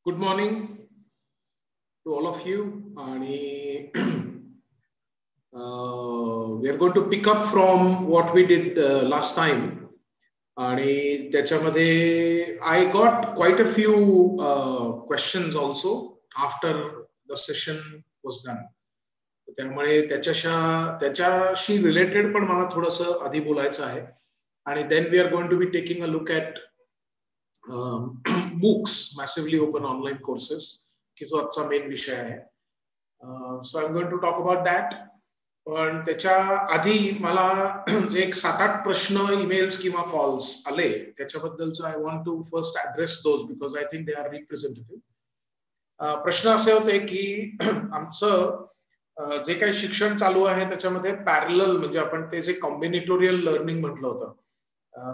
Good morning to all of you. We are going to pick up from what we did last time. I got quite a few questions also after the session was done. त्यामुळे त्याच्याशी related पण मला थोडंसं आधी बोलायचं आहे. आणि then we are going to be taking a look at MOOCs, massively open online courses, की जो आजचा मेन विषय आहे. So I'm going to talk about that. पण त्याच्या आधी मला जे एक 7-8 प्रश्न ईमेल्स किंवा कॉल्स आले त्याच्याबद्दलचं I want to first address those because I think they are representative. प्रश्न असे होते की आमचं जे काही शिक्षण चालू आहे त्याच्यामध्ये पॅरलल म्हणजे आपण ते जे कॉम्बिनेटोरियल लर्निंग म्हटलं होतं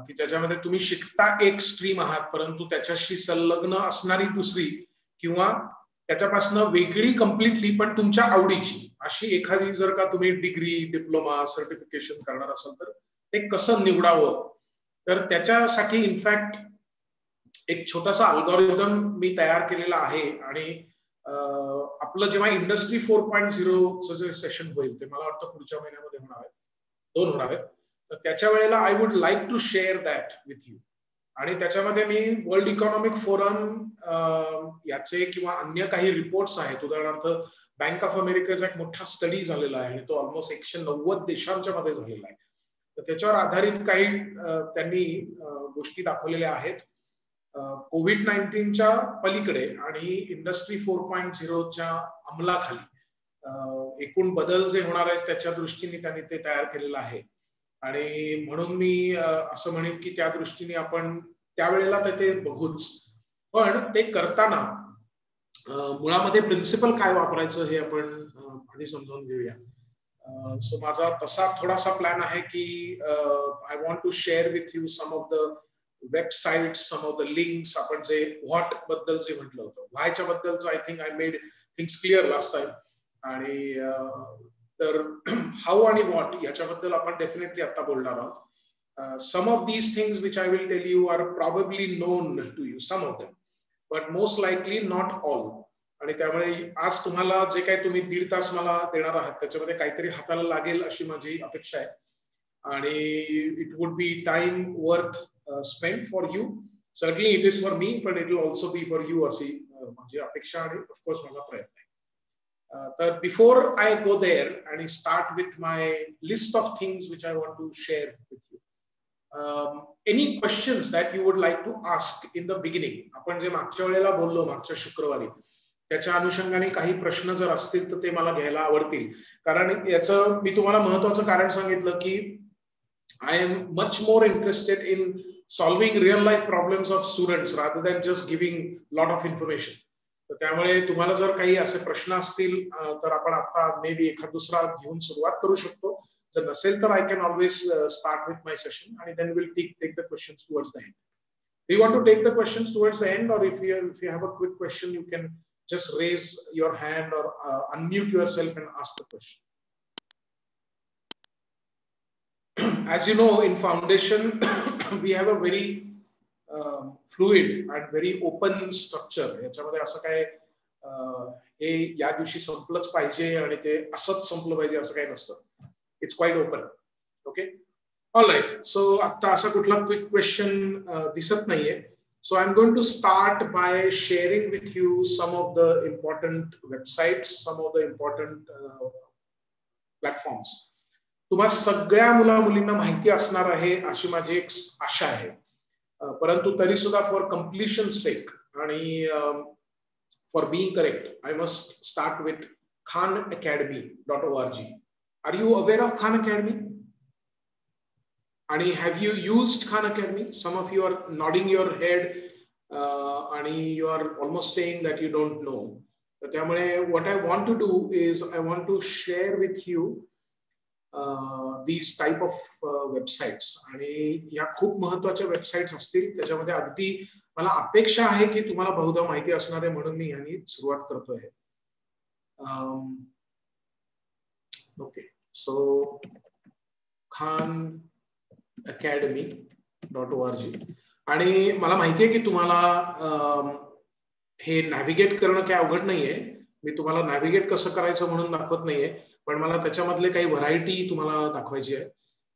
की त्याच्यामध्ये तुम्ही शिकता एक स्ट्रीम आहात परंतु त्याच्याशी संलग्न असणारी दुसरी किंवा त्याच्यापासून वेगळी कम्प्लिटली पण तुमच्या आवडीची अशी एखादी जर का तुम्ही डिग्री डिप्लोमा सर्टिफिकेशन करणार असाल तर ते कसं निवडावं. तर त्याच्यासाठी इनफॅक्ट एक छोटासा अल्गोरिदम मी तयार केलेला आहे आणि आपलं जेव्हा इंडस्ट्री 4.0 जे सेशन होईल ते मला वाटतं पुढच्या महिन्यामध्ये होणार आहे, 2 होणार आहेत. तर त्याच्या वेळेला I would like to share that with you. आणि त्याच्यामध्ये मी वर्ल्ड इकॉनॉमिक फोरम याचे किंवा अन्य काही रिपोर्ट्स आहेत, उदाहरणार्थ बँक ऑफ अमेरिकेचा एक मोठा स्टडी झालेला आहे आणि तो ऑलमोस्ट 190 देशांच्या मध्ये झालेला आहे. तर त्याच्यावर आधारित काही त्यांनी गोष्टी दाखवलेल्या आहेत कोविड-19च्या पलीकडे आणि इंडस्ट्री 4.0च्या अंमलाखाली एकूण बदल जे होणार आहेत त्याच्या दृष्टीने त्यांनी ते तयार केलेलं आहे. आणि म्हणून मी असं म्हणेन की त्या दृष्टीने आपण त्यावेळेला ते बघूच. पण ते करताना मुळामध्ये प्रिन्सिपल काय वापरायचं हे आपण आधी समजून घेऊया. सो माझा तसा थोडासा प्लॅन आहे की I want to share with you some of the website, some of the links. आपण जे व्हॉट बद्दल जे म्हटलं होतं व्हायच्या बद्दलचं I think I made things clear last time. आणि तर हाऊ आणि व्हॉट याच्याबद्दल आपण डेफिनेटली आता बोलणार आहोत. some of these things which I will tell you are probably known to you, some of them, but most likely not all. आणि त्यामुळे आज तुम्हाला जे काही तुम्ही 1.5 तास मला देणार आहात त्याच्यामध्ये काहीतरी हाताला लागेल अशी माझी अपेक्षा आहे. आणि it would be time worth spend for you. Certainly it is for me पण it will also be for you अशी माझी अपेक्षा आणि ऑफकोर्स माझा प्रयत्न आहे. But before I go there and start with my list of things which I want to share with you, any questions that you would like to ask in the beginning? आपण जे मागच्या वेळेला बोललो मागच्या शुक्रवारी त्याच्या अनुषंगाने काही प्रश्न जर असतील तर ते मला घ्यायला आवडतील. कारण याचं मी तुम्हाला महत्त्वाचं कारण सांगितलं की I am much more interested in solving real life problems of students rather than just giving lot of information. तर त्यामुळे तुम्हाला जर काही असे प्रश्न असतील तर आपण आता मे बी एखाद दुसरा घेऊन सुरुवात करू शकतो. जर नसेल तर I can always start with my session आणि then will take the questions towards the end. Do you want to take the questions towards the end, or if you have a quick question you can just raise your hand or unmute yourself and ask the question. As you know, in foundation we have a very fluid and very open structure. याच्यामध्ये असं काय हे या दिवशी संपलंच पाहिजे आणि ते असंच संपलं पाहिजे असं काही नसतं. It's quite open. Okay, all right. So आता असा कुठला क्विक क्वेश्चन दिसत नाहीये. So I am going to start by sharing with you some of the important websites, some of the important platforms. तुम्हा सगळ्या मुला मुलींना माहिती असणार आहे अशी माझी एक आशा आहे. परंतु तरी सुद्धा फॉर कम्प्लिशन सेक आणि for being correct I must start with khanacademy.org. Are you aware of Khan Academy? आणि have you used Khan Academy? Some of you are nodding your head आणि you are almost saying that you don't know. तर त्यामुळे what I want to do is I want to share with you these type of websites. आणि या खूप महत्त्वाच्या websites असतील. त्याच्यामध्ये अगदी मला अपेक्षा आहे की तुम्हाला बहुधा माहिती असणार आहे म्हणून मी यांनी सुरुवात करतोय. Okay, so khanacademy.org. आणि मला माहिती आहे की तुम्हाला हे नॅव्हिगेट करणं काही अवघड नाहीये. मी तुम्हाला नॅव्हिगेट कसं करायचं म्हणून दाखवत नाहीये, पण मला त्याच्यामधले काही व्हरायटी तुम्हाला दाखवायची आहे.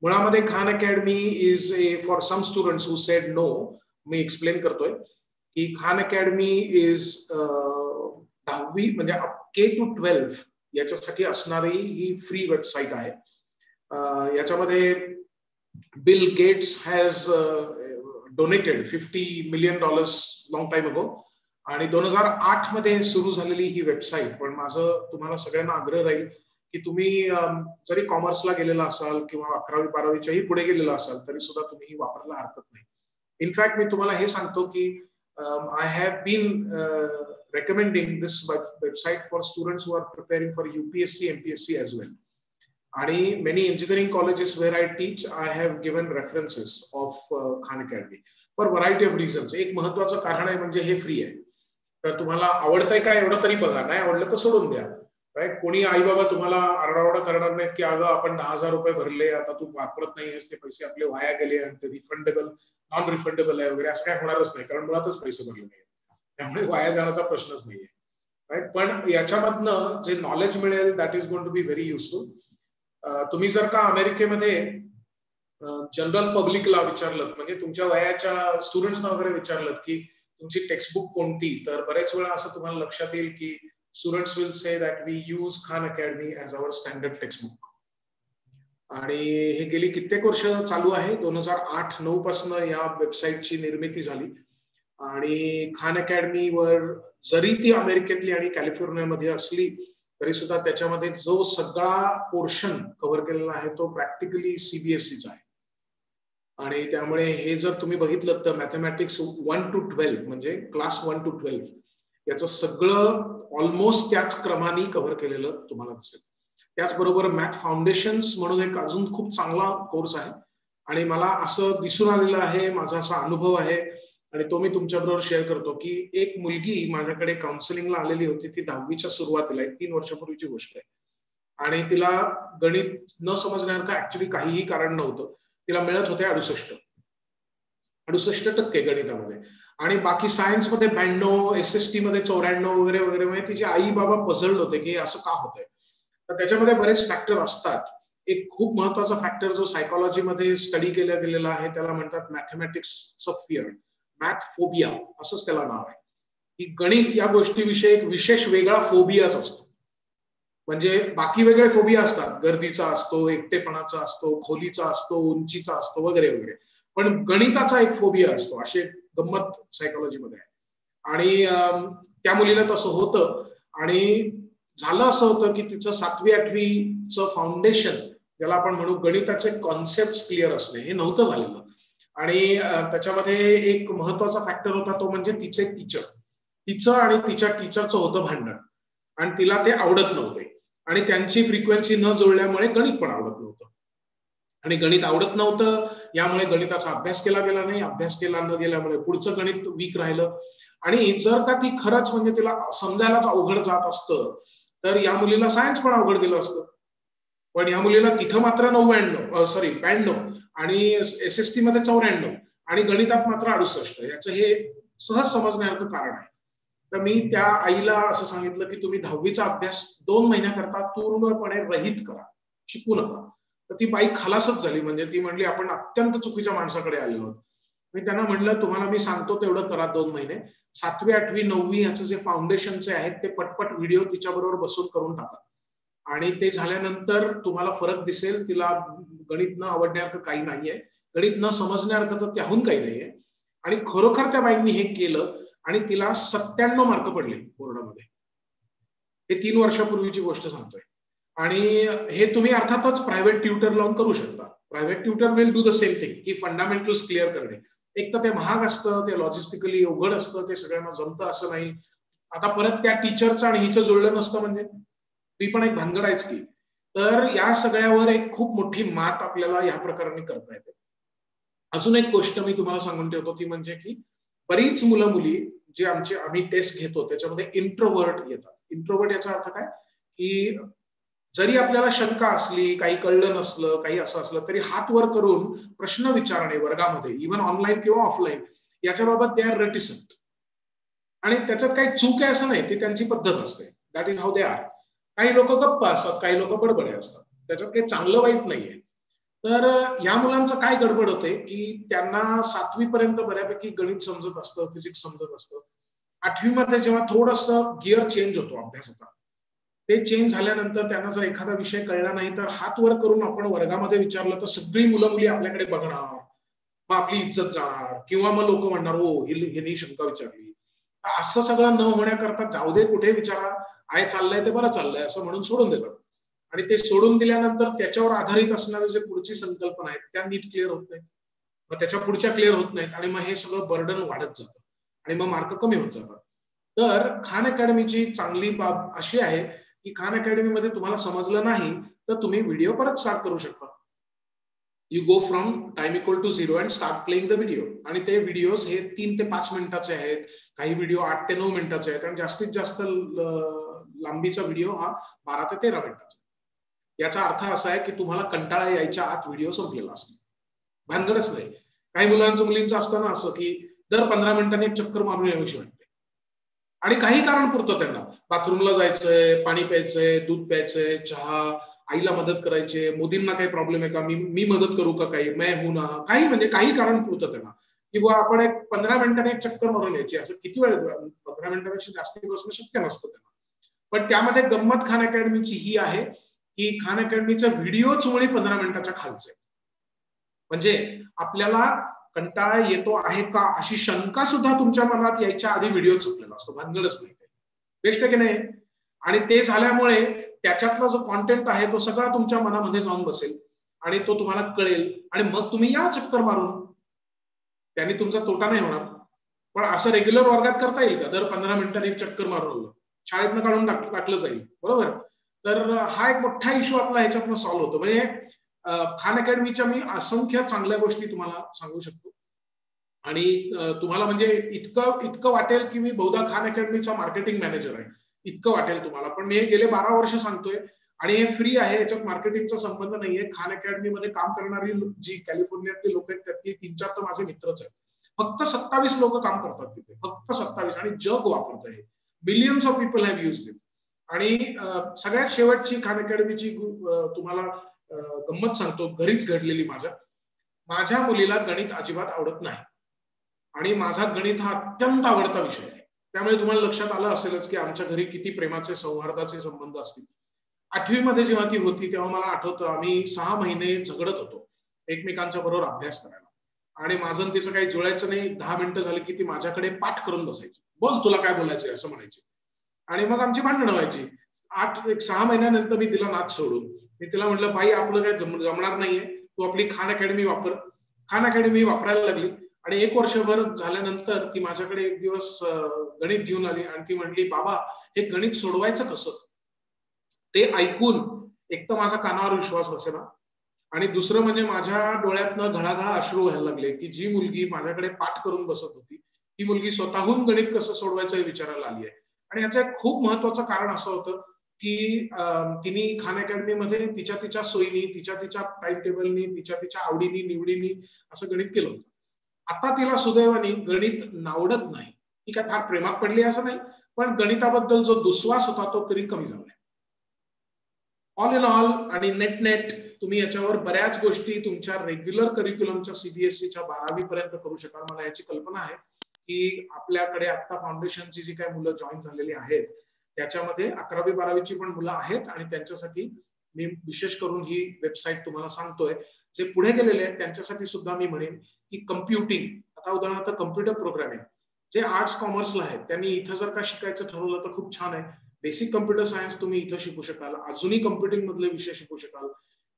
मुळामध्ये Khan Academy is for some students who said no. मी एक्सप्लेन करतोय की खान अकॅडमी इज 10वी म्हणजे K-12 याच्यासाठी असणारी ही फ्री वेबसाईट आहे. याच्यामध्ये Bill Gates has donated $50 million long time ago, आणि 2008 मध्ये सुरू झालेली ही वेबसाईट. पण माझं तुम्हाला सगळ्यांना आग्रह राहील की तुम्ही जरी कॉमर्सला गेलेला असाल किंवा 11वी-12वीच्याही पुढे गेलेला असाल तरी सुद्धा तुम्ही ही वापरायला हरकत नाही. इनफॅक्ट मी तुम्हाला हे सांगतो की I have been recommending this website for students who are preparing for UPSC, MPSC as well. आणि many engineering colleges where I teach I have given references of Khan Academy for variety of reasons. एक महत्वाचं कारण आहे म्हणजे हे free आहे. तर तुम्हाला आवडतंय का एवढं तरी बघा, नाही आवडलं तर सोडून द्या. राईट. कोणी आई बाबा तुम्हाला आरडाओरडा करणार नाहीत की अगं आपण 10,000 रुपये भरले, आता तू वापरत नाहीयेस, ते पैसे आपले वाया गेले आणि ते रिफंडेबल नॉन रिफंडेबल आहे वगैरे, असं काय होणारच नाही, कारण मुळातच पैसे भरले नाही. त्यामुळे वाया जाण्याचा प्रश्नच नाहीये. राईट. पण याच्यामधनं जे नॉलेज मिळेल that is going to be very useful. तुम्ही जर का अमेरिकेमध्ये जनरल पब्लिकला विचारलं, म्हणजे तुमच्या वयाच्या स्टुडंट्सना वगैरे विचारलं की तुमची टेक्स्टबुक कोणती, तर बरेच वेळा असं तुम्हाला लक्षात येईल की students will say that we use Khan Academy as our standard textbook. आणि हे गेली कित्येक वर्ष चालू आहे. 2008-9 पासून या वेबसाईटची निर्मिती झाली. आणि खान अकॅडमीवर जरी ती अमेरिकेतली आणि कॅलिफोर्नियामध्ये असली तरी सुद्धा त्याच्यामध्ये जो सगळा पोर्शन कव्हर केलेला आहे तो प्रॅक्टिकली CBSEचा आहे. आणि त्यामुळे हे जर तुम्ही बघितलं तर मॅथमॅटिक्स 1 to 12 म्हणजे क्लास 1 to 12 याचं सगळं ऑलमोस्ट त्याच क्रमाने कव्हर केलेलं तुम्हाला दिसेल. त्याचबरोबर मॅथ फाउंडेशन्स म्हणून एक अजून खूप चांगला कोर्स आहे. आणि मला असं दिसून आलेलं आहे, माझा असा अनुभव आहे आणि तो मी तुमच्याबरोबर शेअर करतो की एक मुलगी माझ्याकडे काउन्सिलिंगला आलेली होती. ती 10वीच्या सुरुवातीला, 3 वर्षापूर्वीची गोष्ट आहे. आणि तिला गणित न समजण्यासारखं ऍक्च्युली काहीही कारण नव्हतं. तिला मिळत होते 68% गणितामध्ये, आणि बाकी सायन्स मध्ये 92, SST मध्ये 94 वगैरे वगैरे. म्हणजे तिचे आई बाबा पझल्ड होते की असं का होतंय. तर त्याच्यामध्ये बरेच फॅक्टर असतात. एक खूप महत्वाचा फॅक्टर जो सायकोलॉजीमध्ये स्टडी केला गेलेला आहे त्याला म्हणतात मॅथमॅटिक्स फिअर, मॅथ फोबिया असंच त्याला नाव आहे. की गणित या गोष्टीविषयी एक विशेष वेगळा फोबियाच असतो. म्हणजे बाकी वेगळे फोबिया असतात, गर्दीचा असतो, एकटेपणाचा असतो, खोलीचा असतो, उंचीचा असतो वगैरे वगैरे, पण गणिताचा एक फोबिया असतो. अशी गंमत सायकोलॉजीमध्ये आहे. आणि त्या मुलीला तसं होतं. आणि झालं असं होतं की तिचं 7वी-8वीचं फाउंडेशन, ज्याला आपण म्हणू गणिताचे कॉन्सेप्ट क्लिअर असणे, हे नव्हतं झालेलं. आणि त्याच्यामध्ये एक महत्वाचा फॅक्टर होता तो म्हणजे तिचे टीचर. तिचं आणि तिच्या टीचरचं होतं भांडण, आणि तिला ते आवडत नव्हते. आणि त्यांची फ्रिक्वेन्सी न जुळल्यामुळे गणित पण आवडत नव्हतं. आणि गणित आवडत नव्हतं यामुळे गणिताचा अभ्यास केला गेला नाही. अभ्यास केला न गेल्यामुळे पुढचं गणित वीक राहिलं. आणि जर का ती खरंच म्हणजे तिला समजायलाच अवघड जात असतं तर या मुलीला सायन्स पण अवघड गेलं असतं. पण या मुलीला तिथं मात्र 92 आणि SST मध्ये 94 आणि गणितात मात्र 68. याचं हे सहज समजण्यासारखं कारण आहे. तर मी त्या आईला असं सांगितलं की तुम्ही 10वीचा अभ्यास 2 महिन्याकरता पूर्णपणे रहित करा, शिकू नका. तर ती बाई खलासच झाली. म्हणजे ती म्हणली आपण अत्यंत चुकीच्या माणसाकडे आलो आहोत. मी त्यांना म्हटलं तुम्हाला मी सांगतो तेवढं करा 2 महिने. 7वी, 8वी, 9वी याचं जे फाउंडेशनचे आहेत ते पटपट व्हिडिओ तिच्याबरोबर बसून करून टाका. आणि ते झाल्यानंतर तुम्हाला फरक दिसेल. तिला गणित न आवडण्यासारखं काही नाहीये, गणित न समजण्यासारखं तर त्याहून काही नाहीये. आणि खरोखर त्या बाईंनी हे केलं आणि तिला 97 मार्क पडले बोर्डामध्ये. हे 3 वर्षापूर्वीची गोष्ट सांगतोय. आणि हे तुम्ही अर्थातच प्रायव्हेट ट्युटर लावून करू शकता. Private tutor will do the same thing की फंडामेंटल्स क्लिअर करणे. एक तर ते महाग असतं, ते लॉजिस्टिकली अवघड असतं, ते सगळ्यांना जमतं असं नाही. आता परत त्या टीचरचं आणि हिचं जुळलं नसतं म्हणजे ती पण एक भानगड आहेच की. तर या सगळ्यावर एक खूप मोठी मात आपल्याला या प्रकाराने करता येते. अजून एक गोष्ट मी तुम्हाला सांगून ठेवतो ती म्हणजे की बरीच मुलं मुली जे आम्ही टेस्ट घेतो त्याच्यामध्ये इंट्रोवर्ट येतात. इंट्रोवर्ट याचा अर्थ काय की जरी आपल्याला शंका असली, काही कळलं नसलं, काही असं असलं तरी हात वर करून प्रश्न विचारणे वर्गामध्ये, इव्हन ऑनलाईन किंवा ऑफलाईन, याच्याबाबत दे आर रेटिसंट. आणि त्याच्यात काही चूक आहे असं नाही, ती त्यांची पद्धत असते. That is how they are. काही लोक गप्प असतात, काही लोक बडबडे असतात, त्याच्यात काही चांगलं वाईट नाहीये. तर या मुलांचं काय गडबड होते की त्यांना 7वी पर्यंत बऱ्यापैकी गणित समजत असतं, फिजिक्स समजत असतं. 8वी मध्ये जेव्हा थोडंसं गिअर चेंज होतो अभ्यासाचा, ते चेंज झाल्यानंतर त्यांना जर एखादा विषय कळला नाही तर हात वर करून आपण वर्गामध्ये विचारलं तर सगळी मुलं मुली आपल्याकडे बघणार, मग आपली इज्जत जाणार, किंवा मग लोक म्हणणार हो हिने शंका विचारली. असं सगळं न होण्याकरता जाऊ दे कुठे विचारा, आहे चाललंय ते बरं चाललंय असं म्हणून सोडून देतात. आणि ते सोडून दिल्यानंतर त्याच्यावर आधारित असणारे जे पुढची संकल्पना आहेत त्या नीट क्लिअर होत नाहीत, मग त्याच्या पुढच्या क्लिअर होत नाहीत, आणि मग हे सगळं बर्डन वाढत जातं आणि मग मार्क कमी होत जातात. तर खान अकॅडमीची चांगली बाब अशी आहे की खान अकॅडमीमध्ये तुम्हाला समजलं नाही तर तुम्ही व्हिडिओ परत स्टार्ट करू शकता. You go from time equal to 0 and start playing the video. आणि ते व्हिडिओज हे 3 ते 5 मिनिटाचे आहेत, काही व्हिडिओ 8 ते 9 मिनिटाचे आहेत, आणि जास्तीत जास्त लांबीचा व्हिडिओ हा 12 ते 13 मिनिटाचा. याचा अर्थ असा आहे की तुम्हाला कंटाळा यायच्या आत व्हिडिओ संपलेला असतो, भानगडच नाही. काही मुलांचं मुलींचं असतं ना असं की दर 15 मिनिटांनी एक चक्कर मारून यावीशी वाटते, आणि काही कारण पुरतं त्यांना, बाथरूमला जायचंय, पाणी प्यायचंय, दूध प्यायचंय, चहा, आईला मदत करायचे, मोदींना काही प्रॉब्लेम आहे का, मी मदत करू का, काही मैं हूं ना, काही म्हणजे काही कारण पुरतं त्यांना की बुवा आपण एक 15 मिनिटांनी एक चक्कर मारून यायची. असं किती वेळ, 15 मिनिटांपेक्षा जास्त बसणं शक्य नसतं त्यांना. पण त्यामध्ये गंमत खान अकॅडमीची ही आहे की खान अकॅडमीचा व्हिडिओच मुळे 15 मिनिटाच्या खालचे, म्हणजे आपल्याला कंटाळा येतो आहे का अशी शंका सुद्धा तुमच्या मनात यायच्या आधी व्हिडिओ संपलेला असतो, भानगडच नाही. बेस्ट आहे की नाही. आणि ते झाल्यामुळे त्याच्यातला जो कॉन्टेंट आहे तो सगळा तुमच्या मनामध्ये जाऊन बसेल आणि तो तुम्हाला कळेल, आणि मग तुम्ही या चक्कर मारून, त्याने तुमचा तोटा नाही होणार. पण असं रेग्युलर वर्गात करता येईल का, दर 15 मिनिटांनी एक चक्कर मारून शाळेतनं काढून टाकलं जाईल, बरोबर. तर हा एक मोठा इश्यू आपला ह्याच्यातनं सॉल्व्ह होतो. म्हणजे खान अकॅडमीच्या मी असंख्य चांगल्या गोष्टी तुम्हाला सांगू शकतो, आणि तुम्हाला म्हणजे इतकं वाटेल की मी बहुधा खान अकॅडमीचा मार्केटिंग मॅनेजर आहे, इतकं वाटेल तुम्हाला. पण मी हे गेले 12 वर्ष सांगतोय, आणि हे फ्री आहे, याच्यात मार्केटिंगचा संबंध नाहीये. खान अकॅडमीमध्ये काम करणारी जी कॅलिफोर्नियातली लोक आहेत त्यातली 3-4 तर माझे मित्रच आहेत. फक्त 27 लोक काम करतात तिथे, फक्त 27, आणि जग वापरत आहे. Billions of people have used it. आणि सगळ्यात शेवटची खान अकॅडमीची तुम्हाला गंमत सांगतो, घरीच घडलेली. माझ्या मुलीला गणित अजिबात आवडत नाही, आणि माझा गणित हा अत्यंत आवडता विषय आहे. त्यामुळे तुम्हाला लक्षात आलं असेलच की आमच्या घरी किती प्रेमाचे, सौहार्दाचे संबंध असतील. 8वी मध्ये जेव्हा ती होती तेव्हा मला आठवतं आम्ही 6 महिने झगडत होतो एकमेकांच्या बरोबर अभ्यास करायला, आणि माझं आणि तिचं काही जुळायचं नाही. 10 मिनिटं झाली की ती माझ्याकडे पाठ करून बसायची, बोल तुला काय बोलायचंय असं म्हणायची, आणि मग आमची भांडणं व्हायची. 6 महिन्यानंतर मी तिला नाच सोडून, मी तिला म्हटलं बाई आपलं काय जमणार नाहीये, तू आपली खान अकॅडमी वापर. खान अकॅडमी वापरायला लागली, आणि 1 वर्षभर झाल्यानंतर ती माझ्याकडे एक दिवस गणित घेऊन आली, आणि ती म्हटली बाबा हे गणित सोडवायचं कसं. ते ऐकून एक तर माझा कानावर विश्वास बसेना, आणि दुसरं म्हणजे माझ्या डोळ्यातनं घळाघळा अश्रू व्हायला लागले की जी मुलगी माझ्याकडे पाठ करून बसत होती ती मुलगी स्वतःहून गणित कसं सोडवायचं हे विचारायला आली आहे. आणि याचं एक खूप महत्वाचं कारण असं होतं की तिने खान अकॅडमीमध्ये तिच्या सोयीनी, तिच्या टाइम टेबलनी, तिच्या आवडीनी निवडीनी असं गणित केलं होतं. आता तिला सुदैवाने गणित नावडत नाही, ती काय फार प्रेमात पडली असं नाही, पण गणिताबद्दल जो दुस्वास होता तो तरी कमी झाला. ऑल इन ऑल आणि नेट तुम्ही याच्यावर बऱ्याच गोष्टी तुमच्या रेग्युलर करिक्युलमच्या सीबीएसईच्या 12वी पर्यंत करू शकाल. मला याची कल्पना आहे की आपल्याकडे आता फाउंडेशनची जी काही मुलं जॉईन झालेली आहेत त्याच्यामध्ये 11वी 12वीची पण मुलं आहेत, आणि त्यांच्यासाठी मी विशेष करून ही वेबसाईट तुम्हाला सांगतोय. जे पुढे गेलेले आहेत त्यांच्यासाठी सुद्धा मी म्हणेन की कम्प्युटिंग, आता उदाहरणार्थ कम्प्युटर प्रोग्रामिंग, जे आर्ट्स कॉमर्सला आहेत त्यांनी इथं जर का शिकायचं ठरवलं तर खूप छान आहे. बेसिक कम्प्युटर सायन्स तुम्ही इथं शिकू शकाल, अजूनही कम्प्युटिंग मधले विषय शिकू शकाल,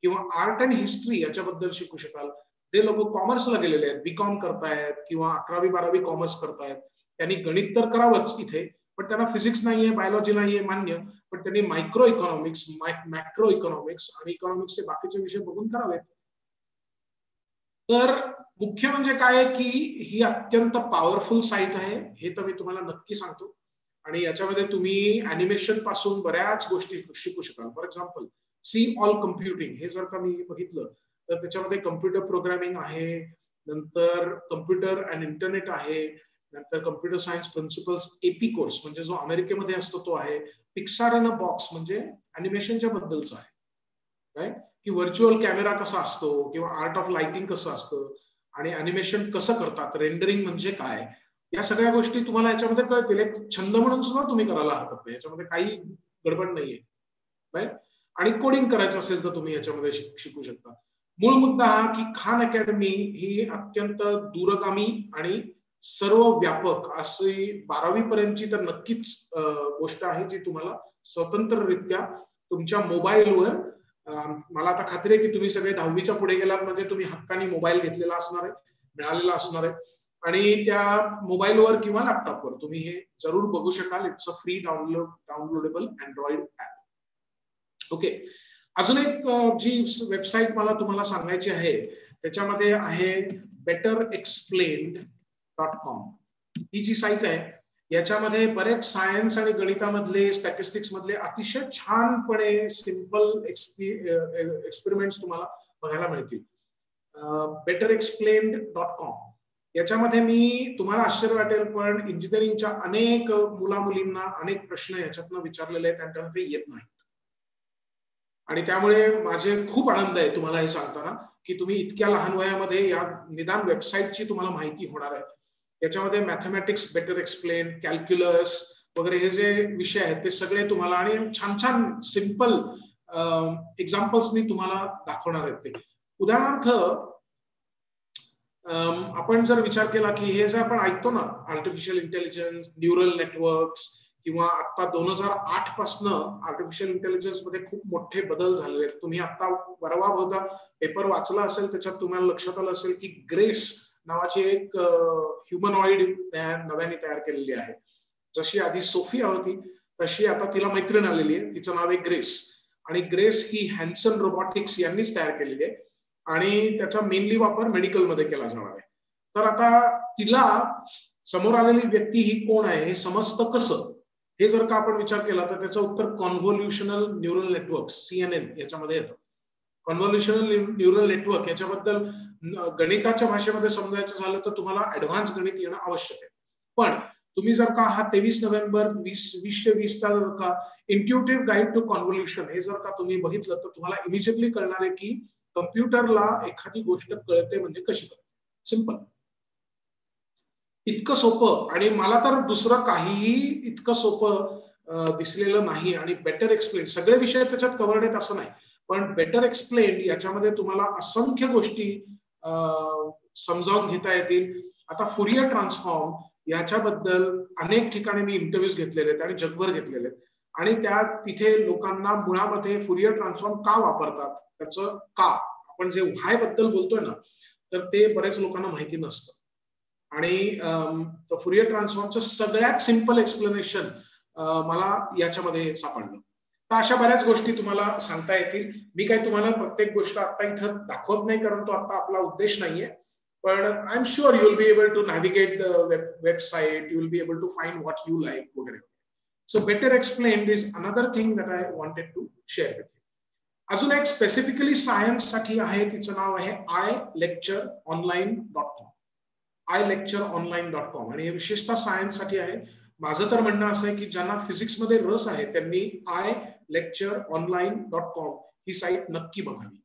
किंवा आर्ट अँड हिस्ट्री याच्याबद्दल शिकू शकाल. जे लोक कॉमर्सला गेलेले आहेत, बीकॉम करतायत किंवा 11वी 12वी कॉमर्स करतायत, त्यांनी गणित तर करावंच इथे, पण त्यांना फिजिक्स नाहीये, बायोलॉजी नाहीये मान्य, पण त्यांनी मायक्रो इकॉनॉमिक्स, मॅक्रो इकॉनॉमिक्स आणि इकॉनॉमिक्सचे बाकीचे विषय बघून करावेत. तर मुख्य म्हणजे काय की ही अत्यंत पॉवरफुल साईट आहे, हे तर मी तुम्हाला नक्की सांगतो. आणि याच्यामध्ये तुम्ही अॅनिमेशन पासून बऱ्याच गोष्टी शिकू शकाल. For example see all computing हे जर का मी बघितलं तर त्याच्यामध्ये कम्प्युटर प्रोग्रामिंग आहे, नंतर कम्प्युटर अँड इंटरनेट आहे, नंतर computer science principles AP course म्हणजे जो अमेरिकेमध्ये असतो तो आहे. पिक्सार इन अ बॉक्स म्हणजे अॅनिमेशनच्या बद्दलचा आहे, राईट, की व्हर्च्युअल कॅमेरा कसा असतो किंवा आर्ट ऑफ लाइटिंग कसं असतं आणि अॅनिमेशन कसं करतात, रेंडरिंग म्हणजे काय, या सगळ्या गोष्टी तुम्हाला याच्यामध्ये कळतील. एक छंद म्हणून सुद्धा तुम्ही करायला हरकत नाही, याच्यामध्ये काही गडबड नाहीये, राईट. आणि कोडिंग करायचं असेल तर तुम्ही याच्यामध्ये शिकू शकता. मूळ मुद्दा हा की खान अकॅडमी ही अत्यंत दूरगामी आणि सर्व व्यापक अशी 12वी पर्यंतची तर नक्कीच गोष्ट आहे जी तुम्हाला स्वतंत्ररित्या तुमच्या मोबाईलवर, मला आता खात्री आहे की तुम्ही सगळे 10वीच्या पुढे गेलात म्हणजे तुम्ही हक्कानी मोबाईल घेतलेला असणार आहे, मिळालेला असणार आहे आणि त्या मोबाईलवर किंवा लॅपटॉपवर तुम्ही हे जरूर बघू शकाल. It's a free downloadable Android app. Okay, अजून एक जी वेबसाईट मला तुम्हाला सांगायची आहे त्याच्यामध्ये आहे betterexplained.com. ही जी साईट आहे याच्यामध्ये बरेच सायन्स आणि गणितामधले, स्टॅटिस्टिक्स मधले अतिशय छानपणे सिंपल एक्सपेरिमेंट्स तुम्हाला बघायला मिळतील. betterexplained.com याच्यामध्ये मी, तुम्हाला आश्चर्य वाटेल पण इंजिनिअरिंगच्या अनेक मुला-मुलींना अनेक प्रश्न याच्यातनं विचारलेले आहेत आणि त्यांना ते येत नाहीत. आणि त्यामुळे माझे खूप आनंद आहे तुम्हाला हे सांगताना की तुम्ही इतक्या लहान वयामध्ये या निदान वेबसाईटची तुम्हाला माहिती होणार आहे. याच्यामध्ये मॅथमॅटिक्स बेटर एक्सप्लेन, कॅल्क्युलस वगैरे हे जे विषय आहेत ते सगळे तुम्हाला आणि छान छान सिंपल एक्झाम्पल्स मी तुम्हाला दाखवणार आहेत. ते उदाहरणार्थ आपण जर विचार केला की हे जे आपण ऐकतो ना, आर्टिफिशियल इंटेलिजन्स, न्यूरल नेटवर्क्स, किंवा आता 2008 पासून आर्टिफिशियल इंटेलिजन्स मध्ये खूप मोठे बदल झालेले आहेत. तुम्ही आता परवा बहुधा पेपर वाचला असेल, त्याच्यात तुम्हाला लक्षात आलं असेल की ग्रेस नावाची एक ह्युमनॉइड नव्याने तयार केलेली आहे. जशी आधी सोफिया होती तशी आता तिला मैत्रीण आलेली आहे, तिचं नाव आहे ग्रेस. आणि ग्रेस ही हॅन्सन रोबोटिक्स यांनीच तयार केलेली आहे आणि त्याचा मेनली वापर मेडिकल मध्ये केला जाणार आहे. तर आता तिला समोर आलेली व्यक्ती ही कोण आहे हे समजतं कसं, हे जर का आपण विचार केला तर त्याचं उत्तर कॉन्व्होल्युशनल न्यूरल नेटवर्क, CNN याच्यामध्ये येतं. कॉन्व्होल्युशनल न्यूरल नेटवर्क याच्याबद्दल गणिताच्या भाषेमध्ये समजायचं झालं तर तुम्हाला ऍडव्हान्स गणित येणं आवश्यक आहे. पण तुम्ही जर का हा 23 नोव्हेंबर 2020 चा जर का इंट्युटिव्ह गाईड टू कॉन्व्होल्युशन हे जर का तुम्ही बघितलं तर तुम्हाला इमिजिएटली कळणार आहे की कम्प्युटरला एखादी गोष्ट कळते म्हणजे कशी कळते. सिंपल, इतकं सोपं. आणि मला तर दुसरं काहीही इतकं सोपं दिसलेलं नाही. आणि बेटर एक्सप्लेन, सगळे विषय त्याच्यात कव्हर्ड आहेत असं नाही, पण बेटर एक्सप्लेन याच्यामध्ये तुम्हाला असंख्य गोष्टी समजावून घेता येतील. आता फुरियर ट्रान्सफॉर्म याच्याबद्दल अनेक ठिकाणी मी इंटरव्ह्यूज घेतलेले आहेत आणि जगभर घेतलेले आहेत आणि त्या तिथे लोकांना मुळामध्ये फुरियर ट्रान्सफॉर्म का वापरतात, त्याचं का, आपण जे व्हाय बद्दल बोलतोय ना, तर ते बरेच लोकांना माहिती नसतं. आणि फुरियर ट्रान्सफॉर्मचं सगळ्यात सिंपल एक्सप्लेनेशन मला याच्यामध्ये सापडलं. तर अशा बऱ्याच गोष्टी तुम्हाला सांगता येतील. मी काही तुम्हाला प्रत्येक गोष्ट आता इथं दाखवत नाही कारण तो आता आपला उद्देश नाहीये, पण I am sure you will be able to navigate the website, you will be able to find what you like वगैरे. So better explained is another thing that I wanted to share with you. अजून एक specifically science साठी आहे, तिचं नाव आहे ilectureonline.com. ilectureonline.com आणि हे विशेषतः सायन्स साठी आहे. माझं तर म्हणणं असं आहे की ज्यांना फिजिक्स मध्ये रस आहे त्यांनी ilectureonline.com ही साईट नक्की बघावी.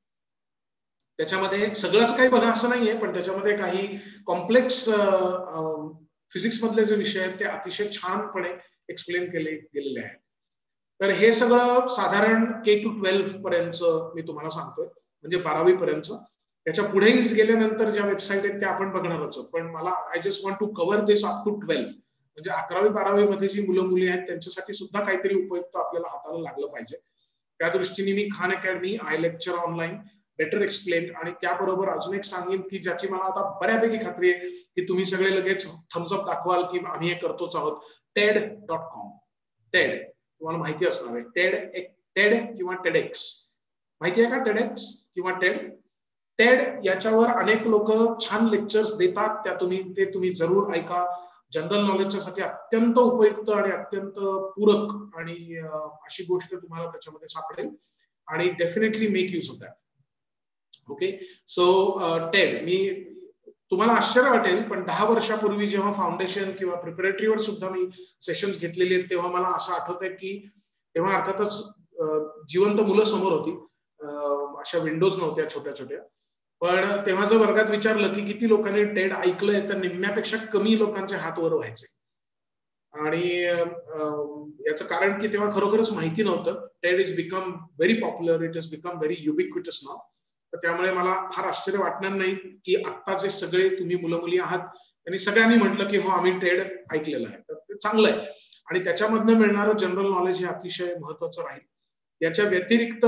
त्याच्यामध्ये सगळंच काही बघा असं नाहीये, पण त्याच्यामध्ये काही कॉम्प्लेक्स फिजिक्स मधले जे विषय आहेत ते अतिशय छानपणे एक्सप्लेन केले गेलेले आहेत. तर हे सगळं साधारण K to 12 पर्यंत मी तुम्हाला सांगतोय, म्हणजे 12वी पर्यंत. त्याच्या पुढेही गेल्यानंतर ज्या वेबसाईट आहेत त्या आपण बघणारच, पण मला I just want to cover this up to 12. म्हणजे 11वी 12वी मध्ये जी मुलं मुली आहेत त्यांच्यासाठी सुद्धा काहीतरी उपयुक्त आपल्याला हाताला लागलं पाहिजे. त्या दृष्टीने मी Khan Academy, I lecture online, better explain आणि त्याबरोबर अजून एक सांगेन की ज्याची मला आता बऱ्यापैकी खात्री आहे की तुम्ही सगळे लगेच थम्सअप दाखवाल की आम्ही हे करतोच आहोत, TED.com. टेड तुम्हाला माहिती असणार आहे. टेड किंवा टेडेक्स माहिती आहे का? टेडेक्स किंवा टेड याच्यावर अनेक लोक छान लेक्चर्स देतात, त्या तुम्ही जरूर ऐका. जनरल नॉलेजच्या साठी अत्यंत उपयुक्त आणि अत्यंत पूरक आणि अशी गोष्ट तुम्हाला त्याच्यामध्ये सापडेल आणि definitely make use of that. Okay, so TED मी तुम्हाला आश्चर्य वाटेल पण 10 वर्षापूर्वी जेव्हा फाउंडेशन किंवा प्रिपरेटरीवर सुद्धा मी सेशन्स घेतलेले आहेत तेव्हा मला असं आठवतंय की तेव्हा अर्थातच जिवंत मुलं समोर होती, अशा विंडोज नव्हत्या छोट्या छोट्या, पण तेव्हा जर वर्गात विचारलं की किती लोकांनी टेड ऐकलंय तर निम्म्यापेक्षा कमी लोकांचे हात वर व्हायचे. आणि याचं कारण की तेव्हा खरोखरच माहिती नव्हतं. TED is become very popular, it is become very ubiquitous नाव. तर त्यामुळे मला फार आश्चर्य वाटणार नाही की आत्ताचे सगळे तुम्ही मुलं मुली आहात त्यांनी सगळ्यांनी म्हटलं की हो आम्ही टेड ऐकलेलं आहे. तर ते चांगलं आहे आणि त्याच्यामधनं मिळणारं जनरल नॉलेज हे अतिशय महत्वाचं राहील. याच्या व्यतिरिक्त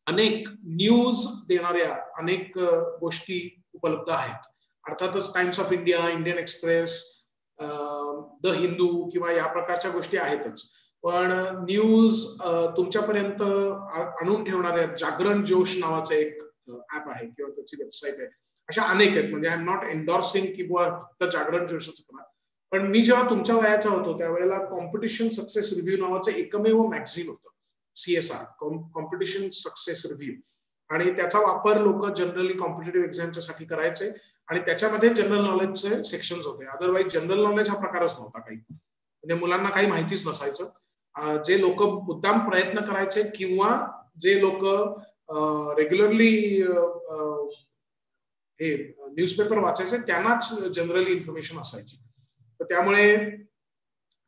अनेक न्यूज देणाऱ्या अनेक गोष्टी उपलब्ध आहेत. अर्थातच times of India, Indian express, the Hindu किंवा या प्रकारच्या गोष्टी आहेतच, पण न्यूज तुमच्यापर्यंत आणून ठेवणाऱ्या जागरण जोश नावाचं एक ऍप आहे किंवा त्याची वेबसाईट आहे. अशा अनेक आहेत. म्हणजे आय एम नॉट एन्डॉर्सिंग किंवा तर जागरण जोशच करा, पण मी जेव्हा तुमच्या वयाचा होतो त्यावेळेला कॉम्पिटिशन सक्सेस रिव्ह्यू नावाचं एकमेव मॅगझिन होतं, CSR कॉम्पिटिशन सक्सेस रिव्ह्यू, आणि त्याचा वापर लोक जनरली कॉम्पिटेटिव्ह एक्झामच्या साठी करायचे आणि त्याच्यामध्ये जनरल नॉलेजचे सेक्शन्स होते. अदरवाईज जनरल नॉलेज हा प्रकारच नव्हता काही, म्हणजे मुलांना काही माहितीच नसायचं. जे लोक मुद्दाम प्रयत्न करायचे किंवा जे लोक रेग्युलरली हे न्यूजपेपर वाचायचे त्यांनाच जनरली इन्फॉर्मेशन असायची. तर त्यामुळे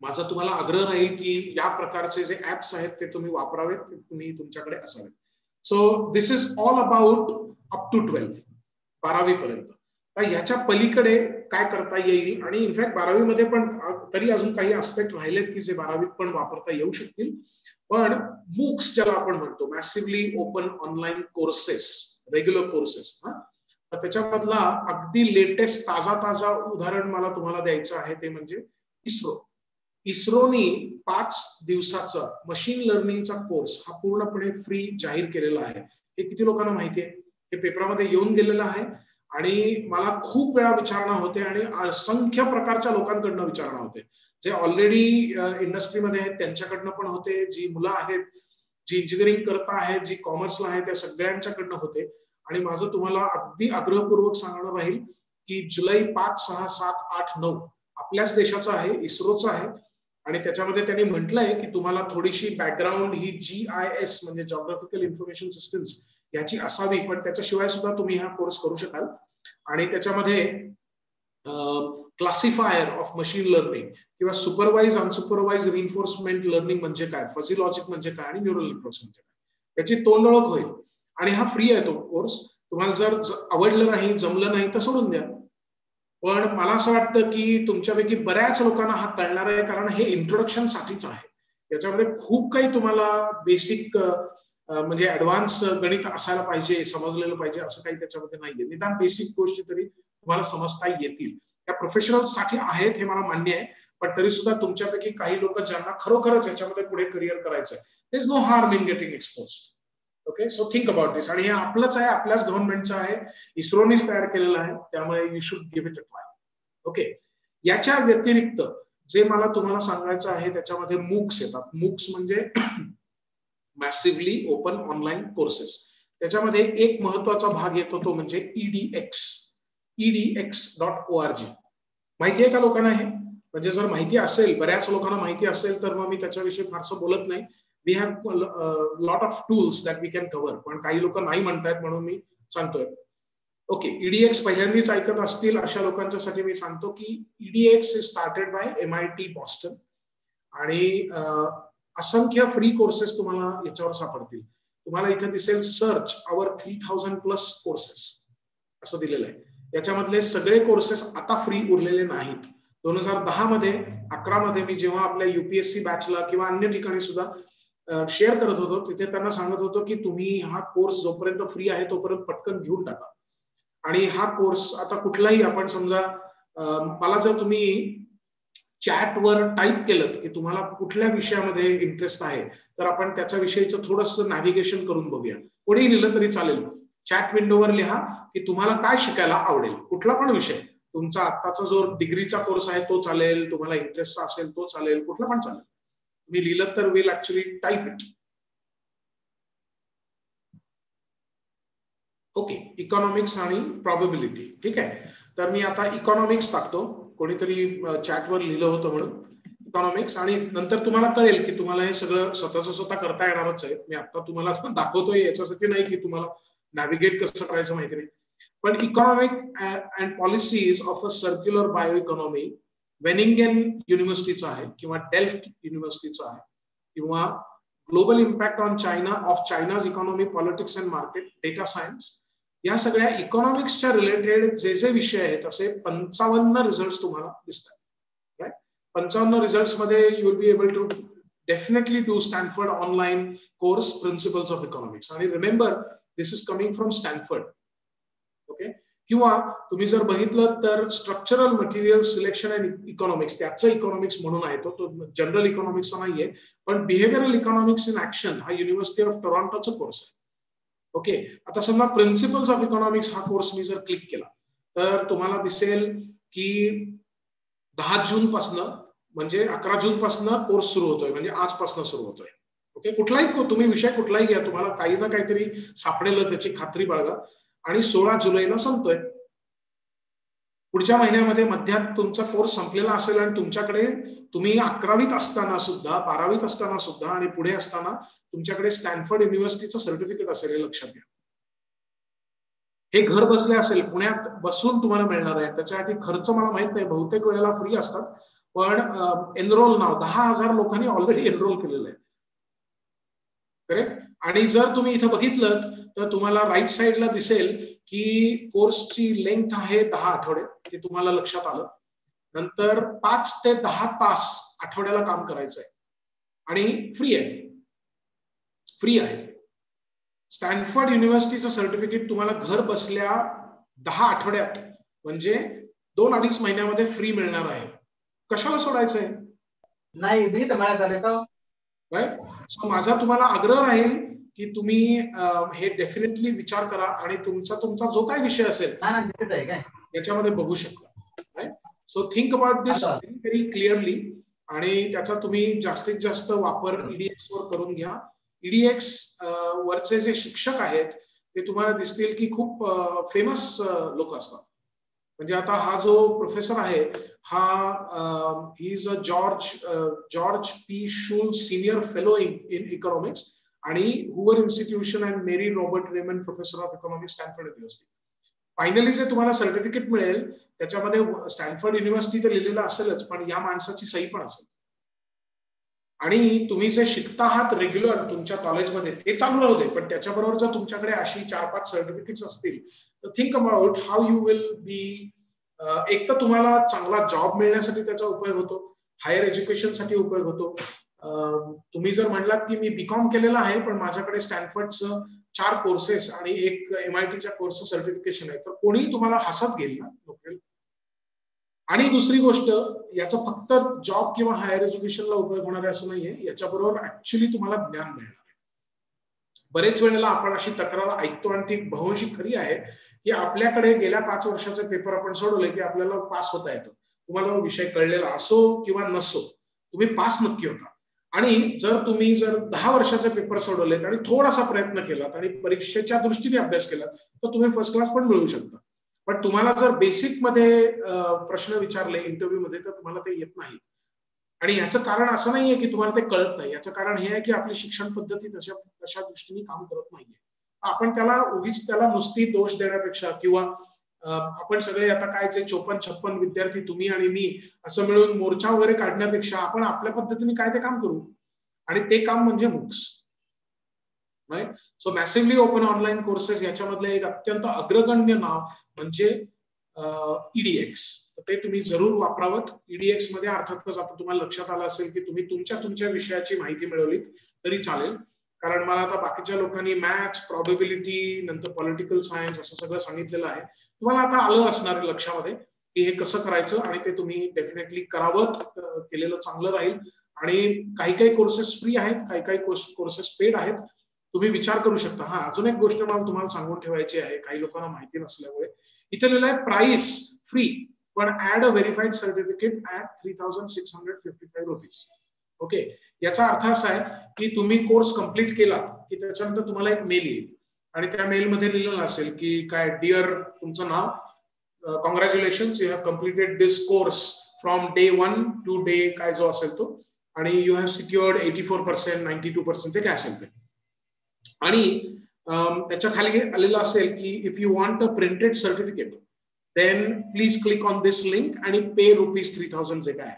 माझा तुम्हाला आग्रह राहील की या प्रकारचे जे ऍप्स आहेत ते तुम्ही वापरावेत, तुम्ही तुमच्याकडे असावेत. So this is all about up to 12, 12वी पर्यंत. तर ह्याच्या पलीकडे काय करता येईल, आणि इनफॅक्ट 12वी मध्ये पण तरी अजून काही आस्पेक्ट राहिलेत की जे 12वीत पण वापरता येऊ शकतील. पण मूक्स ज्याला आपण म्हणतो, मॅसिव्हली open online courses, regular courses, तर त्याच्यामधला अगदी लेटेस्ट ताजा उदाहरण मला तुम्हाला द्यायचं आहे ते म्हणजे इस्रोनी 5 दिवसाचा मशीन लर्निंगचा कोर्स हा पूर्णपणे फ्री जाहीर केलेला आहे. हे किती लोकांना माहिती आहे? हे पेपरामध्ये येऊन गेलेलं आहे आणि मला खूप वेळा विचारणा होते आणि असंख्य प्रकारच्या लोकांकडनं विचारणा होते. जे ऑलरेडी इंडस्ट्रीमध्ये आहेत त्यांच्याकडनं पण होते, जी मुलं आहेत, जी इंजिनिअरिंग करत आहेत, जी कॉमर्सला आहे, त्या सगळ्यांच्याकडनं होते. आणि माझं तुम्हाला अगदी आग्रहपूर्वक सांगणं राहील की जुलै 5, 6, 7, 8, 9 आपल्याच देशाचं आहे, इस्रोचं आहे, आणि त्याच्यामध्ये त्यांनी म्हटलंय की तुम्हाला थोडीशी बॅकग्राऊंड ही GIS म्हणजे जॉग्राफिकल इन्फॉर्मेशन सिस्टम्स याची असावी, पण त्याच्याशिवाय सुद्धा तुम्ही हा कोर्स करू शकाल. आणि त्याच्यामध्ये क्लासिफायर ऑफ मशीन लर्निंग किंवा सुपरवाइज अनसुपरवाइज रिइन्फोर्समेंट लर्निंग म्हणजे काय, फझी लॉजिक म्हणजे काय आणि न्यूरल नेटवर्क्स म्हणजे काय, याची तोंडओळख होईल. आणि हा फ्री आहे तो कोर्स. तुम्हाला जर आवडलं नाही, जमलं नाही तर सोडून द्या. पण मला असं वाटतं की तुमच्यापैकी बऱ्याच लोकांना हा कळणार आहे, कारण हे इंट्रोडक्शन साठीच आहे. याच्यामध्ये खूप काही तुम्हाला बेसिक म्हणजे ऍडव्हान्स गणित असायला पाहिजे, समजलेलं पाहिजे असं काही त्याच्यामध्ये नाहीये. निदान बेसिक गोष्टी तरी तुम्हाला समजता येतील. त्या प्रोफेशनल्स साठी आहेत हे मला मान्य आहे, पण तरी सुद्धा तुमच्यापैकी काही लोक ज्यांना खरोखरच याच्यामध्ये पुढे करिअर करायचं आहे, there is no harm in getting exposed. Okay, so think about this. आणि हे आपलंच आहे, आपल्याच गव्हर्नमेंटचं आहे, इस्रोनीच तयार केलेलं आहे, त्यामुळे you should give it a try. Okay, याच्या व्यतिरिक्त जे मला तुम्हाला सांगायचं आहे त्याच्यामध्ये मूक्स येतात. मूक्स म्हणजे मॅसिव्हली ओपन ऑनलाईन कोर्सेस. त्याच्यामध्ये एक महत्वाचा भाग येतो तो म्हणजे edx.org. माहिती आहे का लोकांना हे? म्हणजे जर माहिती असेल, बऱ्याच लोकांना माहिती असेल तर मग मी त्याच्याविषयी फारसं बोलत नाही. We have lot of tools that we can cover, पण काही लोक नाही म्हणतायत म्हणून मी सांगतोय. ओके, EDX पहिल्यांदाच ऐकत असतील अशा लोकांच्यासाठी मी सांगतो की EDX is started by MIT Boston आणि असंख्य फ्री कोर्सेस तुम्हाला याच्यावर सापडतील. तुम्हाला इथे दिसेल सर्च आवर 3000+ कोर्सेस असं दिलेलं आहे. याच्यामधले सगळे कोर्सेस आता फ्री उरलेले नाहीत. 2010 मध्ये 11 मध्ये मी जेव्हा आपल्या UPSC बॅचला किंवा अन्य ठिकाणी सुद्धा शेअर करत होतो, तिथे त्यांना सांगत होतो की तुम्ही हा कोर्स जोपर्यंत फ्री आहे तोपर्यंत पटकन घेऊन टाका. आणि हा कोर्स आता कुठलाही आपण समजा मला जर तुम्ही चॅटवर टाईप केलं की तुम्हाला कुठल्या विषयामध्ये इंटरेस्ट आहे तर आपण त्याच्या विषयीचं थोडंसं नॅव्हिगेशन करून बघूया. कोणी लिहिलं तरी चालेल. चॅट विंडोवर लिहा की तुम्हाला काय शिकायला आवडेल, कुठला पण विषय. तुमचा आत्ताचा जो डिग्रीचा कोर्स आहे तो चालेल, तुम्हाला इंटरेस्ट असेल तो चालेल, कुठला पण चालेल. मी लिहिलं तर will actually type it. Okay, economics आणि प्रॉबेबिलिटी. ठीक आहे, तर मी आता इकॉनॉमिक्स टाकतो. कोणीतरी चॅटवर लिहिलं होतं म्हणून इकॉनॉमिक्स, आणि नंतर तुम्हाला कळेल की तुम्हाला हे सगळं स्वतः करता येणारच आहे. मी आता तुम्हाला दाखवतोय याच्यासाठी नाही की तुम्हाला नॅव्हिगेट कसं करायचं माहिती नाही, पण economic and policies of a circular bio economy Wageningen युनिव्हर्सिटीचा आहे, किंवा डेल्फ्ट युनिव्हर्सिटीचा आहे, किंवा global impact on China of China's economy, politics and market, data science. या सगळ्या इकॉनॉमिक्सच्या रिलेटेड जे जे विषय आहेत असे 55 रिझल्ट तुम्हाला दिसतात. 55 रिझल्ट मध्ये you will be able to definitely do Stanford online course principles of economics. आणि remember, this is coming from Stanford. Okay, किंवा तुम्ही जर बघितलं तर structural material selection and economics, त्याचं इकॉनॉमिक्स म्हणून आहे, तो जनरल इकॉनॉमिक्सचा नाहीये, पण बिहेवियरल इकॉनॉमिक्स इन ऍक्शन हा युनिव्हर्सिटी ऑफ टोरंटोचा कोर्स आहे. ओके, आता समजा प्रिन्सिपल्स ऑफ इकॉनॉमिक्स हा कोर्स मी जर क्लिक केला तर तुम्हाला दिसेल की 10 जून पासून, म्हणजे 11 जून पासून कोर्स सुरू होतोय, म्हणजे आजपासून सुरू होतोय. ओके, कुठलाही तुम्ही विषय कुठलाही घ्या, तुम्हाला काही ना काहीतरी सापडेल त्याची खात्री बाळगा. आणि 16 जुलैला संपतोय. पुढच्या महिन्यामध्ये मध्यात तुमचा कोर्स संपलेला असेल आणि तुमच्याकडे तुम्ही 11वीत असताना सुद्धा, 12वीत असताना सुद्धा आणि पुढे असताना तुमच्याकडे स्टॅनफोर्ड युनिव्हर्सिटीचं सर्टिफिकेट असेल, हे लक्षात घ्या. हे घर बसले असेल, पुण्यात बसून तुम्हाला मिळणार आहे. त्याच्यासाठी खर्च मला माहित नाही, बहुतेक वेळेला फ्री असतात, पण एनरोल नाव 10,000 लोकांनी ऑलरेडी एनरोल केलेलं आहे. करेक्ट. आणि जर तुम्ही इथं बघितलं तर तुम्हाला राईट साईडला दिसेल की कोर्सची लेंथ आहे 10 आठवडे, ते तुम्हाला लक्षात आलं. नंतर 5 ते 10 तास आठवड्याला काम करायचं आहे, आणि फ्री आहे. फ्री आहे. स्टॅनफोर्ड युनिव्हर्सिटीचं सर्टिफिकेट तुम्हाला घर बसल्या 10 आठवड्यात, म्हणजे 2-2.5 महिन्यामध्ये फ्री मिळणार आहे. कशाला सोडायचंय? नाही, मी तर म्हणत आले का. सो माझा तुम्हाला आग्रह राहील की तुम्ही हे डेफिनेटली विचार करा, आणि तुमचा जो काय विषय असेल याच्यामध्ये बघू शकता. So think about this very clearly, आणि त्याचा तुम्ही जास्तीत जास्त वापर EDX वर करून घ्या. EDX वरचे जे शिक्षक आहेत ते तुम्हाला दिसतील की खूप फेमस लोक असतात. म्हणजे आता हा जो प्रोफेसर आहे हा he is a George P Shultz senior fellow in economics, आणि Hoover institution and Mary Robert Raymond professor of economics, Stanford university. Finally जे तुम्हाला सर्टिफिकेट मिळेल त्याच्यामध्ये स्टॅनफोर्ड युनिव्हर्सिटी तर लिहिलेलं असेलच, पण या माणसाची सही पण असेल. आणि तुम्ही जे शिकता आहात रेग्युलर तुमच्या कॉलेजमध्ये ते चालू राहू दे, पण त्याच्याबरोबर जर तुमच्याकडे अशी 4-5 सर्टिफिकेट्स असतील तर think about how you will बी. एक तर तुम्हाला चांगला जॉब मिळण्यासाठी त्याचा उपयोग होतो, हायर एज्युकेशनसाठी उपयोग होतो. तुम्ही जर म्हणलात की मी बीकॉम केलेला आहे पण माझ्याकडे स्टॅनफोर्डचं 4 कोर्सेस आणि एक MITच्या कोर्सचं सर्टिफिकेशन आहे, तर कोणीही तुम्हाला हसत घेईल ना नोकरीला. आणि दुसरी गोष्ट, याचा फक्त जॉब किंवा हायर एज्युकेशनला उपयोग होणार आहे असं नाहीये, याच्याबरोबर ऍक्च्युअली तुम्हाला ज्ञान मिळणार आहे. बरेच वेळेला आपण अशी तक्रार ऐकतो, आणि ती बहुंशी खरी आहे, की आपल्याकडे गेल्या 5 वर्षाचे पेपर आपण सोडवले की आपल्याला पास होता येतो. तुम्हाला विषय कळलेला असो किंवा नसो, तुम्ही पास नक्की होता. आणि जर तुम्ही 10 वर्षाचे पेपर सोडवलेत आणि थोडासा प्रयत्न केलात आणि परीक्षेच्या दृष्टीने अभ्यास केला तर तुम्ही फर्स्ट क्लास पण मिळवू शकता. पण तुम्हाला जर बेसिक मध्ये प्रश्न विचारले इंटरव्ह्यू मध्ये तर तुम्हाला ते येत नाही. आणि याचं कारण असं नाहीये की तुम्हाला ते कळत नाही, याचं कारण हे आहे की आपली शिक्षण पद्धती तशा दृष्टीने काम करत नाहीये. आपण त्याला नुसती दोष देण्यापेक्षा, किंवा आपण सगळे आता काय जे 54-56 विद्यार्थी तुम्ही आणि मी असं मिळून मोर्चा वगैरे काढण्यापेक्षा आपण आपल्या पद्धतीने काय ते काम करू, आणि ते काम म्हणजे MOOCs. Right. So massively open online courses याच्यामधले एक अत्यंत अग्रगण्य नाव म्हणजे EDX. ते तुम्ही जरूर वापरावं. EDX मध्ये अर्थातच आता तुम्हाला लक्षात आलं असेल की तुम्ही तुमच्या विषयाची माहिती मिळवली तरी चालेल, कारण मला आता बाकीच्या लोकांनी मॅथ्स, प्रॉबेबिलिटी, नंतर पॉलिटिकल सायन्स असं सगळं सांगितलेलं आहे. तुम्हाला आता आलं असणार लक्षामध्ये की हे कसं करायचं, आणि ते तुम्ही डेफिनेटली करावं. केलेलं चांगलं राहील. आणि काही कोर्सेस फ्री आहेत, काही कोर्सेस पेड आहेत. तुम्ही विचार करू शकता. हा, अजून एक गोष्ट मला तुम्हाला सांगून ठेवायची आहे, काही लोकांना माहिती नसल्यामुळे. इथे लिहिलं आहे प्राइस फ्री, पण add a verified certificate at 3,655 rupees. Okay, याचा अर्थ असा आहे की तुम्ही कोर्स कम्प्लीट केला की त्याच्यानंतर तुम्हाला एक मेल येईल आणि त्या मेलमध्ये लिहिलेलं असेल की काय, डिअर तुमचं नाव, congratulations, you have completed this course from day 1 to day काय जो असेल तो, आणि यू हॅव सिक्युअर्ड 84%, 92% ते काय असेल ते. आणि त्याच्या खाली आलेलं असेल की if you want a printed certificate then please click on this link आणि पे ₹3000 जे काय.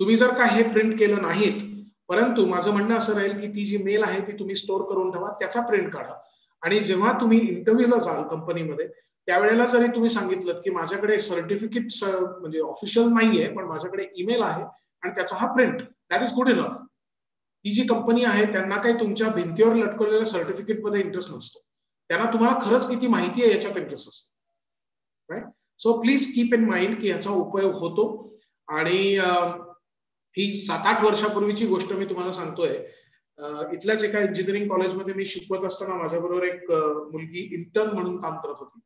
तुम्ही जर का हे प्रिंट केलं नाहीत, परंतु माझं म्हणणं असं राहील की ती जी मेल आहे ती तुम्ही स्टोअर करून ठेवा, त्याचा प्रिंट काढा, आणि जेव्हा तुम्ही इंटरव्ह्यूला जाल कंपनीमध्ये त्यावेळेला जरी तुम्ही सांगितलं की माझ्याकडे सर्टिफिकेट म्हणजे ऑफिशियल नाहीये पण माझ्याकडे ईमेल आहे आणि त्याचा हा print, that is good enough. ही जी कंपनी आहे त्यांना काही तुमच्या भिंतीवर लटकवलेल्या सर्टिफिकेट मध्ये इंटरेस्ट नसतो, त्यांना तुम्हाला खरंच किती माहिती आहे याच्यात इंटरेस्ट असतो. Right. So please keep in mind की याचा उपयोग होतो. आणि ही 7-8 वर्षापूर्वीची गोष्ट मी तुम्हाला सांगतोय. इथल्याच एका इंजिनिअरिंग कॉलेजमध्ये मी शिकवत असताना माझ्याबरोबर एक मुलगी इंटर्न म्हणून काम करत होती.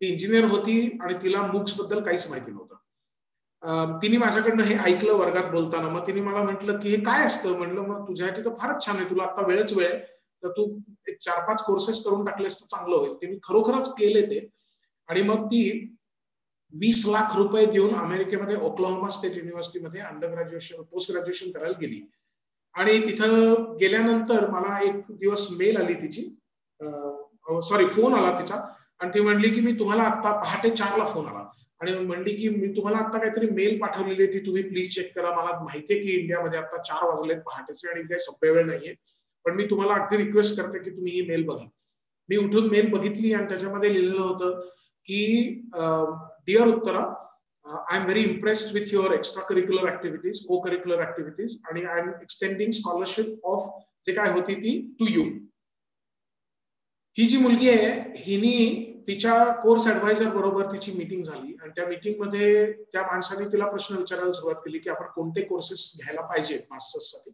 ती इंजिनियर होती आणि तिला मूक्स बद्दल काहीच माहिती नव्हतं. तिने माझ्याकडनं हे ऐकलं वर्गात बोलताना, मग तिने मला म्हटलं की हे काय असतं. म्हटलं मग तुझ्यासाठी तर फारच छान आहे, तुला आता वेळच वेळ आहे, तर तू 4-5 कोर्सेस करून टाकलेस तर चांगलं होईल. तिने खरोखरच केले ते, आणि मग ती 20 लाख रुपये देऊन अमेरिकेमध्ये ओक्लाहोमा स्टेट युनिव्हर्सिटीमध्ये अंडर ग्रॅज्युएशन पोस्ट ग्रॅज्युएशन करायला गेली. आणि तिथं गेल्यानंतर मला एक दिवस मेल आली तिची, सॉरी फोन आला तिचा, आणि ती म्हणली की मी तुम्हाला आता पहाटे 4ला फोन आला आणि म्हणली की मी तुम्हाला आता काहीतरी मेल पाठवलेली ती तुम्ही प्लीज चेक करा. मला माहितीये की इंडियामध्ये आता 4 वाजलेत पहाटेचे आणि काही सभ्य वेळ नाहीये, पण मी तुम्हाला अगदी रिक्वेस्ट करते की तुम्ही ही मेल बघा. मी उठून मेल बघितली आणि त्याच्यामध्ये लिहिलेलं होतं की dear Uttara, I am very impressed with your extra curricular activities, co curricular activities, आणि I am extending scholarship of जे काय होती ती टू यू. ही जी मुलगी आहे हिनी तिच्या कोर्स ऍडवायझर बरोबर तिची मीटिंग झाली आणि त्या मीटिंग मध्ये त्या माणसाने तिला प्रश्न विचारायला सुरुवात केली की आपण कोणते कोर्सेस घ्यायला पाहिजे मास्टर्ससाठी.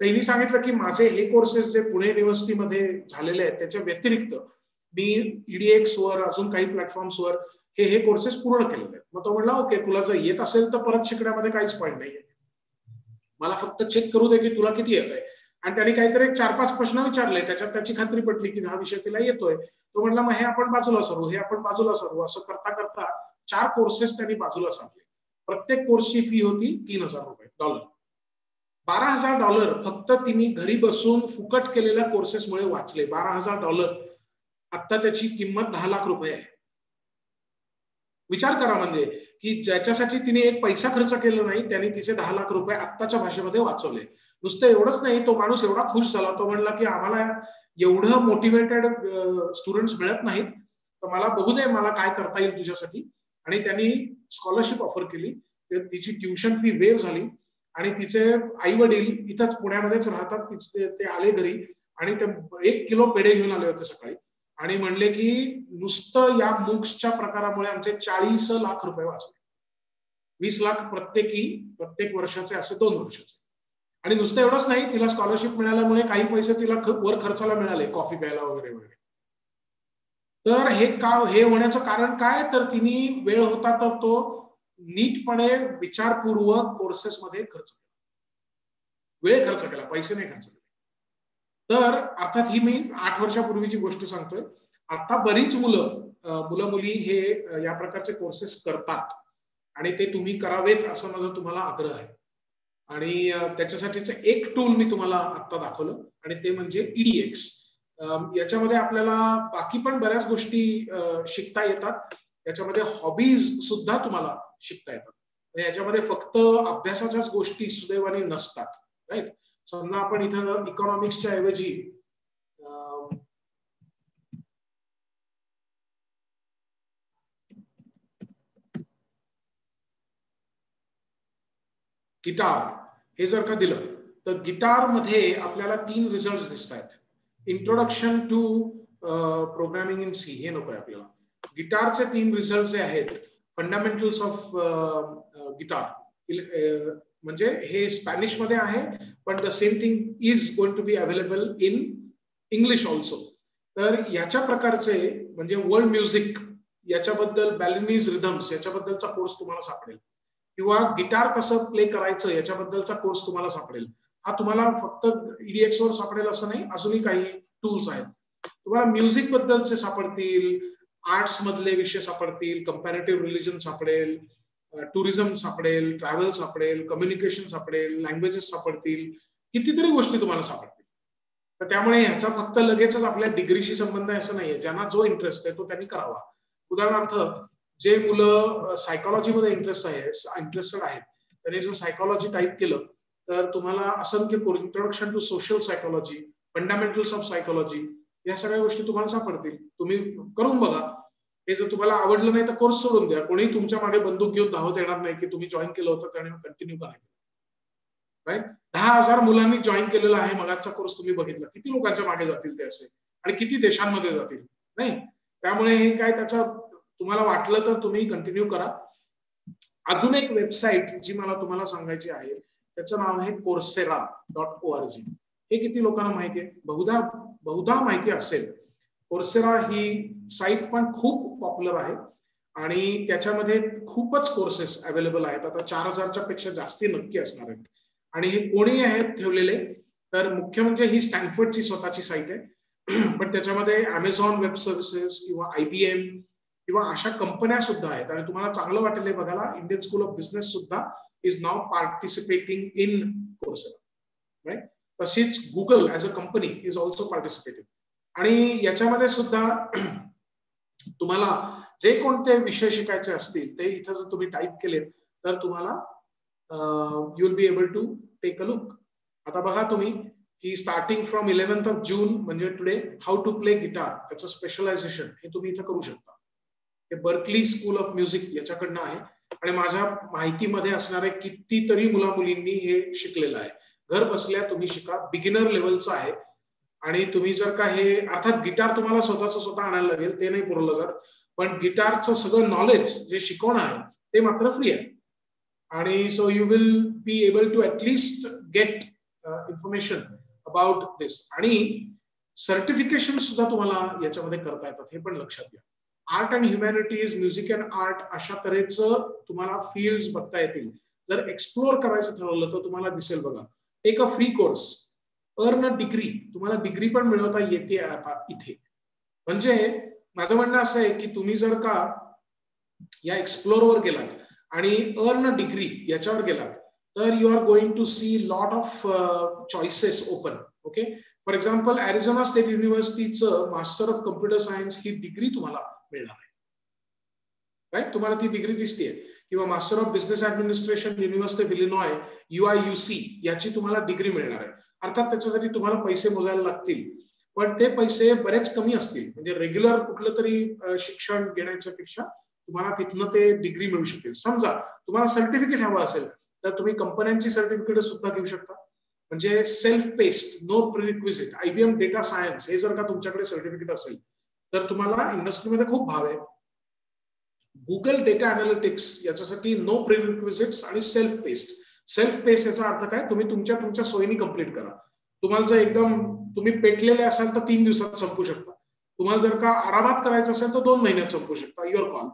तर हिने सांगितलं की माझे हे कोर्सेस जे पुणे युनिव्हर्सिटीमध्ये झालेले आहेत त्याच्या व्यतिरिक्त मी EDX वर अजून काही प्लॅटफॉर्म्सवर हे कोर्सेस पूर्ण केलेले आहेत. मग तो म्हणला ओके, तुला जर येत असेल तर परत शिकण्यामध्ये काहीच पॉईंट नाहीये, मला फक्त चेक करू दे की तुला किती येत आहे. आणि त्यांनी काहीतरी 4-5 प्रश्न विचारले, त्याच्यात त्याची खात्री पटली की हा विषय तिला येतोय. तो म्हटला मग हे आपण बाजूला सरू, हे आपण बाजूला सरू. असं करता करता 4 कोर्सेस त्यांनी बाजूला सारले. प्रत्येक कोर्सची फी होती $3000. $12,000 फक्त तिने घरी बसून फुकट केलेल्या कोर्सेसमुळे वाचले. $12,000. आता त्याची किंमत 10 लाख रुपये आहे. विचार करा म्हणजे की ज्याच्यासाठी तिने एक पैसा खर्च केला नाही त्याने तिचे 10 लाख रुपये आत्ताच्या भाषेमध्ये वाचवले. नुसतं एवढंच नाही, तो माणूस एवढा खुश झाला, तो म्हणला की आम्हाला एवढं मोटिवेटेड स्टुडंट्स मिळत नाहीत, तर मला बघू दे मला काय करता येईल तुझ्यासाठी. आणि त्यांनी स्कॉलरशिप ऑफर केली. तिची ट्युशन फी वेव झाली आणि तिचे आई वडील इथंच पुण्यामध्येच राहतात. ते आले घरी आणि ते 1 किलो पेढे घेऊन आले होते सकाळी आणि म्हणले की नुसतं या मूक्सच्या प्रकारामुळे आमचे 40 लाख रुपये वाचले. 20 लाख प्रत्येक वर्षाचे, असे 2 वर्षाचे. आणि नुसतं एवढंच नाही, तिला स्कॉलरशिप मिळाल्यामुळे काही पैसे तिला वर खर्चाला मिळाले, कॉफी प्यायला वगैरे वगैरे. तर हे होण्याचं कारण काय, तर तिने वेळ होता तर तो नीटपणे विचारपूर्वक कोर्सेस मध्ये खर्च केला, वेळ खर्च केला, पैसे नाही खर्च केले. तर अर्थात ही मी 8 वर्षापूर्वीची गोष्ट सांगतोय. आता बरीच मुलं मुली हे या प्रकारचे कोर्सेस करतात आणि ते तुम्ही करावेत असं माझा तुम्हाला आग्रह आहे. आणि त्याच्यासाठीच एक टूल मी तुम्हाला आता दाखवलं आणि ते म्हणजे EDX. याच्यामध्ये आपल्याला बाकी पण बऱ्याच गोष्टी शिकता येतात. याच्यामध्ये हॉबीज सुद्धा तुम्हाला शिकता येतात. याच्यामध्ये फक्त अभ्यासाच्याच गोष्टी सुदैवाने नसतात. राईट. समजा आपण इथं इकॉनॉमिक्सच्या ऐवजी गिटार हे जर का दिलं तर गिटार मध्ये आपल्याला 3 रिझल्ट दिसत आहेत. Introduction to programming in C हे नको आहे आपल्याला. गिटारचे 3 रिझल्ट जे आहेत, फंडामेंटल्स ऑफ गिटार, म्हणजे हे स्पॅनिश मध्ये आहे पण the same thing is going to be available in English also. तर याच्या प्रकारचे म्हणजे वर्ल्ड म्युझिक याच्याबद्दल, बॅलिनीज रिदम्स याच्याबद्दलचा कोर्स तुम्हाला सापडेल किंवा गिटार कसं प्ले करायचं याच्याबद्दलचा कोर्स तुम्हाला सापडेल. हा तुम्हाला फक्त EDX वर सापडेल असं नाही, अजूनही काही टूल्स आहेत. तुम्हाला म्युझिक बद्दलचे सापडतील, आर्ट्स मधले विषय सापडतील, कंपॅरेटिव्ह रिलिजन सापडेल, टुरिझम सापडेल, ट्रॅव्हल सापडेल, कम्युनिकेशन सापडेल, लँग्वेजेस सापडतील, कितीतरी गोष्टी तुम्हाला सापडतील. तर त्यामुळे ह्याचा फक्त लगेचच आपल्या डिग्रीशी संबंध आहे असं नाहीये. ज्यांना जो इंटरेस्ट आहे तो त्यांनी करावा. उदाहरणार्थ जे मुलं सायकोलॉजीमध्ये इंटरेस्टेड आहेत त्यांनी जर सायकोलॉजी टाईप केलं तर तुम्हाला असंख्य introduction to social psychology, fundamentals of psychology या सगळ्या गोष्टी तुम्हाला सापडतील. तुम्ही करून बघा. हे जर तुम्हाला आवडलं नाही तर कोर्स सोडून द्या. कोणी तुमच्या मागे बंदूक घेऊन धावत येणार नाही की तुम्ही जॉईन केलं होतं त्याने कंटिन्यू करायचं. राईट? 10,000 मुलांनी जॉईन केलेला आहे मगाचा कोर्स तुम्ही बघितला. किती लोकांच्या मागे जातील ते असे आणि किती देशांमध्ये जातील नाही. त्यामुळे हे काय त्याचं तुम्हाला वाटलं तर तुम्ही कंटिन्यू करा. अजून एक वेबसाईट जी मला तुम्हाला सांगायची आहे त्याचं नाव आहे coursera.org. हे किती लोकांना माहिती आहे? बहुधा माहिती असेल. कोर्सेरा ही साईट पण खूप पॉप्युलर आहे आणि त्याच्यामध्ये खूपच कोर्सेस अवेलेबल आहेत. आता 4,000च्या पेक्षा जास्ती नक्की असणार आहेत. आणि हे कोणी आहेत ठेवलेले तर मुख्य म्हणजे ही स्टॅनफोर्डची स्वतःची साईट आहे. पण त्याच्यामध्ये अमेझॉन वेब सर्व्हिसेस किंवा IBM किंवा अशा कंपन्या सुद्धा आहेत. आणि तुम्हाला चांगलं वाटेल बघायला इंडियन स्कूल ऑफ बिझनेस सुद्धा इज नाव पार्टिसिपेटिंग इन कोर्सेरा. राईट? तशीच Google as a company is also participating. आणि याच्यामध्ये सुद्धा तुम्हाला जे कोणते विषय शिकायचे असतील ते इथं जर तुम्ही टाईप केले तर तुम्हाला you will be able to take a look. आता बघा तुम्ही की starting from 11th of June म्हणजे today how to play guitar त्याचं स्पेशलायझेशन हे तुम्ही इथं करू शकता. हे बर्कली स्कूल ऑफ म्युझिक याच्याकडनं आहे आणि माझ्या माहितीमध्ये असणारे कितीतरी मुला-मुलींनी हे शिकलेलं आहे. घर बसल्या तुम्ही शिका. बिगिनर लेवलचं आहे आणि तुम्ही जर का हे अर्थात गिटार तुम्हाला स्वतः आणायला लागेल ते नाही पुरवलं जात. पण गिटारचं सगळं नॉलेज जे शिकवणं आहे ते मात्र फ्री आहे. आणि so you will be able to at least get information about this. आणि सर्टिफिकेशन सुद्धा तुम्हाला याच्यामध्ये करता येतात हे पण लक्षात घ्या. Art and humanities, music and art अशा तऱ्हेचं तुम्हाला फील्ड बघता येतील. जर एक्सप्लोअर करायचं ठरवलं तर तुम्हाला दिसेल बघा. Take a free course, earn a degree. तुम्हाला डिग्री पण मिळवता येते आता इथे. म्हणजे माझं म्हणणं असं आहे की तुम्ही जर का या एक्सप्लोरवर गेलात आणि अर्न डिग्री याच्यावर गेलात तर you are going to see lot of choices open. Okay, for example Arizona state युनिव्हर्सिटीचं मास्टर ऑफ कम्प्युटर सायन्स ही डिग्री तुम्हाला मिळणार आहे. राईट? तुम्हाला ती डिग्री दिसते. किंवा master of business administration university of Illinois UIUC याची तुम्हाला डिग्री मिळणार आहे. अर्थात त्याच्यासाठी तुम्हाला पैसे मोजायला लागतील पण ते पैसे बरेच कमी असतील. म्हणजे रेग्युलर कुठलं तरी शिक्षण घेण्याच्या पेक्षा तुम्हाला तिथनं ते डिग्री मिळू शकेल. समजा तुम्हाला सर्टिफिकेट हवं असेल तर तुम्ही कंपन्यांची सर्टिफिकेट सुद्धा घेऊ शकता. म्हणजे self paced, no prerequisite, IBM data science हे जर का तुमच्याकडे सर्टिफिकेट असेल तर तुम्हाला इंडस्ट्रीमध्ये खूप भाव आहे. गुगल डेटा अनालिटिक्स याच्यासाठी नो प्रिरिक्विजिट्स आणि सेल्फ पेस्ड. सेल्फ पेस्ड याचा अर्थ काय? तुम्ही तुमच्या सोयीने कंप्लीट करा. तुम्हाला जर एकदम तुम्ही पेटलेले असाल तर 3 दिवसात संपू शकता. तुम्हाला जर का आरामात करायचं असेल तर 2 महिन्यात संपू शकता. Your call.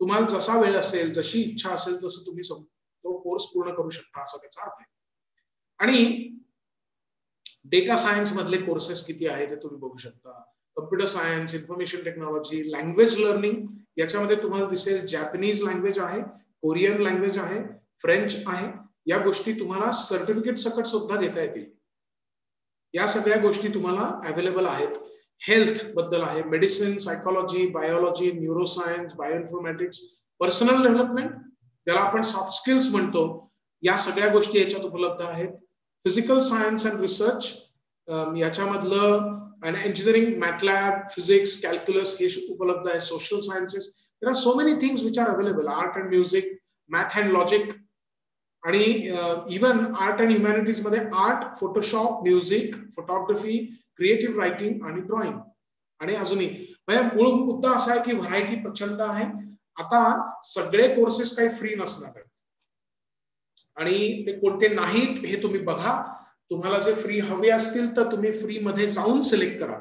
तुम्हाला जसा वेळ असेल, जशी इच्छा असेल तसं तुम्ही तो कोर्स पूर्ण करू शकता असा त्याचा अर्थ आहे. आणि डेटा सायन्स मधले कोर्सेस किती आहेत ते तुम्ही बघू शकता. Computer science, information technology, language learning याच्यामध्ये तुम्हाला दिसेल जॅपनीज लँग्वेज आहे, कोरियन लँग्वेज आहे, फ्रेंच आहे. या गोष्टी तुम्हाला सर्टिफिकेट सकट सुद्धा देता येतील. या सगळ्या गोष्टी तुम्हाला अवेलेबल आहेत. हेल्थ बद्दल आहे, medicine, psychology, biology, neuroscience, bioinformatics, personal development ज्याला आपण सॉफ्ट स्किल्स म्हणतो, या सगळ्या गोष्टी याच्यात उपलब्ध आहेत. फिजिकल सायन्स अँड रिसर्च याच्यामधलं engineering, MATLAB, physics, calculus हे उपलब्ध आहे. social sciences, there are so many things which are available. Art and music, math and logic, आणि even art and humanities मध्ये art, Photoshop, music, photography, creative writing आणि drawing आणि अजूनही. म्हणजे मूळ मुद्दा असा आहे की व्हरायटी प्रचंड आहे. आता सगळे कोर्सेस काही फ्री नसणार आहेत आणि ते कोणते नाहीत हे तुम्ही बघा. तुम्हाला जे फ्री हवे असतील तर तुम्ही फ्री मध्ये जाऊन सिलेक्ट करा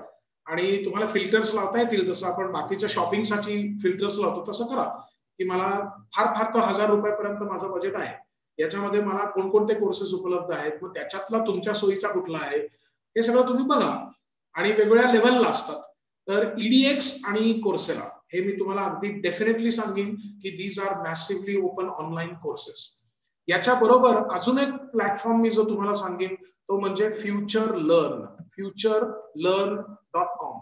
आणि तुम्हाला फिल्टर्स लावता येतील. जसं आपण बाकीच्या शॉपिंगसाठी फिल्टर्स लावतो तसं करा की मला फार तर 1000 रुपयापर्यंत माझं बजेट आहे, याच्यामध्ये मला कोणकोणते कोर्सेस उपलब्ध आहेत, मग त्याच्यातला तुमच्या सोयीचा कुठला आहे हे सगळं तुम्ही बघा. आणि वेगवेगळ्या लेवलला असतात. तर EDX आणि कोर्सेरा हे मी तुम्हाला अगदी डेफिनेटली सांगेन की these are massively open online courses. याच्या बरोबर अजून एक प्लॅटफॉर्म मी जो तुम्हाला सांगेन तो म्हणजे futurelearn.com.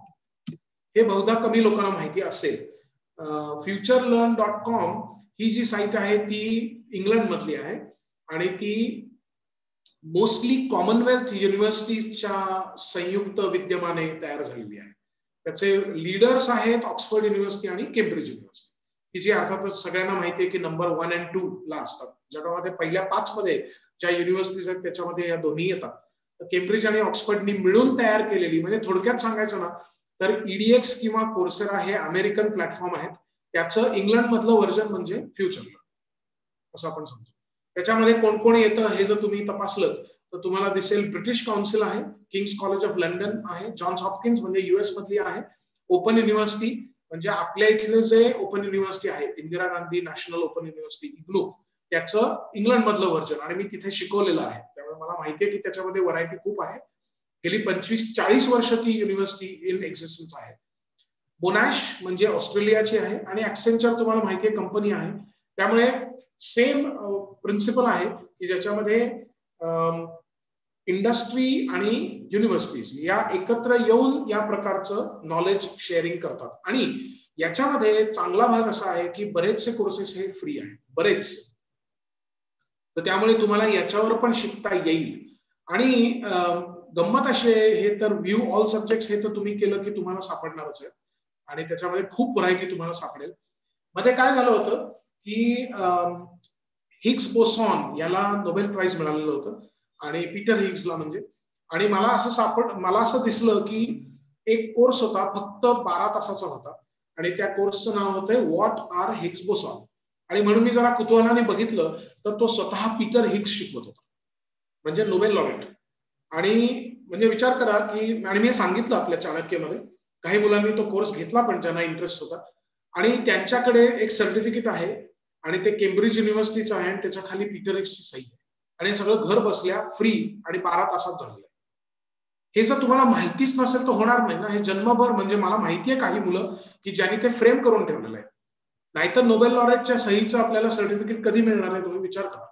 हे बहुधा कमी लोकांना माहिती असेल. futurelearn.com ही जी साईट आहे ती इंग्लंड मधली आहे आणि ती मोस्टली कॉमनवेल्थ युनिव्हर्सिटीच्या संयुक्त विद्यमाने तयार झालेली आहे. त्याचे लीडर्स आहेत ऑक्सफर्ड युनिव्हर्सिटी आणि केम्ब्रिज युनिव्हर्सिटी, की जी अर्थातच सगळ्यांना माहिती आहे की नंबर 1 आणि 2 ला असतात. जगामध्ये पहिल्या 5 मध्ये ज्या युनिव्हर्सिटीज आहेत त्याच्यामध्ये या दोन्ही येतात. तर केम्ब्रिज आणि ऑक्सफर्डनी मिळून तयार केलेली, म्हणजे थोडक्यात सांगायचं ना तर EDX किंवा कोर्सेरा हे अमेरिकन प्लॅटफॉर्म आहेत. त्याचं इंग्लंड मधलं व्हर्जन म्हणजे फ्युचरलर्न असं आपण समजू. त्याच्यामध्ये कोण कोण येतं हे जर तुम्ही तपासलं तर तुम्हाला दिसेल ब्रिटिश काउन्सिल आहे, किंग्स कॉलेज ऑफ लंडन आहे, जॉन्स हॉपकिन्स म्हणजे US मधली आहे, ओपन युनिव्हर्सिटी म्हणजे आपल्या इथले जे ओपन युनिव्हर्सिटी आहे Indira Gandhi national open university IGNOU, त्याचं इंग्लंड मधलं व्हर्जन आणि मी तिथे शिकवलेलं आहे त्यामुळे मला माहिती आहे की त्याच्यामध्ये व्हरायटी खूप आहे. गेली 25-40 वर्ष ती युनिव्हर्सिटी इन एक्झिस्टन्स आहे. मोनॅश म्हणजे ऑस्ट्रेलियाची आहे आणि ॲक्सेंचर तुम्हाला माहिती आहे कंपनी आहे. त्यामुळे सेम प्रिन्सिपल आहे की ज्याच्यामध्ये इंडस्ट्री आणि युनिव्हर्सिटीज या एकत्र येऊन या प्रकारचं नॉलेज शेअरिंग करतात. आणि याच्यामध्ये चांगला भाग असा आहे की बरेचसे कोर्सेस हे फ्री आहेत, बरेच. तर त्यामुळे तुम्हाला याच्यावर पण शिकता येईल. आणि गंमत अशी आहे, हे तर व्ह्यू ऑल सब्जेक्ट्स हे तर तुम्ही केलं की तुम्हाला सापडणारच आहे आणि त्याच्यामध्ये खूप व्हरायटी तुम्हाला सापडेल. मध्ये काय झालं होतं की हिग्स बोसॉन याला नोबेल प्राइज मिळालेलं होतं आणि पीटर हिग्सला म्हणजे. आणि मला असं दिसलं की एक कोर्स होता फक्त 12 तासाचा होता आणि त्या कोर्सचं नाव होतं व्हॉट आर हिग्स बोसॉन. आणि म्हणून मी जरा कुतूहलाने बघितलं तर तो स्वतः पीटर हिग्स शिकवत होता, म्हणजे नोबेल लॉरेट. आणि म्हणजे विचार करा की, आणि मी सांगितलं आपल्या चाणक्यमध्ये काही मुलांनी तो कोर्स घेतला पण ज्यांना इंटरेस्ट होता आणि त्यांच्याकडे एक सर्टिफिकेट आहे आणि ते केम्ब्रिज युनिव्हर्सिटीचं आहे आणि त्याच्या खाली पीटर हिग्सची सही आहे आणि सगळं घर बसल्या फ्री आणि 12 तासात झालेलं आहे. हे जर तुम्हाला माहितीच नसेल तर होणार नाही ना. हे जन्मभर, म्हणजे मला माहिती आहे काही मुलं की ज्यांनी ते फ्रेम करून ठेवलेलं आहे. नाहीतर नोबेल लॉरेटच्या सहीचं आपल्याला सर्टिफिकेट कधी मिळणार आहे तुम्ही विचार करा.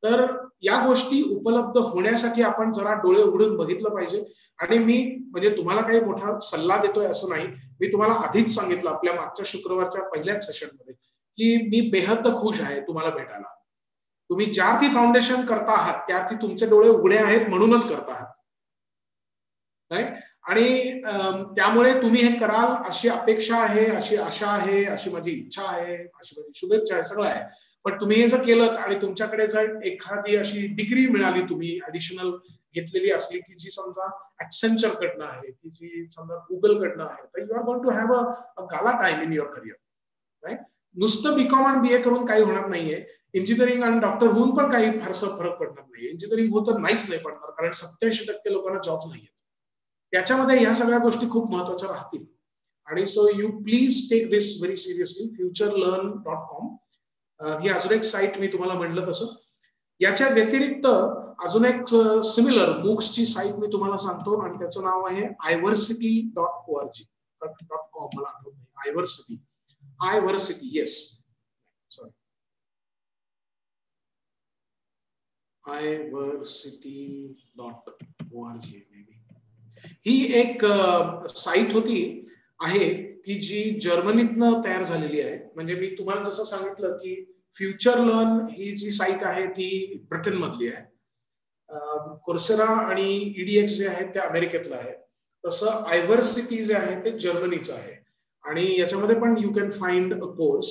तर या गोष्टी उपलब्ध होण्यासाठी आपण जरा डोळे उघडून बघितलं पाहिजे. आणि मी म्हणजे तुम्हाला काही मोठा सल्ला देतोय असं नाही, मी तुम्हाला आधीच सांगितलं आपल्या मागच्या शुक्रवारच्या पहिल्याच सेशनमध्ये की मी बेहद खुश आहे तुम्हाला भेटायला. तुम्ही ज्यार्थी फाउंडेशन करता आहात त्यार्थी तुमचे डोळे उघडे आहेत म्हणूनच करता आहात, राईट. आणि त्यामुळे तुम्ही हे कराल अशी अपेक्षा आहे, अशी आशा आहे, अशी माझी इच्छा आहे, अशी माझी शुभेच्छा आहे, सगळं आहे. पण तुम्ही हे जर केलं आणि तुमच्याकडे जर एखादी अशी डिग्री मिळाली, तुम्ही ऍडिशनल घेतलेली असली की जी समजा ऍक्सेंचर कडनं आहे, की जी समजा गुगल कडनं आहे, तर you are going to have a gala time in your career, right. नुसतं बीकॉम आणि BA करून काही होणार नाहीये. इंजिनिअरिंग आणि डॉक्टर होऊन पण काही फारसा फरक पडणार नाही. इंजिनिअरिंग होत नाहीच नाही पडणार, कारण 87% लोकांना जॉब नाहीये. त्याच्यामध्ये ह्या सगळ्या गोष्टी खूप महत्वाच्या राहतील. आणि so you please take this very seriously. futurelearn.com ही अजून एक साईट मी तुम्हाला म्हणलं तसं. याच्या व्यतिरिक्त अजून एक सिमिलर बुक्सची साईट मी तुम्हाला सांगतो आणि त्याचं नाव आहे iversity.org. मला आठवत नाही. iversity yes, sorry, iversity.org maybe. ही एक साईट आहे की जी जर्मनीतनं तयार झालेली आहे. म्हणजे मी तुम्हाला जसं सांगितलं की फ्युचरलर्न ही जी साईट आहे ती ब्रिटन मधली आहे. कोर्सेरा आणि EDX जे आहे ते अमेरिकेतलं आहे. तसं आयव्हर्सिटी जे आहे ते जर्मनीचं आहे. आणि याच्यामध्ये पण you can find a course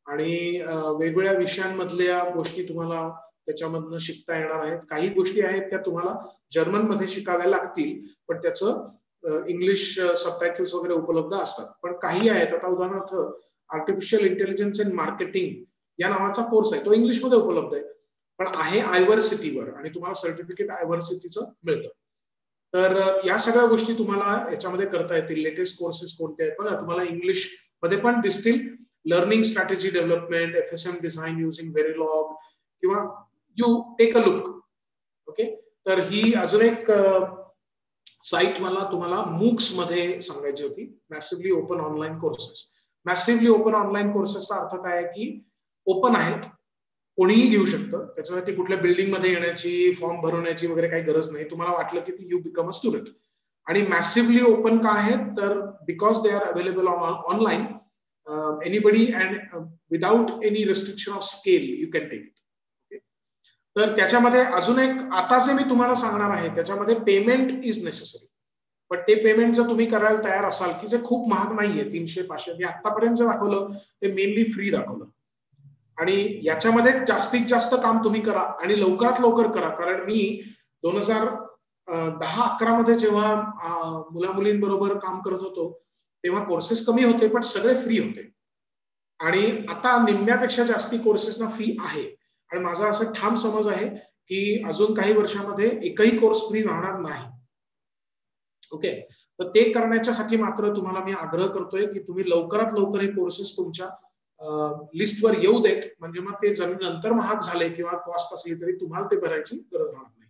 आणि वेगवेगळ्या विषयांमधल्या गोष्टी तुम्हाला त्याच्यामधनं शिकता येणार आहेत. काही गोष्टी आहेत त्या तुम्हाला जर्मन मध्ये शिकाव्या लागतील, पण त्याचं इंग्लिश सबटायटल्स वगैरे उपलब्ध असतात. पण काही आहेत, आता उदाहरणार्थ आर्टिफिशियल इंटेलिजन्स इन मार्केटिंग या नावाचा कोर्स आहे, तो इंग्लिशमध्ये उपलब्ध आहे, पण आहे आयव्हर्सिटीवर आणि तुम्हाला सर्टिफिकेट आयव्हर्सिटीचं मिळतं. तर या सगळ्या गोष्टी तुम्हाला याच्यामध्ये करता येतील. लेटेस्ट कोर्सेस कोणते आहेत बघा, तुम्हाला इंग्लिश मध्ये पण दिसतील. Learning strategy development, FSM design using Verilog, किंवा you take a look. Okay, तर ही अजून एक साईट मला तुम्हाला मूक्स मध्ये सांगायची होती, massively open online courses. Massively open online कोर्सेसचा अर्थ काय आहे की ओपन आहेत, कोणीही घेऊ शकतं, त्याच्यासाठी कुठल्या बिल्डिंग मध्ये येण्याची, फॉर्म भरवण्याची वगैरे काही गरज नाही. तुम्हाला वाटलं की यू बिकम अ स्टुडंट. आणि मॅसिव्हली ओपन का आहेत तर because they are available online, anybody and without any restriction of scale you can take it. तर त्याच्यामध्ये अजून एक आता जे मी तुम्हाला सांगणार आहे त्याच्यामध्ये पेमेंट इज नेसेसरी. पण ते पेमेंट जर तुम्ही करायला तयार असाल की जे खूप महाग नाहीये, 300-500, मी आतापर्यंत जे दाखवलं ते मेनली फ्री दाखवलं. आणि याच्यामध्ये जास्तीत जास्त काम तुम्ही करा आणि लवकरात लवकर करा. कारण मी 2010-11 मध्ये जेव्हा मुला मुलींबरोबर काम करत होतो तेव्हा कोर्सेस कमी होते पण सगळे फ्री होते. आणि आता निम्म्यापेक्षा जास्ती कोर्सेसना फी आहे. आणि माझा असा ठाम समज आहे की अजून काही वर्षामध्ये एकही कोर्स फ्री राहणार नाही. ओके, तर ते करण्याच्यासाठी मात्र तुम्हाला मी आग्रह करतोय की तुम्ही लवकरात लवकर हे कोर्सेस तुमच्या लिस्टवर येऊ देत, म्हणजे मग ते नंतर महाग झाले किंवा कॉस्ट असली तरी तुम्हाला ते भरायची गरज राहणार नाही.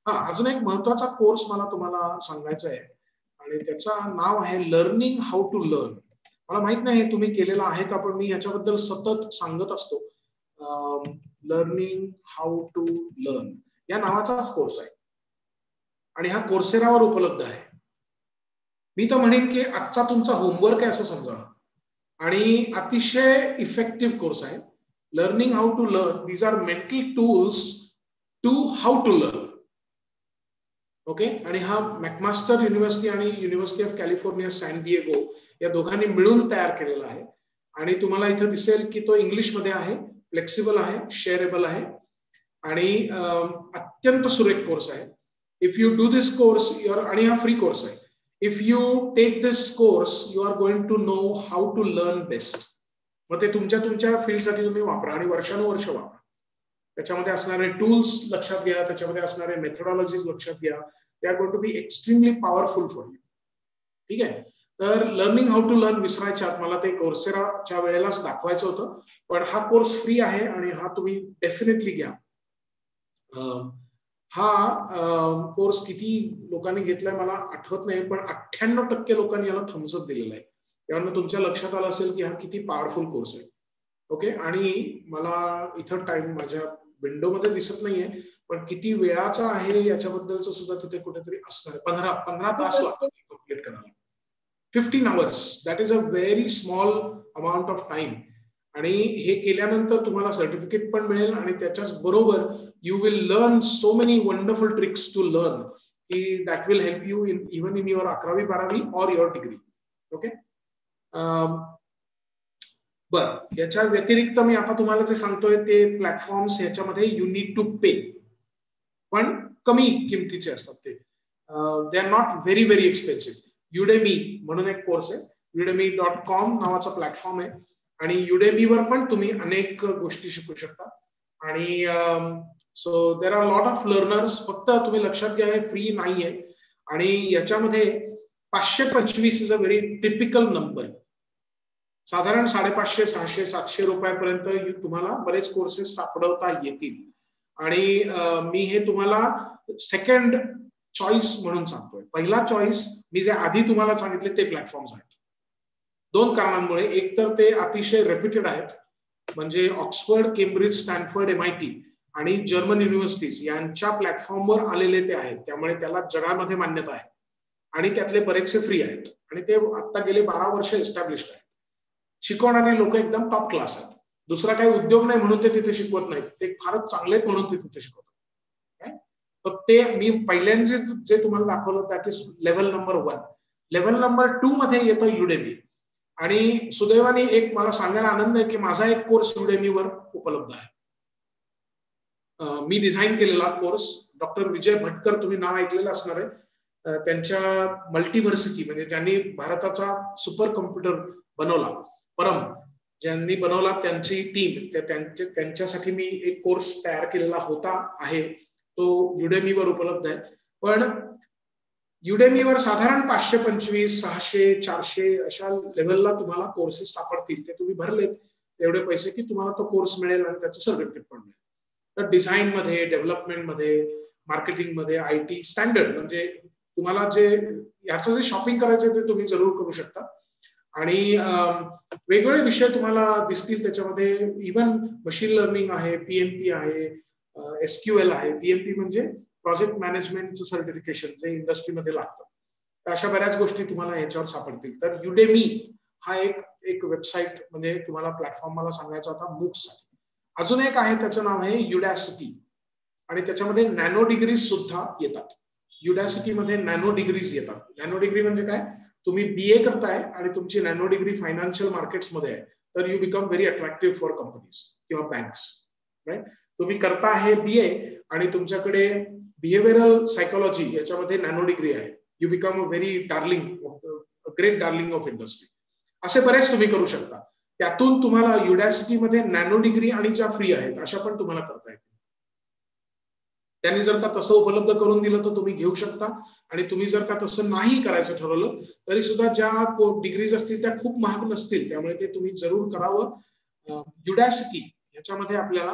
हा, अजून एक महत्वाचा कोर्स मला तुम्हाला सांगायचा आहे आणि त्याचं नाव आहे लर्निंग हाऊ टू लर्न. मला माहित नाही तुम्ही केलेलं आहे का, पण मी याच्याबद्दल सतत सांगत असतो. लर्निंग हाऊ टू लर्न या नावाचाच कोर्स आहे आणि हा कोर्सेरावर उपलब्ध आहे. मी तर म्हणेन की आजचा तुमचा होमवर्क आहे असं समजा आणि अतिशय इफेक्टिव्ह कोर्स आहे. Learning how to learn, these are mental tools to how to learn. Okay, आणि हा मॅकमास्टर युनिव्हर्सिटी आणि university of California San Diego या दोघांनी मिळून तयार केलेला आहे. आणि तुम्हाला इथं दिसेल की तो इंग्लिश मध्ये आहे, फ्लेक्सिबल आहे, शेअरेबल आहे आणि अत्यंत सुरेख कोर्स आहे. If you do this course आणि हा फ्री कोर्स आहे. If you take this course you are going to know how to learn best. मग ते तुमच्या फील्डसाठी तुम्ही वापरा आणि वर्षानुवर्ष वापरा. त्याच्यामध्ये असणारे टूल्स लक्षात घ्या, त्याच्यामध्ये असणारे मेथडॉलॉजीज लक्षात घ्या. They are going to be extremely powerful for you. ठीक आहे, तर लर्निंग हाऊ टू लर्न विसरायच्या मला ते कोर्सेराच्या वेळेलाच दाखवायचं होतं, पण हा कोर्स फ्री आहे आणि हा तुम्ही डेफिनेटली घ्या. हा कोर्स किती लोकांनी घेतलाय मला आठवत नाही, पण 98% लोकांनी याला थम्स अप दिलेला आहे. त्यामुळे तुमच्या लक्षात आलं असेल की हा किती पॉवरफुल कोर्स आहे. ओके, आणि मला इथं टाइम माझ्या विंडोमध्ये दिसत नाहीये, पण किती वेळाचा आहे याच्याबद्दलच सुद्धा तिथे कुठेतरी असणार आहे. 15 तास लागतात कंप्लीट करायला. 15 hours, that is a very small amount of time. आणि हे केल्यानंतर तुम्हाला सर्टिफिकेट पण मिळेल आणि त्याच्याच बरोबर you will learn so many wonderful tricks to learn की that will help you even in your 11वी-12वी और युअर डिग्री. ओके, बरं, याच्या व्यतिरिक्त मी आता तुम्हाला जे सांगतोय ते प्लॅटफॉर्म्स याच्यामध्ये यू नीड टू पे, पण कमी किमतीचे असतात ते. They are not very very expensive. Udemy म्हणून एक कोर्स आहे, udemy.com नावाचा प्लॅटफॉर्म आहे आणि युडेमीवर पण तुम्ही अनेक गोष्टी शिकू शकता. आणि so there are lot of learners. फक्त तुम्ही लक्षात घ्या हे फ्री नाहीये आणि याच्यामध्ये 525 is a very typical number. साधारण 550, 600, 700 रुपयापर्यंत तुम्हाला बरेच कोर्सेस सापडवता येतील. आणि मी हे तुम्हाला सेकंड चॉईस म्हणून सांगतोय. पहिला चॉईस मी जे आधी तुम्हाला सांगितले ते प्लॅटफॉर्म्स आहेत. 2 कारणांमुळे. एक तर ते अतिशय रेप्युटेड आहेत, म्हणजे ऑक्सफर्ड, केम्ब्रिज, स्टॅनफर्ड, MIT आणि जर्मन युनिव्हर्सिटीज यांच्या प्लॅटफॉर्मवर आलेले ते आहेत, त्यामुळे त्याला जगामध्ये मान्यता आहे. आणि त्यातले बरेचसे फ्री आहेत आणि ते आता गेले 12 वर्ष एस्टॅब्लिश्ड आहेत. शिकवणारे लोक एकदम टॉप क्लास आहेत. दुसरा काही उद्योग नाही म्हणून ते तिथे शिकवत नाहीत, ते फारच चांगले म्हणून ते तिथे शिकवतात. तर ते मी पहिल्यांदा जे तुम्हाला दाखवलं that is level number 1. Level number 2 मध्ये येतं युडेमी. आणि सुदैवाने एक मला सांगायला आनंद आहे की माझा एक कोर्स युडेमीवर उपलब्ध आहे. मी डिझाईन केलेला कोर्स. डॉक्टर विजय भटकर, तुम्ही नाव ऐकलेलं असणार आहे. त्यांच्या मल्टीव्हर्सिटी म्हणजे ज्यांनी भारताचा सुपर कम्प्युटर बनवला, परम ज्यांनी बनवला, त्यांची टीम, त्यांच्यासाठी मी एक कोर्स तयार केलेला होता आहे, तो युडेमीवर उपलब्ध आहे. पण युडेमीवर साधारण 525, 600, 400 अशा लेव्हलला तुम्हाला कोर्सेस सापडतील. ते तुम्ही भरलेत एवढे पैसे की तुम्हाला तो कोर्स मिळेल आणि त्याचं सर्टिफिकेट पण मिळेल. तर डिझाईन मध्ये, डेव्हलपमेंट मध्ये, मार्केटिंग मध्ये, IT स्टँडर्ड म्हणजे तुम्हाला जे याचं जे शॉपिंग करायचं ते तुम्ही जरूर करू शकता. आणि वेगवेगळे विषय तुम्हाला दिसतील त्याच्यामध्ये. इव्हन मशीन लर्निंग आहे, पीएमपी आहे, SQL आहे. पीएमपी म्हणजे प्रोजेक्ट मॅनेजमेंटचं सर्टिफिकेशन जे इंडस्ट्रीमध्ये लागतं. तर अशा बऱ्याच गोष्टी तुम्हाला याच्यावर सापडतील. तर युडेमी हा एक वेबसाईट म्हणजे तुम्हाला प्लॅटफॉर्म मला सांगायचा होता MOOCs साठी. अजून एक आहे त्याचं नाव आहे युडॅसिटी आणि त्याच्यामध्ये नॅनो डिग्रीज सुद्धा येतात. युडॅसिटी मध्ये नॅनो डिग्रीज येतात. नॅनो डिग्री म्हणजे काय, तुम्ही BA करताय आणि तुमची नॅनो डिग्री फायनान्शियल मार्केट्स मध्ये आहे तर you become very attractive for companies किंवा बँक्स. राईट, तुम्ही करता आहे BA आणि तुमच्याकडे बिहेवियरल सायकोलॉजी याच्यामध्ये नॅनो डिग्री आहे, you become a very great darling of industry. असे बरेच तुम्ही करू शकता. त्यातून तुम्हाला युडॅसिटी मध्ये नॅनो डिग्री आणि ज्या फ्री आहेत अशा पण तुम्हाला करता येतील. त्यांनी जर का तसं उपलब्ध करून दिलं तर तुम्ही घेऊ शकता. आणि तुम्ही जर का तसं नाही करायचं ठरवलं तरी सुद्धा ज्या डिग्रीज असतील त्या खूप महाग नसतील, त्यामुळे ते तुम्ही जरूर करावं. युडॅसिटी याच्यामध्ये आपल्याला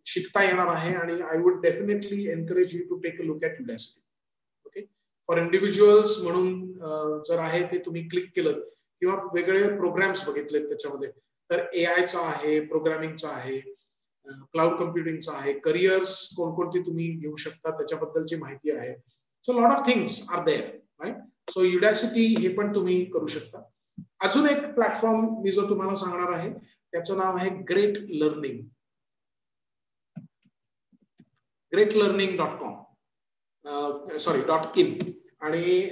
शिकता येणार आहे आणि I would definitely encourage you to take a look at Udacity. Okay, for individuals म्हणून जर आहे ते तुम्ही क्लिक केलं किंवा वेगळे प्रोग्राम्स बघितलेत त्याच्यामध्ये, तर AIचा आहे, प्रोग्रामिंगचा आहे, क्लाउड कम्प्युटिंगचा आहे, करिअर्स कोणकोणती तुम्ही घेऊ शकता त्याच्याबद्दलची माहिती आहे. So lot of things are there, right. So Udacity हे पण तुम्ही करू शकता. अजून एक प्लॅटफॉर्म मी जो तुम्हाला सांगणार आहे त्याचं नाव आहे ग्रेट लर्निंग. greatllearning.com .in. आणि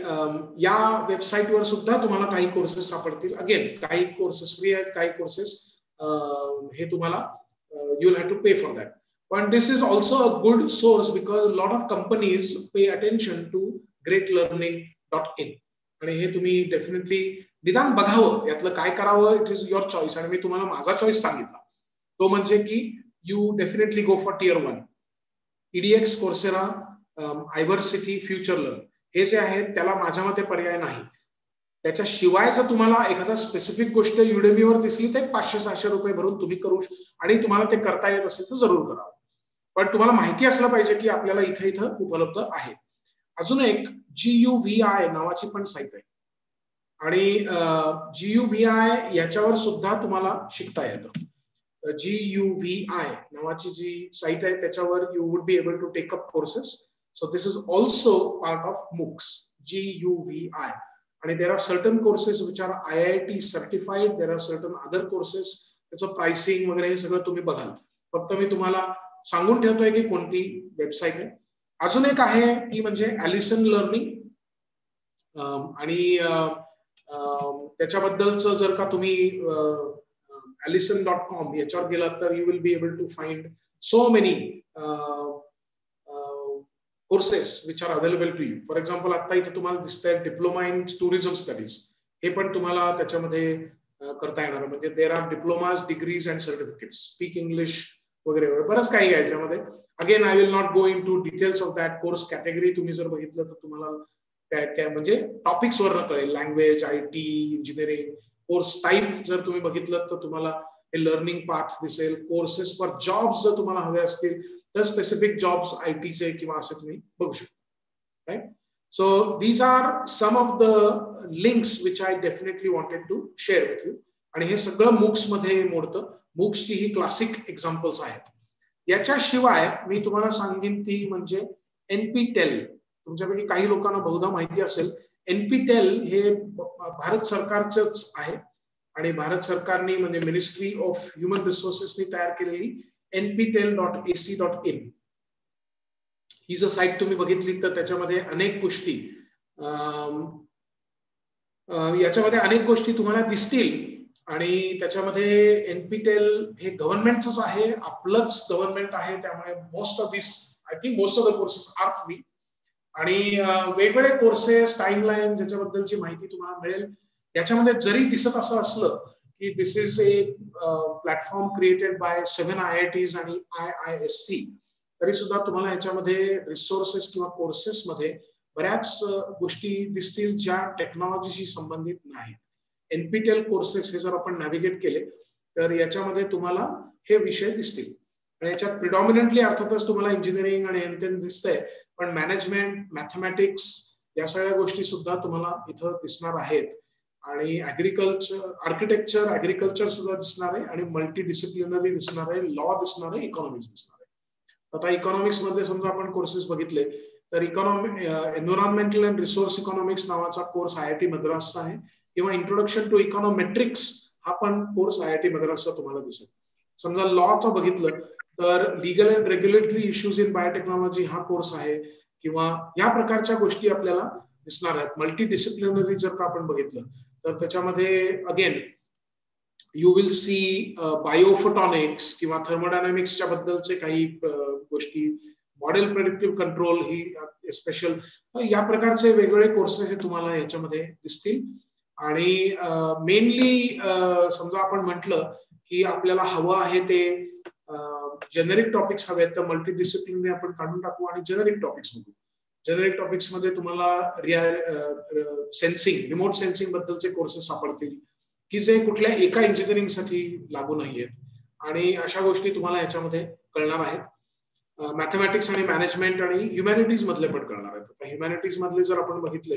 या वेबसाईटवर सुद्धा तुम्हाला काही कोर्सेस सापडतील. अगेन काही कोर्सेस फ्री आहेत, काही कोर्सेस हे तुम्हाला you'll have to pay for that. But this is also a good source because a lot of companies pay attention to greatlearning.in. आणि हे तुम्ही डेफिनेटली निदान बघावं, यातलं काय करावं, इट इज युअर चॉईस. आणि मी तुम्हाला माझा चॉईस सांगितला तो म्हणजे की you definitely go for tier 1. EDX, Coursera, iversity, FutureLearn हे जे आहेत त्याला माझ्या मते पर्याय नाही. त्याच्याशिवाय जर तुम्हाला एखादा स्पेसिफिक गोष्ट युडेमीवर दिसली तर 500-600 रुपये भरून तुम्ही करू आणि तुम्हाला ते करता येत असेल तर जरूर करावं. पण तुम्हाला माहिती असलं पाहिजे की आपल्याला इथं उपलब्ध आहे. अजून एक GUVI नावाची पण साईट आहे आणि GUVI याच्यावर सुद्धा तुम्हाला शिकता येतं. GUVI नावाची जी साईट आहे त्याच्यावर you would be able to take up courses. So this is also part of MOOCs, GUVI. आणि there are certain courses which are IIT certified, there are certain other courses, त्याचं pricing वगैरे हे सगळं तुम्ही बघाल. फक्त मी तुम्हाला सांगून ठेवतोय की कोणती वेबसाईट आहे. अजून एक आहे ती म्हणजे ॲलिसन लर्निंग. आणि त्याच्याबद्दलचं जर का तुम्ही allison.com याच्यावर गेलात तर you will be able to find so many courses which are available to you. For example, आता इथे तुम्हाला दिसतंय डिप्लोमा इन टुरिझम स्टडीज, हे पण तुम्हाला त्याच्यामध्ये करता येणार. म्हणजे there are diplomas, degrees and certificates, speak English वगैरे बरंच काही आहे याच्यामध्ये. Again I will not go into details of that. Course category तुम्ही जर बघितलं तर तुम्हाला काय म्हणजे टॉपिक्स वर कळेल. Language, IT, engineering. Course type जर तुम्ही बघितलं तर तुम्हाला हे लर्निंग पाथ दिसेल. कोर्सेस फॉर जॉब्स जर तुम्हाला हवे असतील तर स्पेसिफिक जॉब्स ITचे किंवा असे तुम्ही बघू शकता. Right. So these are some of the links which I definitely wanted to share with you. आणि हे सगळं MOOCs मध्ये मोडतं. MOOCsची ही क्लासिक एक्झाम्पल्स आहेत. याच्याशिवाय मी तुम्हाला सांगेन ती म्हणजे NPTEL. तुमच्यापैकी काही लोकांना बहुधा माहिती असेल, NPTEL हे भारत सरकारचंच आहे आणि भारत सरकारने म्हणजे मिनिस्ट्री ऑफ ह्युमन रिसोर्सेसनी तयार केलेली NPTEL.ac.in ही जर साईट तुम्ही बघितली तर त्याच्यामध्ये अनेक गोष्टी तुम्हाला दिसतील. आणि त्याच्यामध्ये NPTEL हे गव्हर्नमेंटच आहे, आपलंच गव्हर्नमेंट आहे, त्यामुळे most of the courses are free. आणि वेगवेगळे कोर्सेस, टाइमलाईन ज्याच्याबद्दलची माहिती तुम्हाला मिळेल. याच्यामध्ये जरी दिसत असं असलं की this is a platform created by 7 IITs आणि IISc, तरी सुद्धा तुम्हाला याच्यामध्ये रिसोर्सेस किंवा कोर्सेस मध्ये बऱ्याच गोष्टी दिसतील ज्या टेक्नॉलॉजीशी संबंधित नाहीत. NPTEL कोर्सेस हे जर आपण नॅव्हिगेट केले तर याच्यामध्ये तुम्हाला हे विषय दिसतील. आणि याच्यात प्रिडॉमिनंटली अर्थातच तुम्हाला इंजिनिअरिंग आणि हेन दिसतंय, पण मॅनेजमेंट, मॅथमॅटिक्स या सगळ्या गोष्टी सुद्धा तुम्हाला इथं दिसणार आहेत. आणि आर्किटेक्चर, ऍग्रिकल्चर सुद्धा दिसणार आहे आणि मल्टी डिसिप्लिनरी दिसणार आहे, लॉ दिसणार आहे, इकॉनॉमिक्स दिसणार आहे. आता इकॉनॉमिक्स मध्ये समजा आपण कोर्सेस बघितले तर एन्व्हायरमेंटल अँड रिसोर्स इकॉनॉमिक्स नावाचा कोर्स IIT मद्रासचा आहे, किंवा इंट्रोडक्शन टू इकॉनॉमेट्रिक्स हा पण कोर्स IIT मद्रासचा तुम्हाला दिसेल. समजा लॉचं बघितलं तर legal and regulatory issues in biotechnology हा कोर्स आहे, किंवा या प्रकारच्या गोष्टी आपल्याला दिसणार आहेत. मल्टी डिसिप्लिनरी जर का आपण बघितलं तर त्याच्यामध्ये अगेन यू विल सी बायोफोटॉनिक्स किंवा थर्मोडायनामिक्सच्या बद्दलचे काही गोष्टी, मॉडेल प्रेडिक्टिव्ह कंट्रोल ही स्पेशल, या प्रकारचे वेगवेगळे कोर्सेस तुम्हाला याच्यामध्ये दिसतील. आणि मेनली समजा आपण म्हटलं की आपल्याला हवं आहे ते जेनेरिक टॉपिक्स हवेत, तर मल्टी डिसिप्लिनरी आपण काढून टाकू आणि जेनेरिक टॉपिक्स बघू. जेनेरिक टॉपिक्स मध्ये तुम्हाला सेन्सिंग, रिमोट सेन्सिंग बद्दलचे कोर्सेस सापडतील की जे कुठल्या एका इंजिनिअरिंग साठी लागू नाहीयेत, आणि अशा गोष्टी तुम्हाला याच्यामध्ये कळणार आहेत. मॅथमॅटिक्स आणि मॅनेजमेंट आणि ह्युमॅनिटीज मधले पण कळणार आहेत. ह्युमॅनिटीज मधले जर आपण बघितले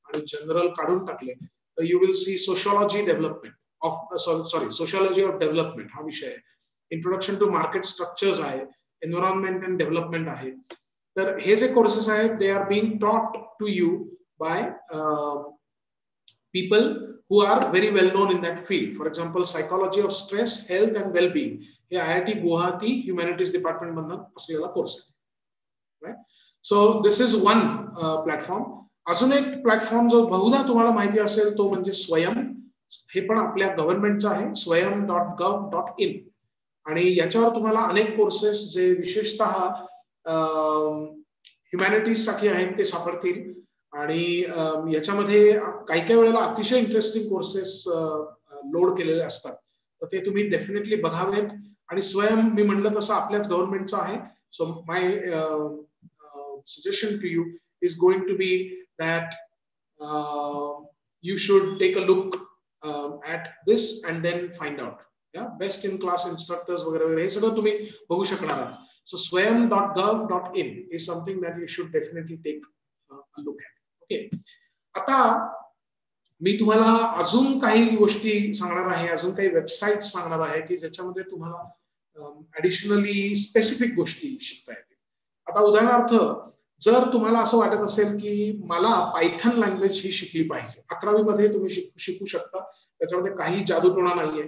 आणि जनरल काढून टाकले तर you will see sociology development of sociology of development हा विषय आहे. इंट्रोडक्शन टू मार्केट स्ट्रक्चर्स आहे, एन्व्हायरमेंट अँड डेव्हलपमेंट आहे. तर हे जे कोर्सेस आहेत they are being taught to you by people who are very well known in that field. For example, psychology of stress, health and well-being हे IIT Guwahati humanities department मधून असलेला course आहे. Right, so this is one platform. अजून एक platform जो बहुधा तुम्हाला माहिती असेल तो म्हणजे स्वयं. हे पण आपल्या गव्हर्नमेंटचं आहे, swayam.gov.in, आणि याच्यावर तुम्हाला अनेक कोर्सेस जे विशेषतः ह्युमॅनिटीज साठी आहेत ते सापडतील. आणि याच्यामध्ये काही काही वेळेला अतिशय इंटरेस्टिंग कोर्सेस लोड केलेले असतात, तर ते तुम्ही डेफिनेटली बघावेत. आणि स्वयं मी म्हटलं तसं आपल्याच गव्हर्नमेंटचं आहे. So my suggestion to you is going to be that you should take a look at this and then find out best in class instructors वगैरे वगैरे हे सगळं तुम्ही बघू शकणार आहात. सो swayam.gov.in is something that you should definitely take a look at. Okay, आता मी तुम्हाला अजून काही गोष्टी सांगणार आहे, अजून काही वेबसाईट सांगणार आहे की ज्याच्यामध्ये तुम्हाला ऍडिशनली स्पेसिफिक गोष्टी शिकता येतील. आता उदाहरणार्थ जर तुम्हाला असं वाटत असेल की मला पायथन लँग्वेज ही शिकली पाहिजे, 11वी मध्ये तुम्ही शिकू शकता, त्याच्यामध्ये काही जादूटोणा नाहीये,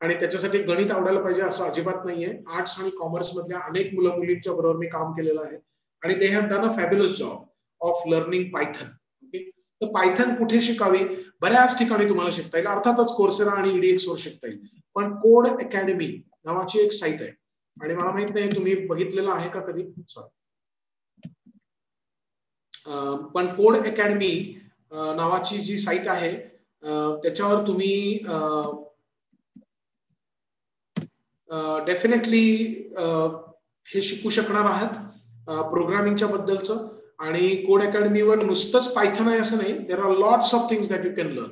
आणि त्याच्यासाठी गणित आवडायला पाहिजे असं अजिबात नाहीये. आर्ट्स आणि कॉमर्स मधल्या अनेक मुलं मुलींच्या बरोबर मी काम केलेलं आहे आणि they have done a fabulous job of learning Python. Okay, तर पायथन कुठे शिकावी? बऱ्याच ठिकाणी तुम्हाला शिकता येईल, अर्थातच कोर्सेरा आणि EDX वर शिकता येईल. पण कोड अकॅडमी नावाची एक साईट आहे, आणि मला माहित नाही तुम्ही बघितलेलं आहे का कधी, पण कोड अकॅडमी नावाची जी साईट आहे त्याच्यावर तुम्ही डेफिनेटली हे शिकू शकणार आहात प्रोग्रामिंगच्या बद्दलचं. आणि कोड अकॅडमीवर नुसतंच पायथन आहे असं नाही, there are lots of things that you can learn.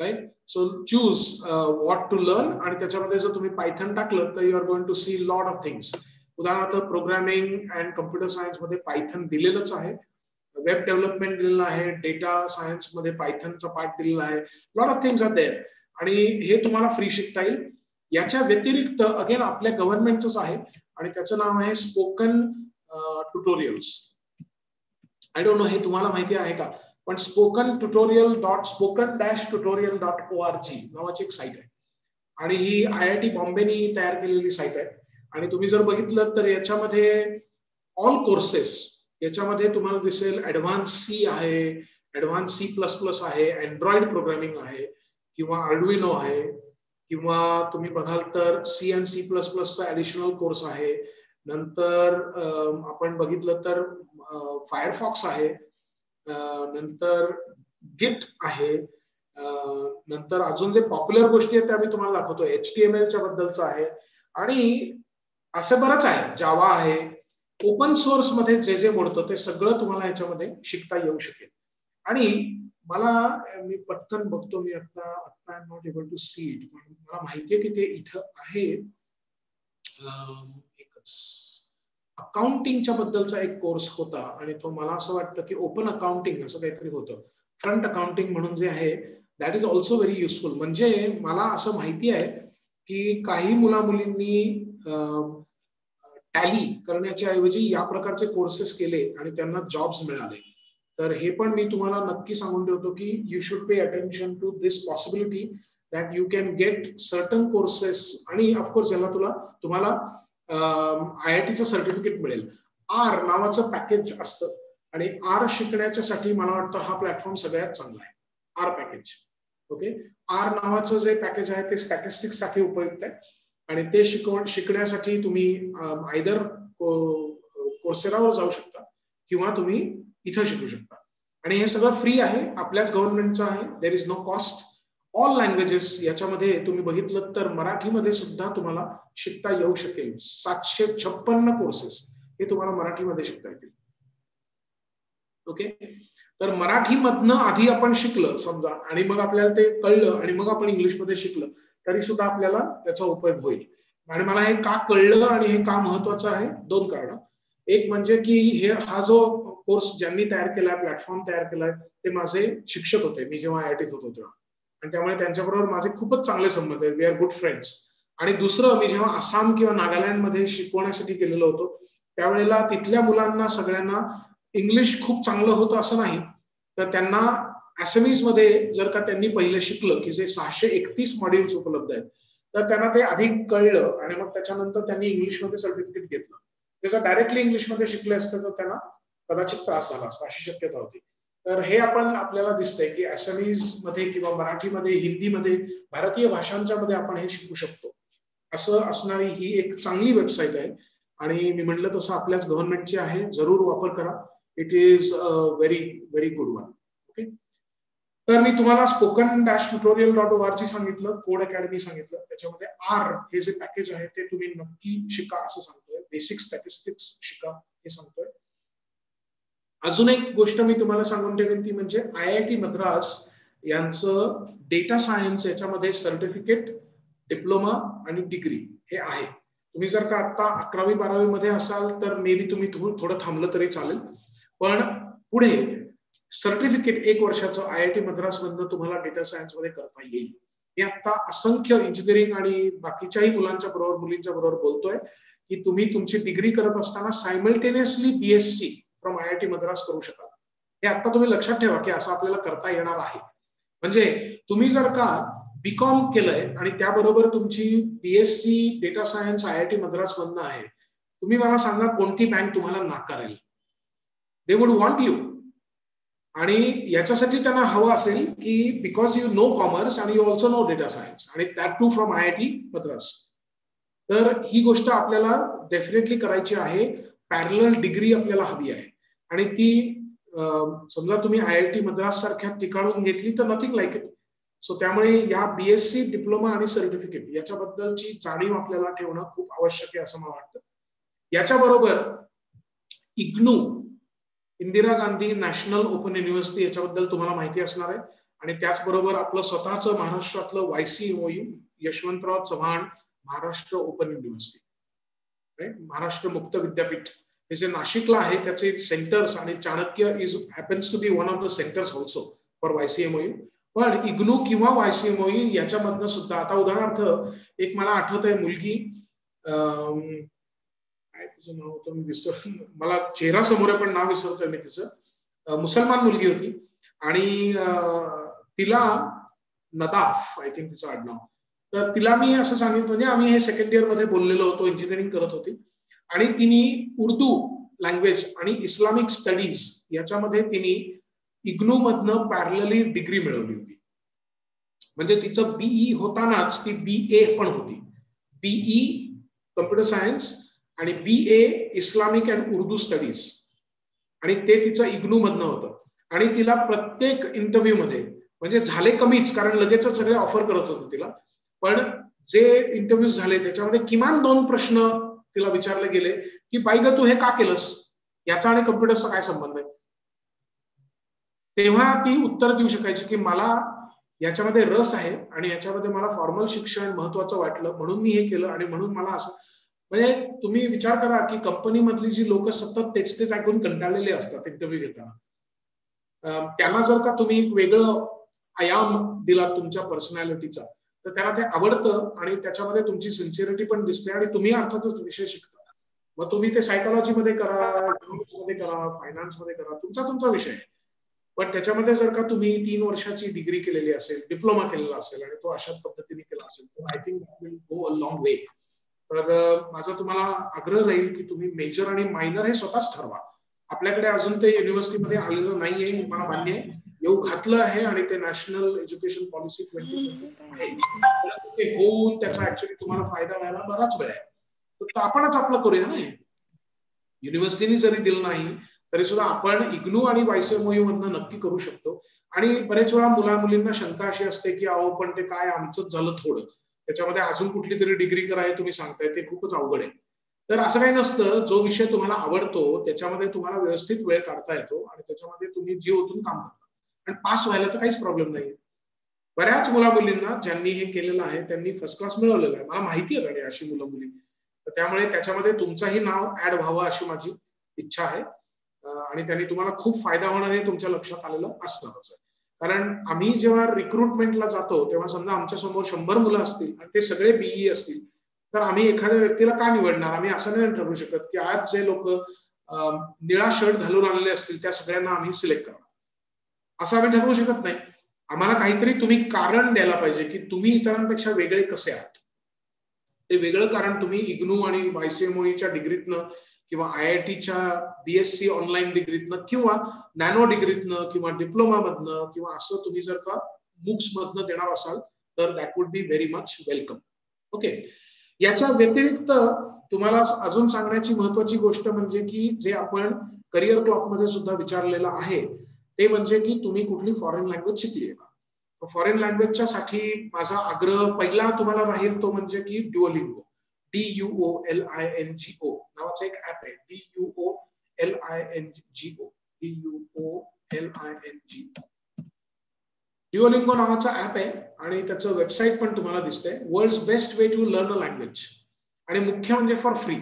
Right, so choose what to learn, आणि त्याच्यामध्ये जर तुम्ही पायथन टाकलं तर you are going to see lot of things. उदाहरणार्थ प्रोग्रामिंग अँड कम्प्युटर सायन्स मध्ये पायथन दिलेलंच आहे, वेब डेव्हलपमेंट दिलेलं आहे, डेटा सायन्स मध्ये पायथनचा पार्ट दिलेला आहे, lot of things are there, आणि हे तुम्हाला फ्री शिकता येईल. याच्या व्यतिरिक्त अगेन आपल्या गव्हर्नमेंटच आहे आणि त्याचं नाव आहे spoken tutorials. I don't know हे तुम्हाला माहिती आहे का, पण spoken-tutorial.org नावाची एक साईट आहे, आणि ही IIT बॉम्बेनी तयार केलेली साईट आहे. आणि तुम्ही जर बघितलं तर याच्यामध्ये ऑल कोर्सेस, याच्यामध्ये तुम्हाला दिसेल ऍडव्हान्स C आहे, ऍडव्हान्स C++ आहे, अँड्रॉइड प्रोग्रामिंग आहे, किंवा आर्डुइनो आहे, किंवा तुम्ही बघाल तर C आणि C++ चा ऍडिशनल कोर्स आहे. नंतर आपण बघितलं तर फायरफॉक्स आहे, नंतर गिट आहे, नंतर अजून जे पॉप्युलर गोष्टी आहेत त्या मी तुम्हाला दाखवतो, HTML च्या बद्दलचं आहे, आणि असं बरंच आहे, जावा आहे. ओपन सोर्स मध्ये जे जे मोडतं ते सगळं तुम्हाला याच्यामध्ये शिकता येऊ शकेल. आणि मी पटकन बघतो, मी आता I am not able to see it, मला माहितीये की ते इथं आहे. एकच अकाउंटिंगच्या बद्दलचा एक कोर्स होता आणि तो मला असं वाटतं की ओपन अकाउंटिंग असं काहीतरी होतं. फ्रंट अकाउंटिंग म्हणून जे आहे that is also very useful. म्हणजे मला असं माहिती आहे की काही मुला मुलींनी टॅली करण्याच्या ऐवजी या प्रकारचे कोर्सेस केले आणि त्यांना जॉब्स मिळाले. तर हे पण मी तुम्हाला नक्की सांगून ठेवतो की you should pay attention to this possibility that you can get certain courses. आणि ऑफकोर्स याला तुम्हाला IITचं सर्टिफिकेट मिळेल. आर नावाचं पॅकेज असतं आणि आर शिकण्याच्यासाठी मला वाटतं हा प्लॅटफॉर्म सगळ्यात चांगला आहे. R package. ओके. आर नावाचं जे पॅकेज आहे ते स्टॅटिस्टिक्स साठी उपयुक्त आहे आणि ते शिकण्यासाठी तुम्ही आयदर कोर्सेरावर जाऊ शकता किंवा तुम्ही इथं शिकू शकता. आणि हे सगळं फ्री आहे, आपल्याच गव्हर्नमेंटचं आहे. There is no cost. All languages याच्यामध्ये तुम्ही बघितलं तर मराठीमध्ये सुद्धा तुम्हाला शिकता येऊ शकेल. 756 कोर्सेस हे तुम्हाला मराठीमध्ये शिकता येतील. ओके. तर मराठीमधनं आधी आपण शिकलं समजा आणि मग आपल्याला ते कळलं आणि मग आपण इंग्लिशमध्ये शिकलं तरी सुद्धा आपल्याला त्याचा उपयोग होईल. आणि मला हे का कळलं आणि हे का महत्वाचं आहे, 2 कारण. एक म्हणजे की हा जो कोर्स ज्यांनी तयार केलाय, प्लॅटफॉर्म तयार केलाय ते माझे शिक्षक होते मी जेव्हा IITत होतो तेव्हा, आणि त्यामुळे त्यांच्याबरोबर माझे खूपच चांगले संबंध आहेत. We are good friends. आणि दुसरं, मी जेव्हा आसाम किंवा नागालँड मध्ये शिकवण्यासाठी गेलेलो होतो त्यावेळेला तिथल्या मुलांना सगळ्यांना इंग्लिश खूप चांगलं होतं असं नाही, तर त्यांना असेमीज मध्ये जर का त्यांनी पहिले शिकलं की जे 631 मॉड्यूल्स उपलब्ध आहेत तर त्यांना ते अधिक कळलं आणि मग त्याच्यानंतर त्यांनी इंग्लिशमध्ये सर्टिफिकेट घेतलं. त्याचं डायरेक्टली इंग्लिशमध्ये शिकले असतं तर त्यांना कदाचित त्रास झाला असता अशी शक्यता होती. तर हे आपल्याला दिसतंय की असेमीज मध्ये किंवा मराठीमध्ये, हिंदीमध्ये, भारतीय भाषांच्या मध्ये आपण हे शिकू शकतो असं असणारी ही एक चांगली वेबसाईट आहे. आणि मी म्हटलं तसं आपल्याच गव्हर्नमेंटची आहे, जरूर वापर करा. It is very very good one. Okay. तर मी तुम्हाला spoken-tutorial.org सांगितलं, कोड अकॅडमी सांगितलं, त्याच्यामध्ये आर हे जे पॅकेज आहे ते तुम्ही नक्की शिका असं सांगतोय. बेसिक स्टॅटिस्टिक्स शिका हे सांगतोय. अजून एक गोष्ट मी तुम्हाला सांगून ठेवेन ती म्हणजे IIT मद्रास यांचं डेटा सायन्स याच्यामध्ये सर्टिफिकेट, डिप्लोमा आणि डिग्री हे आहे. तुम्ही जर का आता 11वी 12वी मध्ये असाल तर मे बी तुम्ही थोडं थांबलं तरी चालेल, पण पुढे सर्टिफिकेट 1 वर्षाचं IIT मद्रास मधनं तुम्हाला डेटा सायन्स मध्ये करता येईल. मी आता असंख्य इंजिनिअरिंग आणि बाकीच्याही मुलांच्या बरोबर मुलींच्या बरोबर बोलतोय की तुम्ही तुमची डिग्री करत असताना simultaneously BSc from IIT Madras करू शकाल. हे आता तुम्ही लक्षात ठेवा की असं आपल्याला करता येणार आहे. म्हणजे तुम्ही जर का BCom केलंय आणि त्याबरोबर तुमची BSc data science IIT Madras मधनं आहे, तुम्ही मला सांगा कोणती बँक तुम्हाला नाकारेल? They would want you. आणि याच्यासाठी त्यांना हवं असेल की बिकॉज यू नो कॉमर्स आणि you also know data science आणि that too from IIT Madras. तर ही गोष्ट आपल्याला डेफिनेटली करायची आहे. पॅरलल डिग्री आपल्याला हवी आहे आणि ती समजा तुम्ही IIT मद्रास सारख्या ठिकाणून घेतली तर नथिंग लाईक इट. सो त्यामुळे या BSc, डिप्लोमा आणि सर्टिफिकेट याच्याबद्दलची जाणीव आपल्याला ठेवणं खूप आवश्यक आहे असं मला वाटतं. याच्याबरोबर IGNOU, Indira Gandhi national open university याच्याबद्दल तुम्हाला माहिती असणार आहे. आणि त्याचबरोबर आपलं स्वतःचं महाराष्ट्रातलं YCMOU, Yashwantrao Chavan Maharashtra open university, Maharashtra Mukta Vidyapeeth, हे जे नाशिकला आहे त्याचे सेंटर्स, आणि Chanakya is happens to be one of the centres also for YCMOU. पण इग्नू किंवा YCMOU याच्यामधनं सुद्धा आता उदाहरणार्थ एक मला आठवत आहे मुलगी, काय तिचं नाव होतं मी विसरतो, मला चेहरा समोर पण नाव विसरतोय मी तिचं. मुसलमान मुलगी होती आणि तिला नदाफ आय थिंक तिचं आडनाव. तर तिला मी असं सांगितलं, म्हणजे आम्ही हे सेकंड इयर मध्ये बोललेलो होतो, इंजिनिअरिंग करत होती आणि तिने उर्दू लँग्वेज आणि इस्लामिक स्टडीज याच्यामध्ये तिने इग्नू मधनं पॅरलली डिग्री मिळवली होती. म्हणजे तिचं BE होतानाच ती BA पण होती. BE कम्प्युटर सायन्स आणि BA Islamic and Urdu studies, आणि ते तिचं इग्नू मधनं होतं. आणि तिला प्रत्येक इंटरव्ह्यू मध्ये, म्हणजे झाले कमीच कारण लगेचच सगळे ऑफर करत होते तिला, पण जे इंटरव्ह्यू झाले त्याच्यामध्ये किमान 2 प्रश्न तिला विचारले गेले की बाई ग तू हे का केलंस, याचा आणि कम्प्युटरचा काय संबंध आहे. तेव्हा ती उत्तर देऊ शकायची की मला याच्यामध्ये रस आहे आणि याच्यामध्ये मला फॉर्मल शिक्षण महत्वाचं वाटलं म्हणून मी हे केलं आणि म्हणून मला असं. म्हणजे तुम्ही विचार करा की कंपनी मधली जी लोक सतत तेच ऐकून कंटाळलेले असतात इंटरव्ह्यू घेताना, त्यांना जर का तुम्ही एक वेगळं आयाम दिला तुमच्या पर्सनॅलिटीचा, तर त्याला ते आवडतं आणि त्याच्यामध्ये तुमची सिन्सिअरिटी पण दिसते आणि तुम्ही अर्थातच विषय शिकता. मग तुम्ही ते सायकोलॉजी मध्ये करा, इकॉनॉमिक्स मध्ये करा, फायनान्स मध्ये करा, तुमचा विषय आहे. पण त्याच्यामध्ये जर का तुम्ही 3 वर्षाची डिग्री केलेली असेल, डिप्लोमा केलेला असेल आणि तो अशाच पद्धतीने केला असेल, तर I think that will go a long वे. तर माझा तुम्हाला आग्रह राहील की तुम्ही मेजर आणि मायनर हे स्वतःच ठरवा. आपल्याकडे अजून ते युनिव्हर्सिटीमध्ये आलेलं नाहीये, मला मान्य आहे. येऊ घातलं आहे आणि ते नॅशनल एज्युकेशन पॉलिसी 2020 आहे, परंतु ते होऊन त्याचा ऍक्च्युअली तुम्हाला फायदा व्हायला बराच वेळ आहे. तर आपणच आपलं करूया ना. युनिव्हर्सिटीने जरी दिलं नाही तरी सुद्धा आपण इग्नू आणि वायसेमोयू मधनं नक्की करू शकतो. आणि बरेच वेळा मुलींना शंका अशी असते की अहो पण ते काय आमचंच झालं थोडं, त्याच्यामध्ये अजून कुठली तरी डिग्री करायला तुम्ही सांगताय, ते खूपच अवघड आहे. तर असं काही नसतं. जो विषय तुम्हाला आवडतो त्याच्यामध्ये तुम्हाला व्यवस्थित वेळ काढता येतो आणि त्याच्यामध्ये तुम्ही जीव ओतून काम करता आणि पास व्हायला तर काहीच प्रॉब्लेम नाही. बऱ्याच मुलींना ज्यांनी हे केलेलं आहे त्यांनी फर्स्ट क्लास मिळवलेला आहे. मला माहिती आहे आणि अशी मुली, तर त्यामुळे त्याच्यामध्ये तुमचंही नाव ऍड व्हावं अशी माझी इच्छा आहे. आणि त्यांनी तुम्हाला खूप फायदा होणार हे तुमच्या लक्षात आलेलं असणारच आहे. कारण आम्ही जेव्हा रिक्रुटमेंटला जातो तेव्हा समजा आमच्या समोर 100 मुलं असतील आणि ते सगळे बीई असतील, तर आम्ही एखाद्या व्यक्तीला का निवडणार? आम्ही असं नाही ठरवू शकत की आज जे लोक निळा शर्ट घालून आलेले असतील त्या सगळ्यांना आम्ही सिलेक्ट करणार, असं आम्ही ठरवू शकत नाही. आम्हाला काहीतरी तुम्ही कारण द्यायला पाहिजे की तुम्ही इतरांपेक्षा वेगळे कसे आहात. ते वेगळं कारण तुम्ही इग्नू आणि वायसीएमओईच्या डिग्रीतनं किंवा आयआयटीच्या बीएससी ऑनलाईन डिग्रीतनं किंवा नॅनो डिग्रीतनं किंवा डिप्लोमा मधनं किंवा असं तुम्ही जर का बुक्स मधनं देणार असाल तर that would be very much welcome. Okay. याच्या व्यतिरिक्त तुम्हाला अजून सांगण्याची महत्वाची गोष्ट म्हणजे की जे आपण करिअर क्लॉक मध्ये सुद्धा विचारलेलं आहे ते म्हणजे की तुम्ही कुठली फॉरेन लँग्वेज शिकली आहे का. फॉरेन लँग्वेजच्या साठी माझा आग्रह पहिला तुम्हाला राहील तो म्हणजे की ड्युओलिंगो, DUOLINGO नावाचं एक ऍप आहे. DUOLINGO ड्युओलिंगो नावाचा ऍप आहे आणि त्याचं वेबसाईट पण तुम्हाला दिसतंय. World's best way to learn a language आणि मुख्य म्हणजे फॉर फ्री.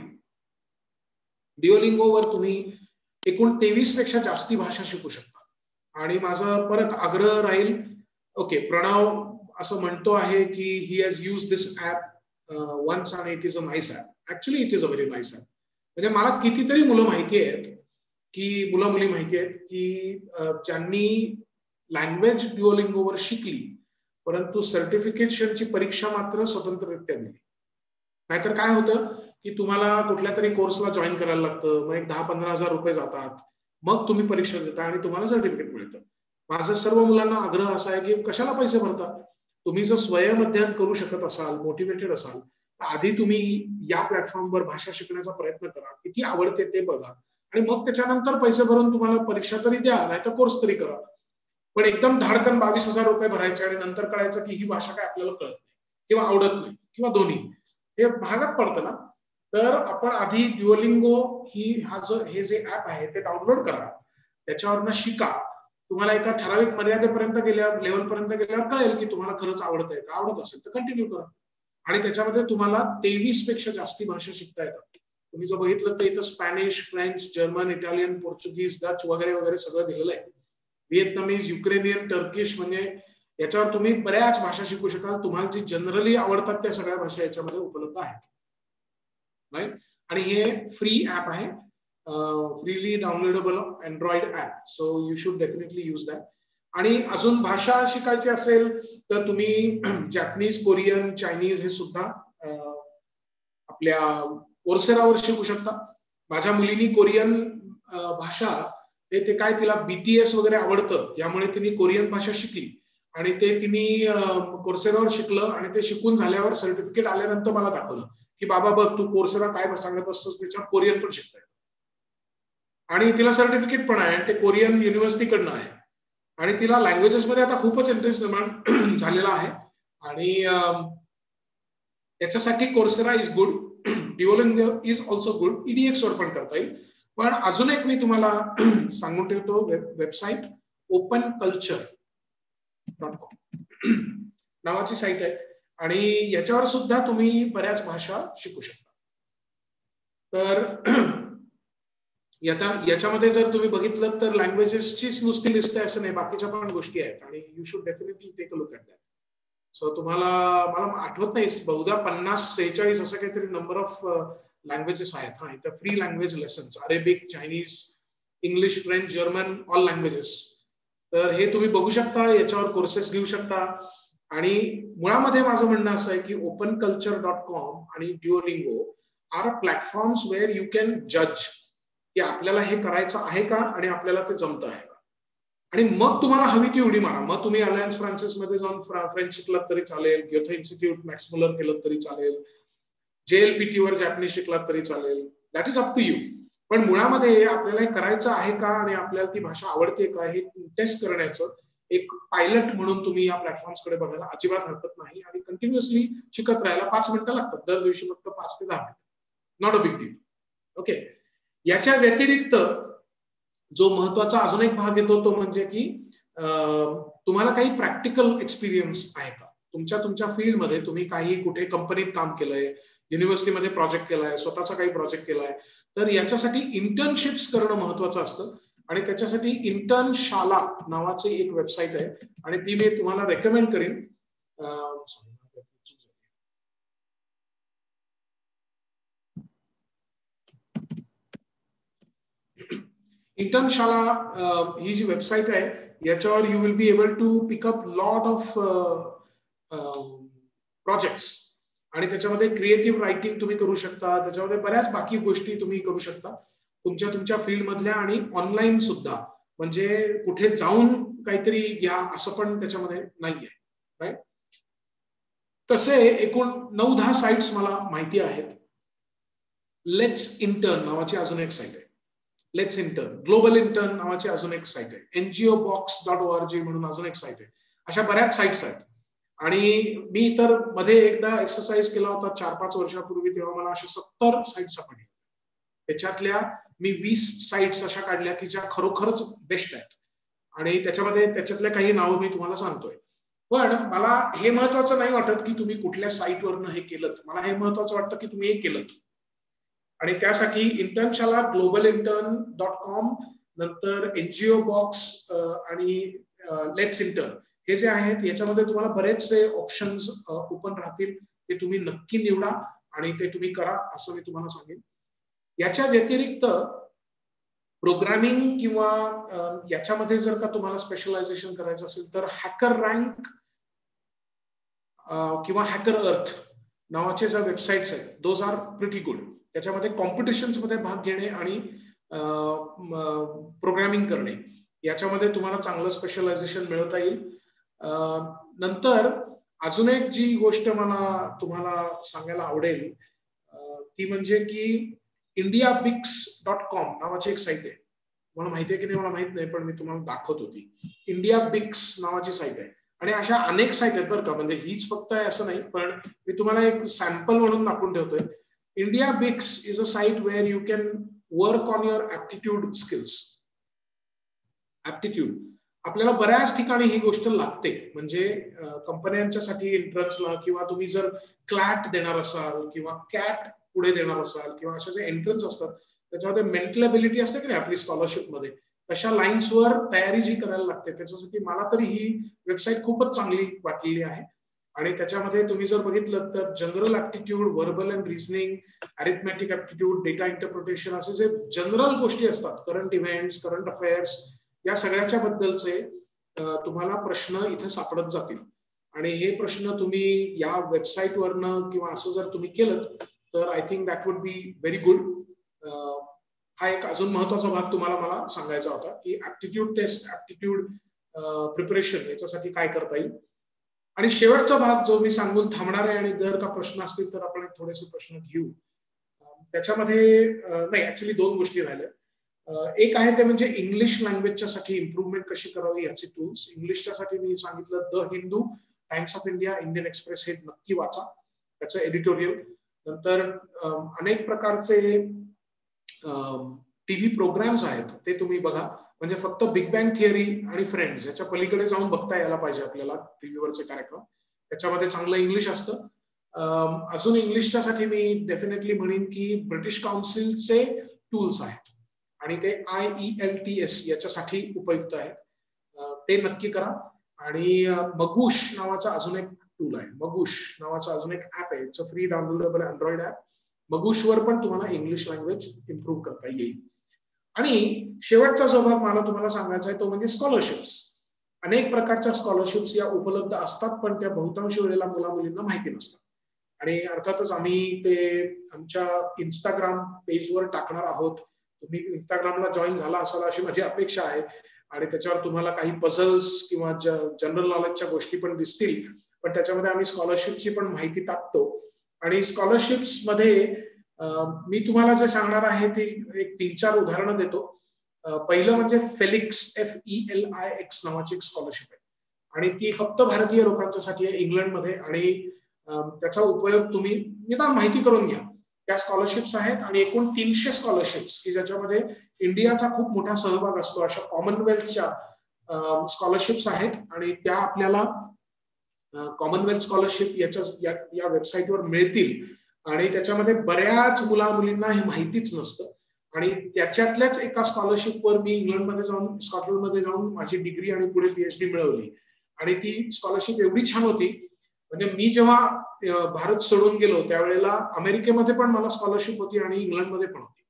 ड्युओलिंगोवर तुम्ही एकूण 23 पेक्षा जास्ती भाषा शिकू शकता. आणि माझा परत आग्रह राहील, ओके, प्रणव असं म्हणतो आहे की he has use this app once आणि it is a nice app. Actually it is a very nice app. म्हणजे मला कितीतरी मुलं माहिती आहेत की मुली माहिती आहेत की ज्यांनी लँग्वेज ड्युओलिंगोवर शिकली परंतु सर्टिफिकेशनची परीक्षा मात्र स्वतंत्ररित्या दिली. नाहीतर काय होतं की तुम्हाला कुठल्या तरी कोर्सला जॉईन करायला लागतं, मग एक 10-15 हजार रुपये जातात, मग तुम्ही परीक्षा देता आणि तुम्हाला सर्टिफिकेट मिळतं. माझा सर्व मुलांना आग्रह असा आहे की कशाला पैसे भरता. तुम्ही जर स्वयं अध्ययन करू शकत असाल, मोटिवेटेड असाल, तर आधी तुम्ही या प्लॅटफॉर्मवर भाषा शिकण्याचा प्रयत्न करा, किती आवडते ते बघा आणि मग त्याच्यानंतर पैसे भरून तुम्हाला परीक्षा तरी द्या नाही तर कोर्स तरी करा. पण एकदम धाडकन 22,000 रुपये भरायचे आणि नंतर कळायचं की ही भाषा काय आपल्याला कळत नाही किंवा आवडत नाही किंवा दोन्ही, हे महागात पडतं ना. तर आपण आधी ड्युओलिंगो हे जे ऍप आहे ते डाउनलोड करा, त्याच्यावरनं शिका. तुम्हाला एका ठराविक मर्यादेपर्यंत गेल्यावर, लेवलपर्यंत गेल्यावर कळेल की तुम्हाला खरंच आवडतंय का. आवडत असेल तर कंटिन्यू करा. आणि त्याच्यामध्ये तुम्हाला 23 पेक्षा जास्ती भाषा शिकता येतात. तुम्ही जर बघितलं तर इथं Spanish, French, German, Italian, Portuguese, Dutch वगैरे वगैरे सगळं दिलेलं आहे. व्हिएतनामीज, युक्रेनियन, टर्किश, म्हणजे याच्यावर तुम्ही बऱ्याच भाषा शिकू शकाल. तुम्हाला जी जनरली आवडतात त्या सगळ्या भाषा याच्यामध्ये उपलब्ध आहेत. राईट. आणि हे फ्री ऍप आहे, freely downloadable Android app. So you should definitely use that. आणि अजून भाषा शिकायची असेल तर तुम्ही जॅपनीज, कोरियन, चायनीज हे सुद्धा आपल्या कोर्सेरावर शिकू शकता. माझ्या मुलीनी कोरियन भाषा, ते काय तिला बीटीएस वगैरे आवडतं यामुळे तिने कोरियन भाषा शिकली आणि ते तिने कोर्सेरावर शिकलं आणि ते शिकून झाल्यावर सर्टिफिकेट आल्यानंतर मला दाखवलं की बाबा बघ तू कोर्सेरा काय सांगत असतोस त्याच्यावर कोरियन पण शिकताय. आणि तिला सर्टिफिकेट पण आहे आणि ते कोरियन युनिव्हर्सिटीकडनं आहे आणि तिला लँग्वेजेस मध्ये आता खूपच इंटरेस्ट निर्माण झालेला आहे. आणि त्याच्यासाठी Coursera is good, Duolingo is also good. EDX वर पण करता येईल. पण अजून एक मी तुम्हाला सांगून ठेवतो, वेबसाईट openculture.com नावाची साईट आहे आणि याच्यावर सुद्धा तुम्ही बऱ्याच भाषा शिकू शकता. तर याच्यामध्ये जर तुम्ही बघितलं तर लँग्वेजेसचीच नुसती लिस्ट आहे असं नाही, बाकीच्या पण गोष्टी आहेत आणि you should definitely take a look at that. So तुम्हाला, मला आठवत नाही, बहुधा 50-46 असं काहीतरी नंबर ऑफ लँग्वेजेस आहेत. हा, इथं free language lessons, Arabic, Chinese, English, French, German, all languages. तर हे तुम्ही बघू शकता, याच्यावर कोर्सेस घेऊ शकता. आणि मुळामध्ये माझं म्हणणं असं आहे की openculture.com आणि Duolingo are platforms where you can जज की आपल्याला हे करायचं आहे का आणि आपल्याला ते जमतं आहे का. आणि मग तुम्हाला हवी ती उडी मारा. मग तुम्ही अलायन्स फ्रान्सिस मध्ये जाऊन फ्रेंच शिकलात तरी चालेल, ग्योथे इन्स्टिट्यूट मॅक्स मुलर केलं तरी चालेल, JLPT वर जॅपनीज शिकलात तरी चालेल. That is up to you. पण मुळामध्ये आपल्याला हे करायचं आहे का आणि आपल्याला ती भाषा आवडते का हे टेस्ट करण्याचं एक पायलट म्हणून तुम्ही या प्लॅटफॉर्म्स कडे बघायला अजिबात हरकत नाही. आणि कंटिन्युअसली शिकत राहायला 5 मिनिटं लागतात दर दिवशी, फक्त 5 ते 10 मिनिटं. Not a big deal. Okay. याच्या व्यतिरिक्त जो महत्वाचा अजून एक भाग येतो तो म्हणजे की तुम्हाला काही प्रॅक्टिकल एक्सपिरियन्स आहे का तुमच्या फील्डमध्ये. तुम्ही काही कुठे कंपनीत काम केलंय, युनिव्हर्सिटीमध्ये प्रोजेक्ट केलाय, स्वतःचा काही प्रोजेक्ट केलाय, तर याच्यासाठी इंटर्नशिप्स करणं महत्वाचं असतं. आणि त्याच्यासाठी इंटर्नशाला नावाची एक वेबसाईट आहे आणि ती मी तुम्हाला रेकमेंड करीन. इंटर्नशाला ही जी वेबसाईट आहे याच्यावर you will be able to pick up lot of projects. आणि त्याच्यामध्ये क्रिएटिव्ह रायटिंग तुम्ही करू शकता, त्याच्यामध्ये बऱ्याच बाकी गोष्टी तुम्ही करू शकता तुमच्या फील्ड मधल्या. आणि ऑनलाईन सुद्धा, म्हणजे कुठे जाऊन काहीतरी घ्या असं पण त्याच्यामध्ये नाहीये. राईट. तसे एकूण 9-10 साइट्स मला माहिती आहेत. लेट्स इंटर्न नावाची अजून एक साईट आहे, लेट्स इंटर्न, ग्लोबल इंटर्न नावाची अजून एक साईट आहे, NGObox.org म्हणून अजून एक साईट आहे. अशा बऱ्याच साईट्स आहेत. आणि मी तर मध्ये एकदा एक्सरसाइज केला होता 4-5 वर्षापूर्वी, तेव्हा मला अशा 70 साईट्स सापडल्या. त्याच्यातल्या मी 20 साईट्स अशा काढल्या की ज्या खरोखरच बेस्ट आहेत. आणि त्याच्यातल्या काही नावं मी तुम्हाला सांगतोय. पण मला हे महत्वाचं नाही वाटत की तुम्ही कुठल्या साईटवरनं हे केलं. मला हे महत्वाचं वाटतं की तुम्ही हे केलं. आणि त्यासाठी इंटर्नशाला, globalintern.com, नंतर NGObox आणि लेट्स इंटर्न हे जे आहेत याच्यामध्ये तुम्हाला बरेचसे ऑप्शन्स ओपन राहतील. ते तुम्ही नक्की निवडा आणि ते तुम्ही करा असं मी तुम्हाला सांगेन. याच्या व्यतिरिक्त प्रोग्रामिंग किंवा याच्यामध्ये जर का तुम्हाला स्पेशलायझेशन करायचं असेल तर हॅकर रँक किंवा हॅकर अर्थ नावाचे ज्या वेबसाईट्स आहेत, दोज आर प्रिटी गुड. त्याच्यामध्ये कॉम्पिटिशन्स मध्ये भाग घेणे आणि प्रोग्रामिंग करणे याच्यामध्ये तुम्हाला चांगलं स्पेशलायझेशन मिळवता येईल. नंतर अजून एक जी गोष्ट मला तुम्हाला सांगायला आवडेल ती म्हणजे की indiabix.com नावाची एक साईट आहे. मला माहिती आहे की नाही मला माहित नाही, पण मी तुम्हाला दाखवत होती. indiabix नावाची साईट आहे. आणि अशा अनेक साईट आहेत बरं का, म्हणजे हीच फक्त आहे असं नाही, पण मी तुम्हाला एक सॅम्पल म्हणून दाखवून ठेवतोय. indiabix is a site where you can work on your aptitude skills. aptitude आपल्याला बऱ्याच ठिकाणी ही गोष्ट लागते. म्हणजे कंपन्यांच्यासाठी एंट्रन्सला किंवा तुम्ही जर क्लॅट देणार असाल किंवा कॅट पुढे देणार असाल किंवा अशा जे एंट्रन्स असतात त्याच्यामध्ये मेंटल एबिलिटी असते की नाही आपली स्कॉलरशिप मध्ये, तशा लाईन्सवर तयारी जी करायला लागते त्याच्यासाठी मला तरी ही वेबसाईट खूपच चांगली वाटलेली आहे. आणि त्याच्यामध्ये तुम्ही जर बघितलं तर general aptitude, verbal and reasoning, arithmetic aptitude, data interpretation असे जे जनरल गोष्टी असतात, करंट इव्हेंट्स, करंट अफेअर्स, या सगळ्याच्या बद्दलचे तुम्हाला प्रश्न इथे सापडत जातील. आणि हे प्रश्न तुम्ही या वेबसाईटवरनं किंवा असं जर तुम्ही केलं तर I think that would be very good. हा एक अजून महत्वाचा भाग तुम्हाला मला सांगायचा होता की ऍप्टिट्यूड टेस्ट, ऍप्टिट्यूड प्रिपरेशन याच्यासाठी काय करता येईल. आणि शेवटचा भाग जो मी सांगून थांबणार आहे आणि जर का प्रश्न असतील तर आपण थोडेसे प्रश्न घेऊ. त्याच्यामध्ये नाही, ऍक्च्युली 2 गोष्टी राहिल्या. एक आहे ते म्हणजे इंग्लिश लँग्वेजच्या साठी इम्प्रुव्हमेंट कशी करावी याचे टूल्स. इंग्लिशच्या साठी मी सांगितलं the Hindu, times of India, Indian express हे नक्की वाचा, त्याचं एडिटोरियल. नंतर अनेक प्रकारचे टीव्ही प्रोग्राम्स आहेत ते तुम्ही बघा. म्हणजे फक्त बिग बँग थिअरी आणि फ्रेंड्स याच्या पलीकडे जाऊन बघता यायला पाहिजे आपल्याला टीव्हीवरचे कार्यक्रम. त्याच्यामध्ये चांगलं इंग्लिश असतं अजून इंग्लिशच्या साठी मी डेफिनेटली म्हणेन की ब्रिटिश काउन्सिलचे टूल्स आहेत आणि ते IELTS याच्यासाठी उपयुक्त आहेत. ते नक्की करा. आणि मगुश नावाचा अजून एक टूल आहे, मगुश नावाचा अजून एक ऍप आहे, it's a free downloadable Android app. मगुशवर पण तुम्हाला इंग्लिश लँग्वेज इम्प्रूव्ह करता येईल. आणि शेवटचा जो भाग मला तुम्हाला सांगायचा आहे तो म्हणजे स्कॉलरशिप्स. अनेक प्रकारच्या स्कॉलरशिप्स या उपलब्ध असतात, पण त्या बहुतांश वेळेला मुला मुलींना माहिती नसतात. आणि अर्थातच आम्ही ते आमच्या इंस्टाग्राम पेजवर टाकणार आहोत. तुम्ही इंस्टाग्रामला जॉईन झाला असाल अशी माझी अपेक्षा आहे आणि त्याच्यावर तुम्हाला काही पझल्स किंवा जनरल नॉलेजच्या गोष्टी पण दिसतील, पण त्याच्यामध्ये आम्ही स्कॉलरशिपची पण माहिती टाकतो. आणि स्कॉलरशिप्स मध्ये मी तुम्हाला जे सांगणार आहे ते एक 3-4 उदाहरणं देतो. पहिलं म्हणजे फेलिक्स FELIX नावाची एक स्कॉलरशिप आहे आणि ती फक्त भारतीय लोकांच्यासाठी आहे इंग्लंडमध्ये. आणि त्याचा उपयोग तुम्ही निदान माहिती करून घ्या. त्या स्कॉलरशिप्स आहेत आणि एकूण 300 स्कॉलरशिप्स की ज्याच्यामध्ये इंडियाचा खूप मोठा सहभाग असतो अशा कॉमनवेल्थच्या स्कॉलरशिप्स आहेत. आणि त्या आपल्याला कॉमनवेल्थ स्कॉलरशिप या वेबसाईटवर मिळतील. आणि त्याच्यामध्ये बऱ्याच मुला मुलींना हे माहितीच नसतं. आणि त्याच्यातल्याच एका स्कॉलरशिपवर मी इंग्लंडमध्ये जाऊन स्कॉटलंडमध्ये जाऊन माझी डिग्री आणि पुढे PhD मिळवली. आणि ती स्कॉलरशिप एवढी छान होती, म्हणजे मी जेव्हा भारत सोडून गेलो त्यावेळेला अमेरिकेमध्ये पण मला स्कॉलरशिप होती आणि इंग्लंडमध्ये पण होती.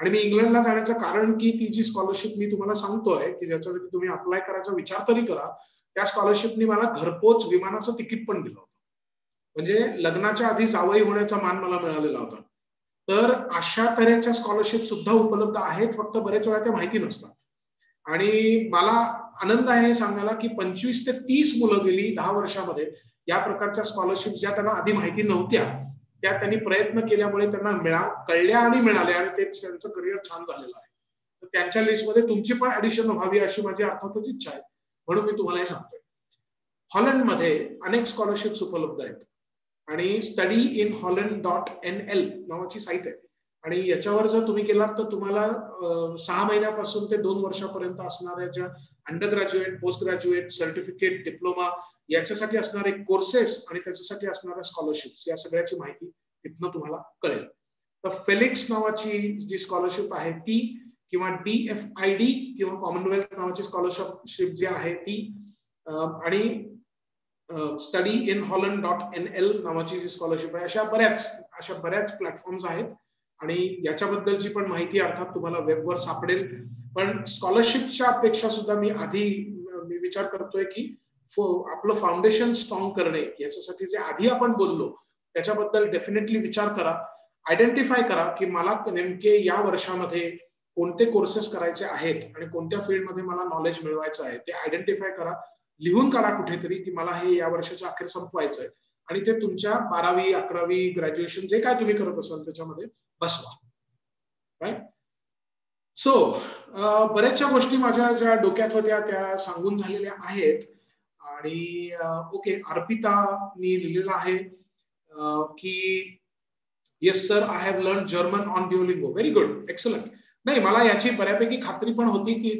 आणि मी इंग्लंडला जाण्याचं कारण की ती जी स्कॉलरशिप मी तुम्हाला सांगतोय की ज्याच्यासाठी तुम्ही अप्लाय करायचा विचार तरी करा, त्या स्कॉलरशिपनी मला घरपोच विमानाचं तिकीट पण दिलं होतं. म्हणजे लग्नाच्या आधी जावई होण्याचा मान मला मिळालेला होता. तर अशा तऱ्हेच्या स्कॉलरशिप सुद्धा उपलब्ध आहेत, फक्त बरेच वेळा त्या माहिती नसतात. आणि मला आनंद आहे सांगायला की 25 ते 30 मुलं गेली 10 वर्षामध्ये या प्रकारच्या स्कॉलरशिप ज्या त्यांना आधी माहिती नव्हत्या त्या त्यांनी प्रयत्न केल्यामुळे त्यांना कळल्या आणि मिळाल्या आणि ते त्यांचं करिअर छान झालेलं आहे. तर त्यांच्या लिस्टमध्ये तुमची पण ऍडिशन व्हावी अशी माझी अर्थातच इच्छा आहे, म्हणून मी तुम्हाला हे सांगतोय. हॉलंडमध्ये अनेक स्कॉलरशिप्स उपलब्ध आहेत आणि studyinholland.nl नावाची साईट आहे. आणि याच्यावर जर तुम्ही गेलात तर तुम्हाला 6 महिन्यापासून ते 2 वर्षापर्यंत असणाऱ्या ज्या under graduate, post graduate, certificate, diploma याच्यासाठी असणारे कोर्सेस आणि त्याच्यासाठी असणाऱ्या स्कॉलरशिप्स या सगळ्याची माहिती तिथनं तुम्हाला कळेल. तर फेलिक्स नावाची जी स्कॉलरशिप आहे ती, किंवा DFID किंवा कॉमनवेल्थ नावाची स्कॉलरशिप जी आहे ती, आणि studyinholland.nl नावाची जी स्कॉलरशिप आहे, अशा बऱ्याच प्लॅटफॉर्म्स आहेत. आणि याच्याबद्दलची पण माहिती अर्थात तुम्हाला वेबवर सापडेल. पण स्कॉलरशिपच्या अपेक्षा सुद्धा मी विचार करतोय की आपलं फाउंडेशन स्ट्रॉंग करणे याच्यासाठी जे आधी आपण बोललो त्याच्याबद्दल डेफिनेटली विचार करा. आयडेंटिफाय करा की मला नेमके या वर्षामध्ये कोणते कोर्सेस करायचे आहेत आणि कोणत्या फील्डमध्ये मला नॉलेज मिळवायचं आहे ते आयडेंटिफाय करा. लिहून काढा कुठेतरी की मला हे या वर्षाच्या अखेर संपवायचंय आणि ते तुमच्या 12वी, 11वी, ग्रॅज्युएशन जे काय तुम्ही करत असाल त्याच्यामध्ये बसवा. राईट. सो बऱ्याचशा गोष्टी माझ्या ज्या डोक्यात होत्या त्या सांगून झालेल्या आहेत. आणि ओके, अर्पितानी लिहिलेलं आहे की yes sir, I have learn German on Duolingo. Very good, excellent. नाही, मला याची बऱ्यापैकी खात्री पण होती की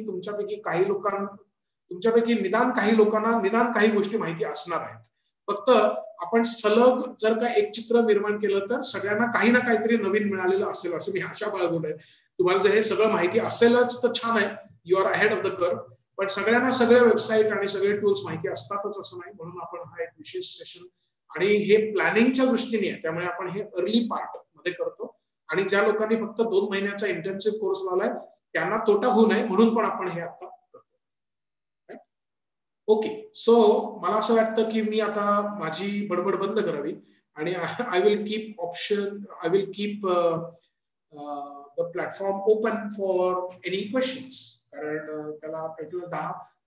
तुमच्यापैकी निदान काही गोष्टी माहिती असणार आहेत. फक्त आपण सलग जर का एक चित्र निर्माण केलं तर सगळ्यांना काही ना काहीतरी नवीन मिळालेलं असेल असं मी आशा बाळगून आहे. तुम्हाला जर हे सगळं माहिती असेलच तर छान आहे, you are ahead of the curve. पण सगळ्यांना सगळे वेबसाईट आणि सगळे टूल्स माहिती असतातच असं नाही, म्हणून आपण हा एक विशेष सेशन आणि हे प्लॅनिंगच्या दृष्टीने आहे, त्यामुळे आपण हे अर्ली पार्ट मध्ये करतो. आणि ज्या लोकांनी फक्त 2 महिन्याचा इंटेन्सिव्ह कोर्स लावलाय त्यांना तोटा होऊ नये म्हणून पण आपण हे आता करतो. ओके, सो मला असं वाटतं की मी आता माझी बडबड बंद करावी आणि I will keep the platform open for any questions. कारण त्याला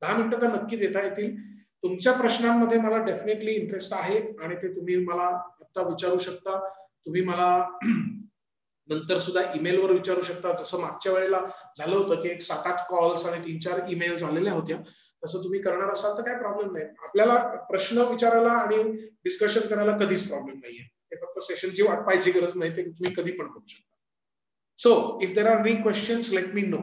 10 मिनिटं तर नक्की देता येतील. तुमच्या प्रश्नांमध्ये मला डेफिनेटली इंटरेस्ट आहे आणि ते तुम्ही मला आता विचारू शकता. तुम्ही मला नंतर सुद्धा ईमेलवर विचारू शकता. जसं मागच्या वेळेला झालं होतं की 7-8 कॉल्स आणि 3-4 ईमेल झालेल्या होत्या, तसं तुम्ही करणार असाल तर काय प्रॉब्लेम नाही. आपल्याला प्रश्न विचारायला आणि डिस्कशन करायला कधीच प्रॉब्लेम नाहीये. ते फक्त सेशनची वाट पाहायची गरज नाही, ते तुम्ही कधी पण करू शकता. So if there are any questions let me know.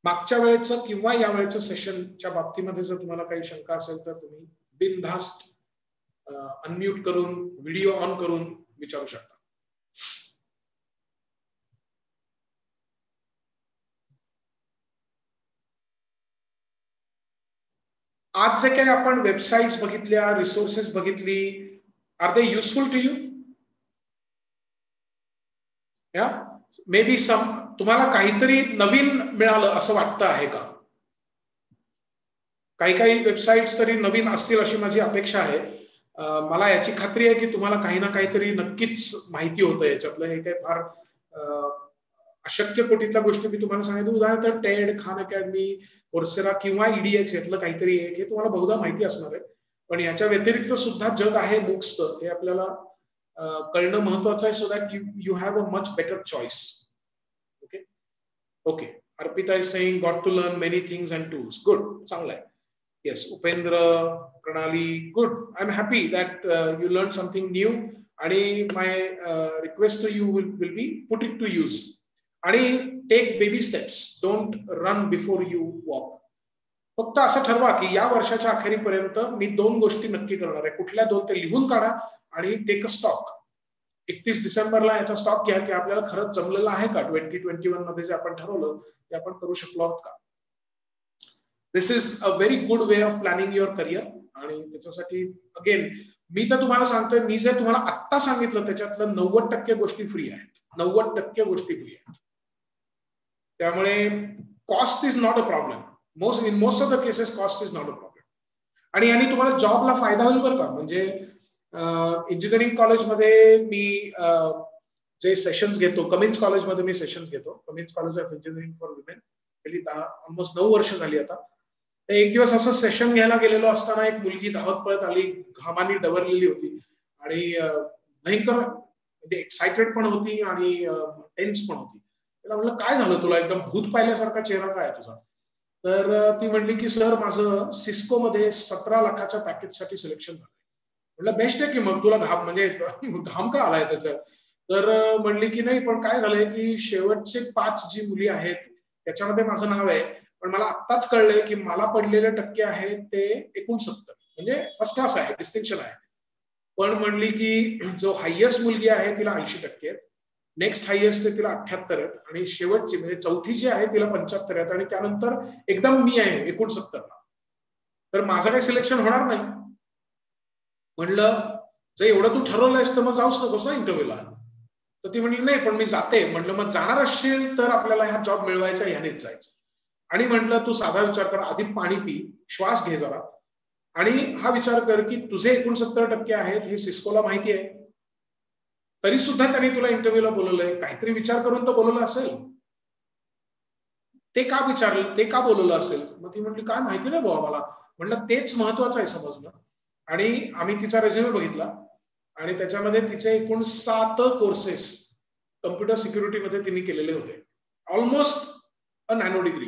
मागच्या वेळेचं किंवा या वेळेचं सेशनच्या बाबतीमध्ये जर तुम्हाला काही शंका असेल तर तुम्ही बिनधास्त अनम्यूट करून व्हिडिओ ऑन करून विचारू शकता. आज जे काही आपण वेबसाईट्स बघितल्या, रिसोर्सेस बघितली, are they useful to you? या मे बी तुम्हाला काहीतरी नवीन मिळालं असं वाटतं आहे का? काही काही वेबसाईट्स तरी नवीन असतील अशी माझी अपेक्षा आहे. मला याची खात्री आहे की तुम्हाला काही ना काहीतरी नक्कीच माहिती होतं याच्यातलं. हे काही फार अशक्य कोटीतल्या गोष्टी मी तुम्हाला सांगितलं. उदाहरणार्थ टेड, खान अकॅडमी, कोर्सेरा किंवा EDX यातलं काहीतरी एक हे तुम्हाला बहुधा माहिती असणार आहे. पण याच्या व्यतिरिक्त सुद्धा जग आहे बुक्सचं, हे आपल्याला कळणं महत्वाचं आहे, so that you have a much better choice. Okay okay. Arpita is saying got to learn many things and tools. Good, चांगलं आहे. Yes, Upendra, Pranali, good. I'm happy that you learned something new. And my request to you will be put it to use. And take baby steps. Don't run before you walk. फक्त असं ठरवा की या वर्षाच्या अखेरीपर्यंत मी 2 गोष्टी नक्की करणार आहे. कुठल्या 2 ते लिहून काढा आणि टेक अ स्टॉक. 31 डिसेंबरला याचा स्टॉक घ्या की आपल्याला खरंच जमलेलं आहे का 2021 मध्ये जे आपण ठरवलं ते आपण करू शकलो आहोत का. This is a very good way of planning your career. आणि त्याच्यासाठी अगेन मी तर तुम्हाला सांगतोय, मी जे तुम्हाला आत्ता सांगितलं त्याच्यातलं 90% गोष्टी फ्री आहेत. 90% गोष्टी फ्री आहेत. त्यामुळे cost is not a problem. In most of the cases cost is not a problem. आणि यांनी तुम्हाला जॉबला फायदा होईल बरं का. म्हणजे इंजिनिअरिंग कॉलेजमध्ये मी जे सेशन्स घेतो, कमिन्स कॉलेजमध्ये मी सेशन्स घेतो, Cummins college of engineering for women. गेली ऑलमोस्ट 9 वर्ष झाली आता. एक दिवस असं सेशन घ्यायला गेलेलो असताना एक मुलगी धावत पळत आली, घामानी डवरलेली होती आणि भयंकर म्हणजे एक्साइटेड पण होती आणि टेन्स पण होती. त्याला म्हणलं काय झालं तुला, एकदम भूत पाहिल्यासारखा चेहरा काय तुझा. तर ती म्हणली की सर माझं सिस्को मध्ये 17 लाखाच्या पॅकेजसाठी सिलेक्शन झालं. म्हटलं बेस्ट आहे की मग तुला घाम म्हणजे घाम का आलाय त्याचा. तर म्हणली की नाही पण काय झालंय की शेवटचे 5 जी मुली आहेत त्याच्यामध्ये माझं नाव आहे, पण मला आत्ताच कळलंय की मला पडलेले टक्के आहेत ते 69, म्हणजे फर्स्ट क्लास आहे, डिस्टिंक्शन आहे. पण म्हणली की जो हायएस्ट मुलगी आहे तिला 80% आहेत, नेक्स्ट हायएस्ट आहे तिला 78 आहेत आणि शेवटची म्हणजे चौथी जी आहे तिला 75 आहेत आणि त्यानंतर एकदम मी आहे 69 ला. तर माझं काही सिलेक्शन होणार नाही. म्हणलं जर एवढं तू ठरवलंयस तर मग जाऊच नकोस ना इंटरव्ह्यूला. तर ती म्हणली नाही पण मी जाते. म्हणलं मग जाणार असशील तर आपल्याला ह्या जॉब मिळवायच्या ह्यानेच जायचं. आणि म्हटलं तू साधा विचार कर, आधी पाणी पी, श्वास घे जरा आणि हा विचार कर की तुझे 69% आहेत हे सिस्कोला माहिती आहे, तरी सुद्धा त्यांनी तुला इंटरव्ह्यूला बोलवलंय. काहीतरी विचार करून तर बोलवलं असेल. ते का विचारलं, ते का बोलवलं असेल. मग ती म्हटली काय माहिती नाही बुवा मला. म्हणलं तेच महत्वाचं आहे समजणं. आणि आम्ही तिचा रेझ्युमे बघितला आणि त्याच्यामध्ये तिचे एकूण 7 कोर्सेस कम्प्युटर सिक्युरिटीमध्ये तिने केलेले होते. ऑलमोस्ट अ नॅनो डिग्री.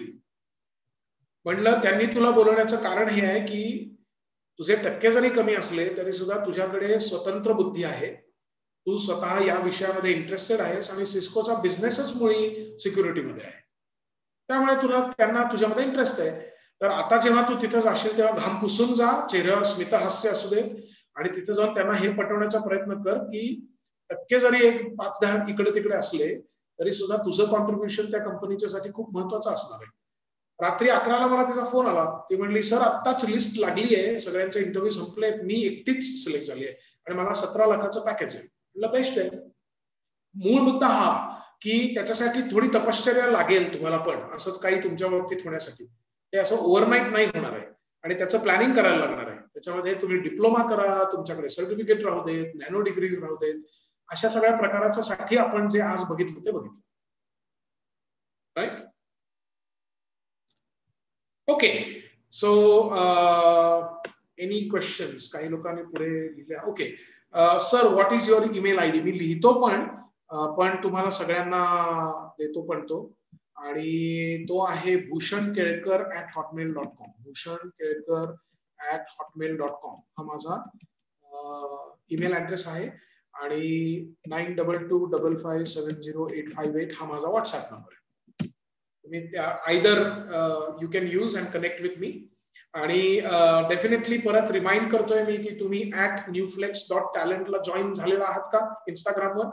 म्हणलं त्यांनी तुला बोलवण्याचं कारण हे आहे की तुझे टक्के जरी कमी असले तरी सुद्धा तुझ्याकडे स्वतंत्र बुद्धी आहे, तू स्वतः या विषयामध्ये इंटरेस्टेड आहेस आणि सिस्कोचा बिझनेसच मुळी सिक्युरिटीमध्ये आहे, त्यामुळे त्यांना तुझ्यामध्ये इंटरेस्ट आहे. तर आता जेव्हा तू तिथे जाशील तेव्हा घाम पुसून जा, चेहऱ्यावर स्मितहास्य असू दे आणि तिथे जाऊन त्यांना हे पटवण्याचा प्रयत्न कर की टक्के जरी 5-10 इकडे तिकडे असले तरी सुद्धा तुझं कॉन्ट्रीब्युशन त्या कंपनीच्या साठी खूप महत्वाचं असणार आहे. रात्री 11ला मला तिचा फोन आला. ती म्हणली सर आत्ताच लिस्ट लागली आहे, सगळ्यांचे इंटरव्ह्यू संपले, मी एकटीच सिलेक्ट झाली आहे आणि मला 17 लाखाचं पॅकेज आहे. म्हटलं बेस्ट आहे. मूळ मुद्दा हा की त्याच्यासाठी थोडी तपश्चर्या लागेल तुम्हाला, पण असंच काही तुमच्या बाबतीत होण्यासाठी ते असं ओव्हरनाईट नाही होणार आहे आणि त्याचं प्लॅनिंग करायला लागणार आहे. त्याच्यामध्ये तुम्ही डिप्लोमा करा, तुमच्याकडे सर्टिफिकेट राहू देत, नॅनो डिग्रीज राहू देत, अशा सगळ्या प्रकाराच्या साठी आपण जे आज बघितलं ते बघितलं. Right. Okay. So any questions. काही लोकांनी पुढे लिहिले. Okay sir what is your email ID. मी लिहितो पण तुम्हाला सगळ्यांना देतो पण तो, आणि तो आहे bhushankelkar@hotmail.com. bhushankelkar@hotmail.com हा माझा ईमेल ऍड्रेस आहे आणि 9225570858 हा माझा व्हॉट्सअप नंबर आहे. either you can use and connect with me. आणि डेफिनेटली परत रिमाइंड करतोय मी की तुम्ही @newflex.talent ला जॉईन झालेला आहात का इंस्टाग्रामवर?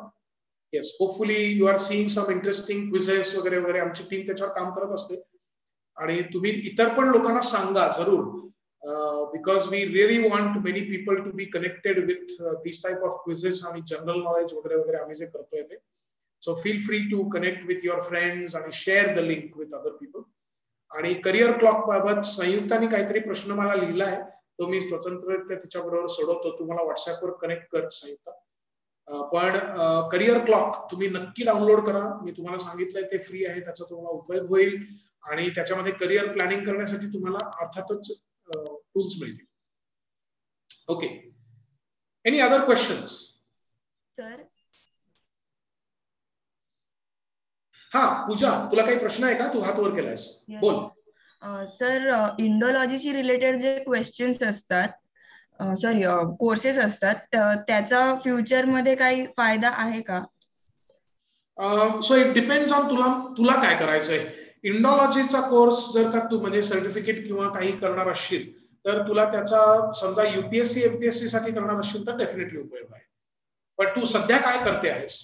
Yes, hopefully you are seeing some interesting quizzes वगैरे वगैरे. आमची टीम त्याच्यावर काम करत असते आणि तुम्ही इतर पण लोकांना सांगा जरूर, because we really want many people to be connected with this type of quizzes आणि जनरल नॉलेज वगैरे वगैरे आम्ही जे करतोय ते. So feel free to connect with your friends आणि share the link with other people. आणि करिअर क्लॉक बाबत संयुक्ताने काहीतरी प्रश्न मला लिहिला आहे, तो मी स्वतंत्ररित्या तिच्याबरोबर सोडवतो. तुम्हाला व्हॉट्सअपवर कनेक्ट कर संयुक्ता. पण करिअर क्लॉक तुम्ही नक्की डाउनलोड करा. मी तुम्हाला सांगितलंय ते फ्री आहे, त्याचा तुम्हाला उपयोग होईल आणि त्याच्यामध्ये करिअर प्लॅनिंग करण्यासाठी तुम्हाला अर्थातच टूल्स मिळतील. Okay, any other questions? Sir हा पूजा, तुला काही प्रश्न आहे का? तू हात वर केलायस, बोल. सर इंडोलॉजीशी रिलेटेड जे क्वेश्चन्स असतात, सॉरी कोर्सेस असतात, त्याचा फ्युचर मध्ये काही फायदा आहे का? सो इट डिपेंड्स ऑन तुला काय करायचंय. इंडोलॉजीचा कोर्स जर का तू म्हणजे सर्टिफिकेट किंवा काही करणार असशील तर तुला त्याचा समजा युपीएससी एमपीएससी साठी करणार असशील तर डेफिनेटली उपयोग आहे. पण तू सध्या काय करते आहेस?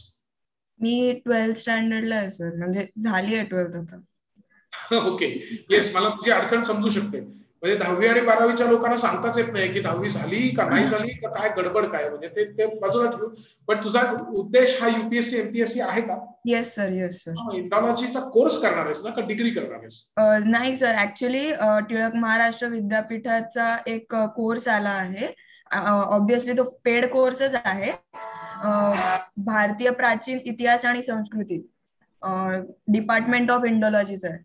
मी 12th स्टँडर्डला आहे सर, म्हणजे झाली आहे 12th आता. ओके, येस, मला तुझी अडचण समजू शकते. म्हणजे 10वी आणि 12वीच्या लोकांना सांगताच येत नाही की 10वी झाली का नाही झाली का काय गडबड काय, म्हणजे ते बाजूला ठेवू. पण तुझा उद्देश हा युपीएससी एमपीएससी आहे का? Yes sir, yes sir. इंडोलॉजीचा कोर्स करणार आहेस ना का डिग्री करणार आहेस? नाही सर, ऍक्च्युली टिळक महाराष्ट्र विद्यापीठाचा एक कोर्स आला आहे. ऑब्विसली तो पेड कोर्सच आहे. भारतीय प्राचीन इतिहास आणि संस्कृती, डिपार्टमेंट ऑफ इंडोलॉजीचा आहे.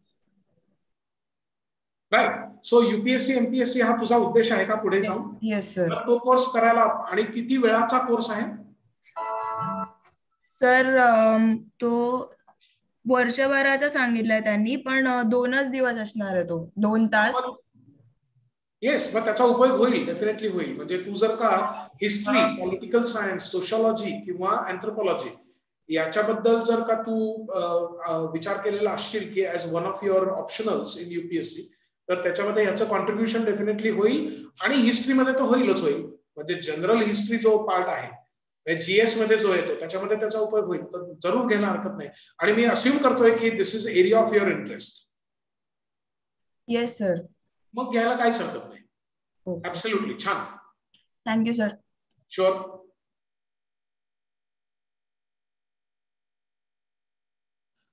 राईट. सो युपीएससी एमपीएससी हा तुझा उद्देश आहे का पुढे जाऊन? Yes sir. तो कोर्स करायला आणि किती वेळाचा कोर्स आहे? सर तो वर्षभराचा सांगितलाय त्यांनी, पण 2च दिवस असणार आहे तो, 2 तास. येस, मग त्याचा उपयोग होईल, डेफिनेटली होईल. म्हणजे तू जर का हिस्ट्री, पॉलिटिकल सायन्स, सोशॉलॉजी किंवा अँथ्रोपॉलॉजी याच्याबद्दल जर का तू विचार केलेला असशील की as one of your optionals in UPSC, तर त्याच्यामध्ये याचं कॉन्ट्रीब्युशन डेफिनेटली होईल. आणि हिस्ट्रीमध्ये तो होईलच होईल. म्हणजे जनरल हिस्ट्री जो पार्ट आहे जीएस मध्ये जो येतो त्याच्यामध्ये त्याचा उपयोग होईल, तर जरूर घ्यायला हरकत नाही. आणि मी अस्युम करतोय की this is area of your interest. Yes sir. मग घ्यायला काहीच हरकत नाही. ऍब्सोल्युटली, छान. Thank you sir. शुअर.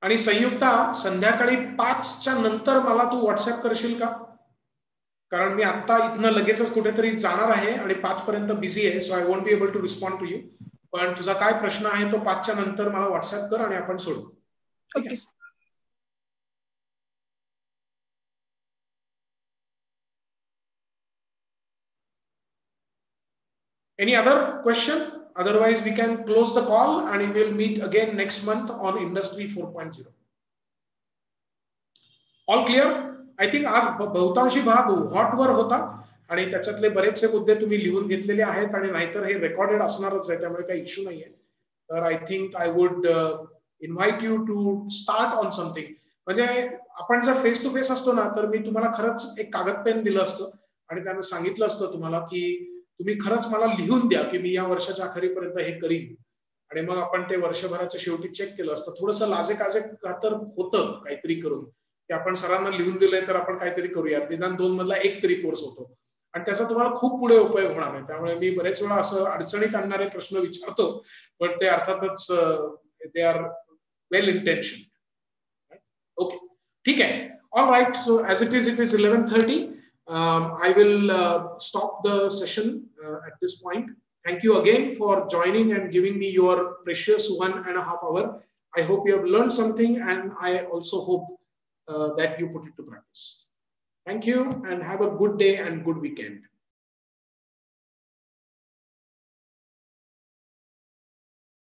आणि संयुक्ता, संध्याकाळी 5च्या नंतर मला तू व्हॉट्सअप करशील का? कारण मी आता इथनं लगेचच कुठेतरी जाणार आहे आणि 5 पर्यंत बिझी आहे. So I won't be able to respond to you. पण तुझा काय प्रश्न आहे तो 5च्या नंतर मला व्हॉट्सअप कर आणि आपण सोडू. Okay. Any other question? Otherwise, we can close the call and we will meet again next month on Industry 4.0. All clear? I think आज बहुतांशी भाग हॉट वर होता आणि त्याच्यातले बरेचसे मुद्दे तुम्ही लिहून घेतलेले आहेत आणि नाहीतर हे रेकॉर्डेड असणारच आहे, त्यामुळे काही इश्यू नाहीये. तर I think I would invite you to start on something. म्हणजे आपण जर फेस टू फेस असतो ना तर मी तुम्हाला खरंच एक कागद पेन दिलं असतं आणि त्यानं सांगितलं असतं तुम्हाला की तुम्ही खरंच मला लिहून द्या की मी या वर्षाच्या अखेरीपर्यंत हे करीन. आणि मग आपण ते वर्षभराच्या शेवटी चेक केलं असतं. थोडंसं लाजेकाजे तर होतं काहीतरी करून की आपण सरांना लिहून दिलंय तर आपण काहीतरी करूया. निदान 2 मधला एक तरी कोर्स होतो आणि त्याचा तुम्हाला खूप पुढे उपयोग होणार आहे. त्यामुळे मी बरेच वेळा असं अडचणीत आणणारे प्रश्न विचारतो, पण ते अर्थातच they are well intention. Okay, ठीक आहे. All right. So as it is 11:30. I will stop the session at this point. Thank you again for joining and giving me your precious 1.5 hours. I hope you have learned something and I also hope that you put it to practice. Thank you and have a good day and good weekend.